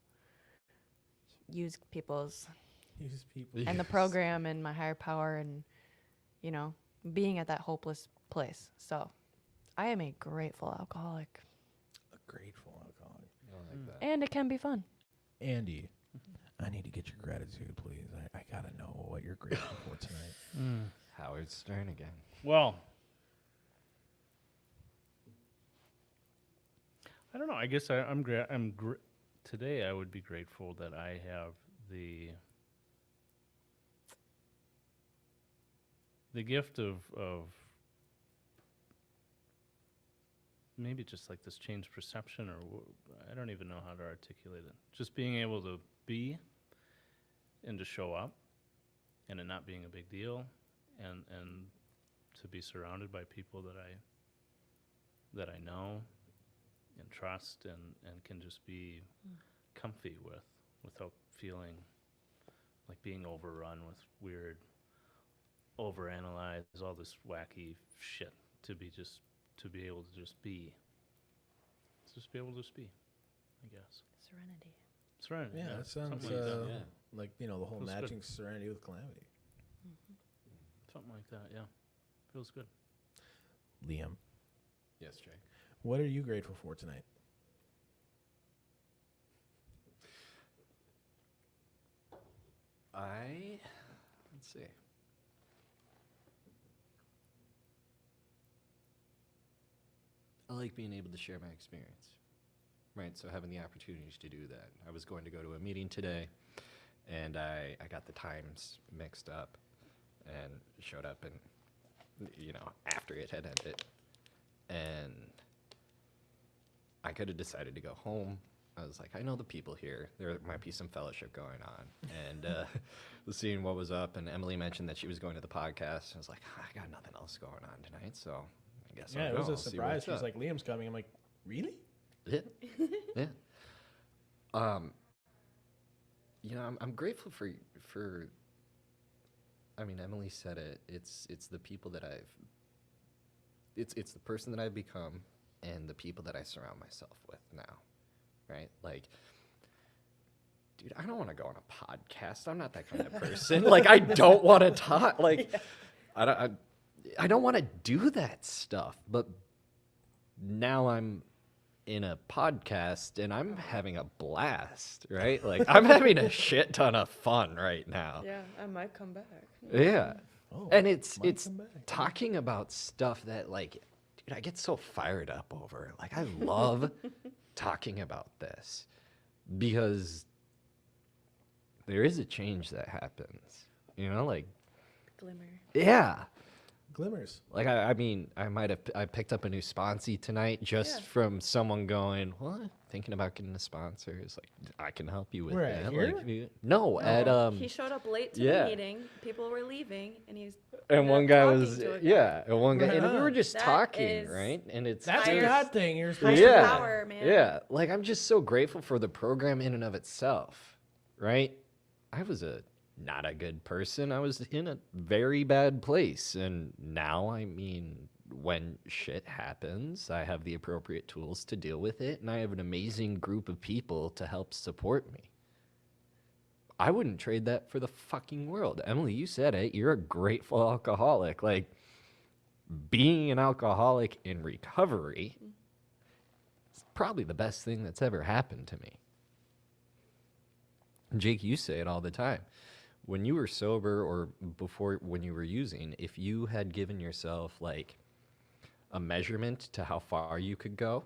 use people's Use people. and the program and my higher power and, you know, being at that hopeless place. So I am a grateful alcoholic. A grateful alcoholic. I like that. And it can be fun. Andy, I need to get your gratitude, please. I gotta know what you're grateful for tonight. Howard Stern again. Well, I don't know. I guess today I would be grateful that I have the gift of maybe just like this changed perception, or I don't even know how to articulate it. Just being able to be and to show up, and it not being a big deal, and to be surrounded by people that I know and trust and can just be comfy with, without feeling like being overrun with weird, overanalyze, all this wacky shit to be able to just be. Just be able to just be, I guess. Serenity. Serenity. Yeah, that sounds something like that. like, you know, the whole Feels good. matching serenity with calamity. Something like that, yeah. Feels good. Liam, Yes, Jay. what are you grateful for tonight? Let's see. I like being able to share my experience, right? So having the opportunities to do that. I was going to go to a meeting today, and I got the times mixed up and showed up and, after it had ended. And I could have decided to go home. I was like, I know the people here. There might be some fellowship going on. And was seeing what was up, and Emily mentioned that she was going to the podcast. I was like, I got nothing else going on tonight, so I guess Yeah, I'll it was go. a I'll see surprise. what's She's up. like, Liam's coming. I'm like, really? Yeah. Yeah. I'm grateful for I mean, Emily said it. It's the people that it's the person that I've become and the people that I surround myself with now. Right? Like, dude, I don't want to go on a podcast. I'm not that kind of person. Like, I don't want to talk. Like, I don't want to do that stuff. But now I'm in a podcast and I'm having a blast, right? Like, I'm having a shit ton of fun right now. Yeah, I might come back. Yeah. Oh, And it's might come back. talking about stuff that, like, dude, I get so fired up over. Like, I love talking about this because there is a change that happens, like, Glimmer. yeah. Glimmers. Like, I mean, I picked up a new sponsee tonight just Yeah. from someone going, what? Thinking about getting a sponsor. It's like, I can help you with Where at, that. here? Like, no, at, He showed up late to yeah. the meeting. People were leaving, and he's and ended one up guy talking was, to a guy. yeah, and one guy, and we were Right. just That talking, is- right? And it's That's a Higher- God thing. You're supposed higher to yeah, do that. power, man. yeah. Like, I'm just so grateful for the program in and of itself, right? I was not a good person. I was in a very bad place, and now, I mean, when shit happens, I have the appropriate tools to deal with it, and I have an amazing group of people to help support me. I wouldn't trade that for the fucking world. Emily, you said it. You're a grateful alcoholic. Like, being an alcoholic in recovery is probably the best thing that's ever happened to me. Jake, you say it all the time. When you were sober or before when you were using, if you had given yourself like a measurement to how far you could go,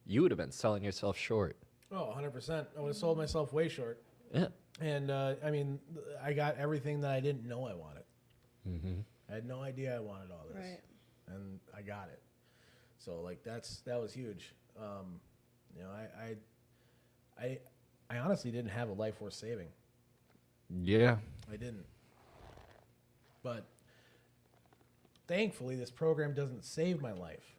you would have been selling yourself short. Oh, 100%. I would have sold myself way short. Yeah. And I mean, I got everything that I didn't know I wanted. Mm-hmm. I had no idea I wanted all this, Right. and I got it. So like that was huge. I honestly didn't have a life worth saving. Yeah. I didn't. But thankfully, this program doesn't save my life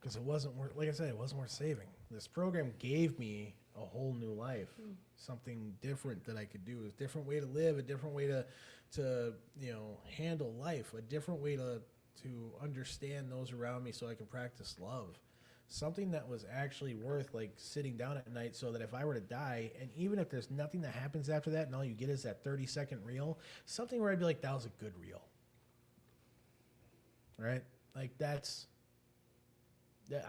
because it wasn't worth. Like I said, it wasn't worth saving. This program gave me a whole new life, something different that I could do, a different way to live, a different way to handle life, a different way to understand those around me, so I can practice love. Something that was actually worth like sitting down at night, so that if I were to die, and even if there's nothing that happens after that, and all you get is that 30-second reel, something where I'd be like, that was a good reel. Right? Like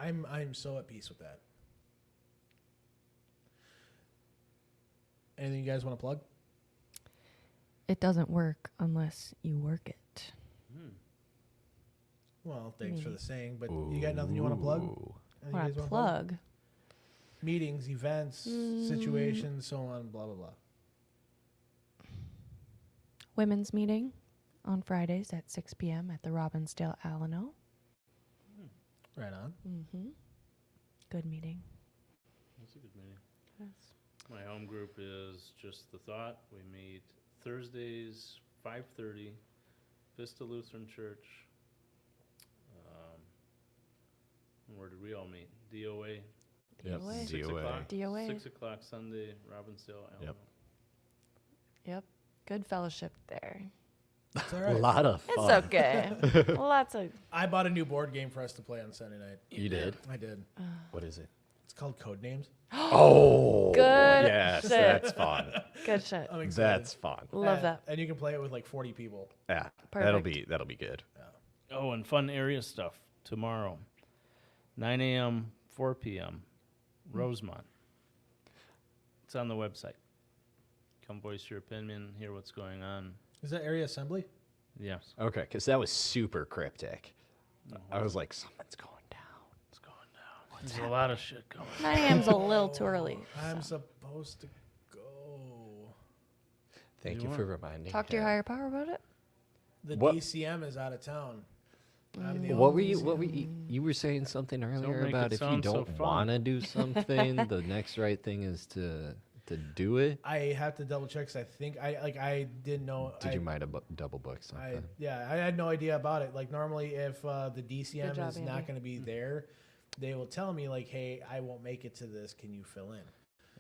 I'm so at peace with that. Anything you guys want to plug? It doesn't work unless you work it. Well, thanks for the saying, but you got nothing you want to plug? Anything What you I guys wanna plug? Meetings, events, situations, so on, blah, blah, blah. Women's meeting on Fridays at 6 p.m. at the Robbinsdale Alano. Right on. Mm-hmm. Good meeting. That's a good meeting. Yes. My home group is Just the Thought. We meet Thursdays, 5:30, Vista Lutheran Church. Where did we all meet? DOA. Yep. DOA. 6 o'clock. DOA. 6 o'clock Sunday, Robbinsdale, Alamo. Yep. Yep. Good fellowship there. It's all A right. lot of It's fun. okay. Lots of. I bought a new board game for us to play on Sunday night. You did? I did. What is it? It's called Codenames. Oh, Good yes, shit. that's fun. Good shit. I'm excited. That's fun. Love And- that. And you can play it with like 40 people. Yeah, Perfect. that'll be good. Oh, and fun area stuff tomorrow, 9 a.m., 4 p.m., Rosemont. It's on the website. Come voice your opinion, hear what's going on. Is that area assembly? Yes. Okay, because that was super cryptic. I was like, something's going down. It's going down. There's a lot of shit going on. 9 a.m.'s a little too early. I'm so. supposed to go. Thank You you for reminding. Talk to your Kat. higher power about it. The What- DCM is out of town. I'm the What only were you? DCM. What were you were saying something earlier make about it if you sound so don't fun. want to do something, the next right thing is to do it. I have to double check because I think I didn't know. Did I, you might have double booked something? I had no idea about it. Like normally, if the DCM job, is Andy. not going to be there, they will tell me like, "Hey, I won't make it to this. Can you fill in?"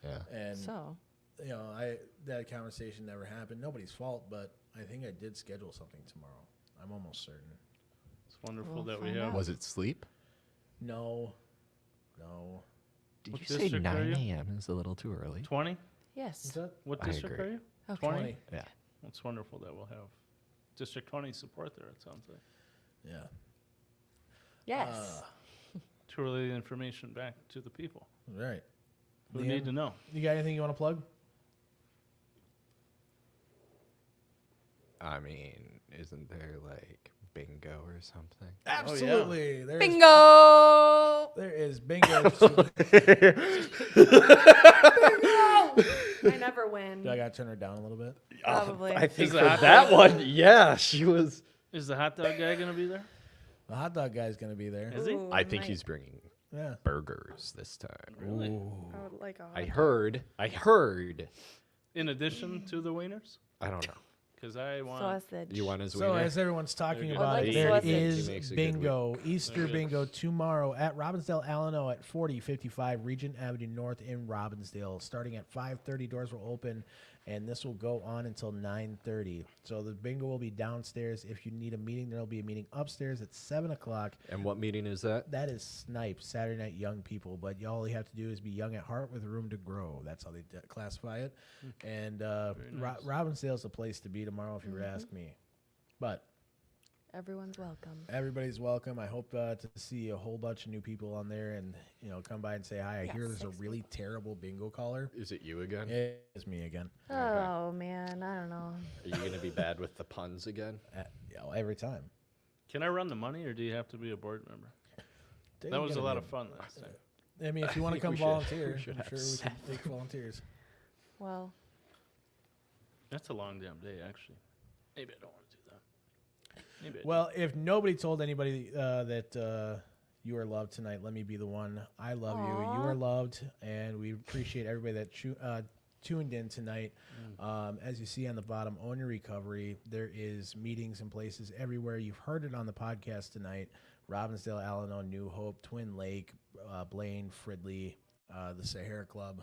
Yeah. And So. you know, that conversation never happened. Nobody's fault, but I think I did schedule something tomorrow. I'm almost certain. It's wonderful We'll that we find have. out. Was it sleep? No. Did What you say district are 9 you? a.m. is a little too early? 20? Yes. Is that What I district agree. are you? Okay. 20? Yeah. It's wonderful that we'll have District 20 support there, it sounds like. Yeah. Yes. To relay the information back to the people Right. who Liam, need to know. You got anything you want to plug? I mean, isn't there like bingo or something? Absolutely. There's Bingo. There is bingo. I never win. Do I got to turn her down a little bit? Probably. I think Is for the hot that dog- one, yeah, she was. Is the hot dog guy going to be there? The hot dog guy's going to be there. Is he? Ooh, I think nice. he's bringing Yeah. burgers this time. Really? I would like a hot I dog. heard. In addition to the wieners? I don't know. Because I want. Sausage. You want his So wiener? as everyone's talking They're good. about I'd it, like there sausage. is He makes a good bingo, Easter They're good. bingo tomorrow at Robbinsdale Alano at 4055 Regent Avenue North in Robbinsdale. Starting at 5:30, doors will open, and this will go on until 9:30. So the bingo will be downstairs. If you need a meeting, there will be a meeting upstairs at 7 o'clock. And what meeting is that? That is Snipe, Saturday Night Young People. But all you have to do is be young at heart with room to grow. That's how they classify it. And nice. Robbinsdale's the place to be tomorrow, if you were to ask me. But Everyone's welcome. everybody's welcome. I hope to see a whole bunch of new people on there, and come by and say hi. I Yeah, hear there's a 6 really terrible bingo caller. Is it you again? It's me again. Oh man, I don't know. Are you gonna be bad with the puns again? Every time. Can I run the money or do you have to be a board member? Dude, That you was a gotta lot be- of fun last time. I mean, if you want to think come we should- volunteer, we should I'm have sure we can Seth. take volunteers. Well, That's a long damn day, actually. Maybe I don't want to do that. Maybe I do. Well, if nobody told anybody that you are loved tonight, let me be the one. I love you. You Aw. are loved, and we appreciate everybody that tuned in tonight. As you see on the bottom, Own Your Recovery. There is meetings and places everywhere. You've heard it on the podcast tonight. Robbinsdale, Alano, New Hope, Twin Lake, Blaine, Fridley, the Sahara Club.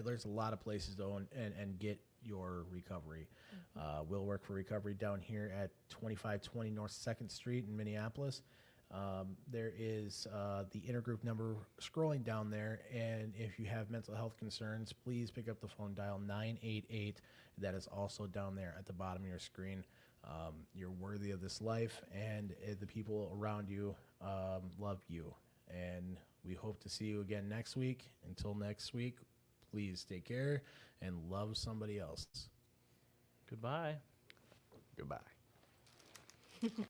There's a lot of places to own and get your recovery. We'll work for recovery down here at 2520 North 2nd Street in Minneapolis. There is the intergroup number scrolling down there, and if you have mental health concerns, please pick up the phone, dial 988. That is also down there at the bottom of your screen. You're worthy of this life, and the people around you love you. And we hope to see you again next week. Until next week, please take care and love somebody else. Goodbye. Goodbye.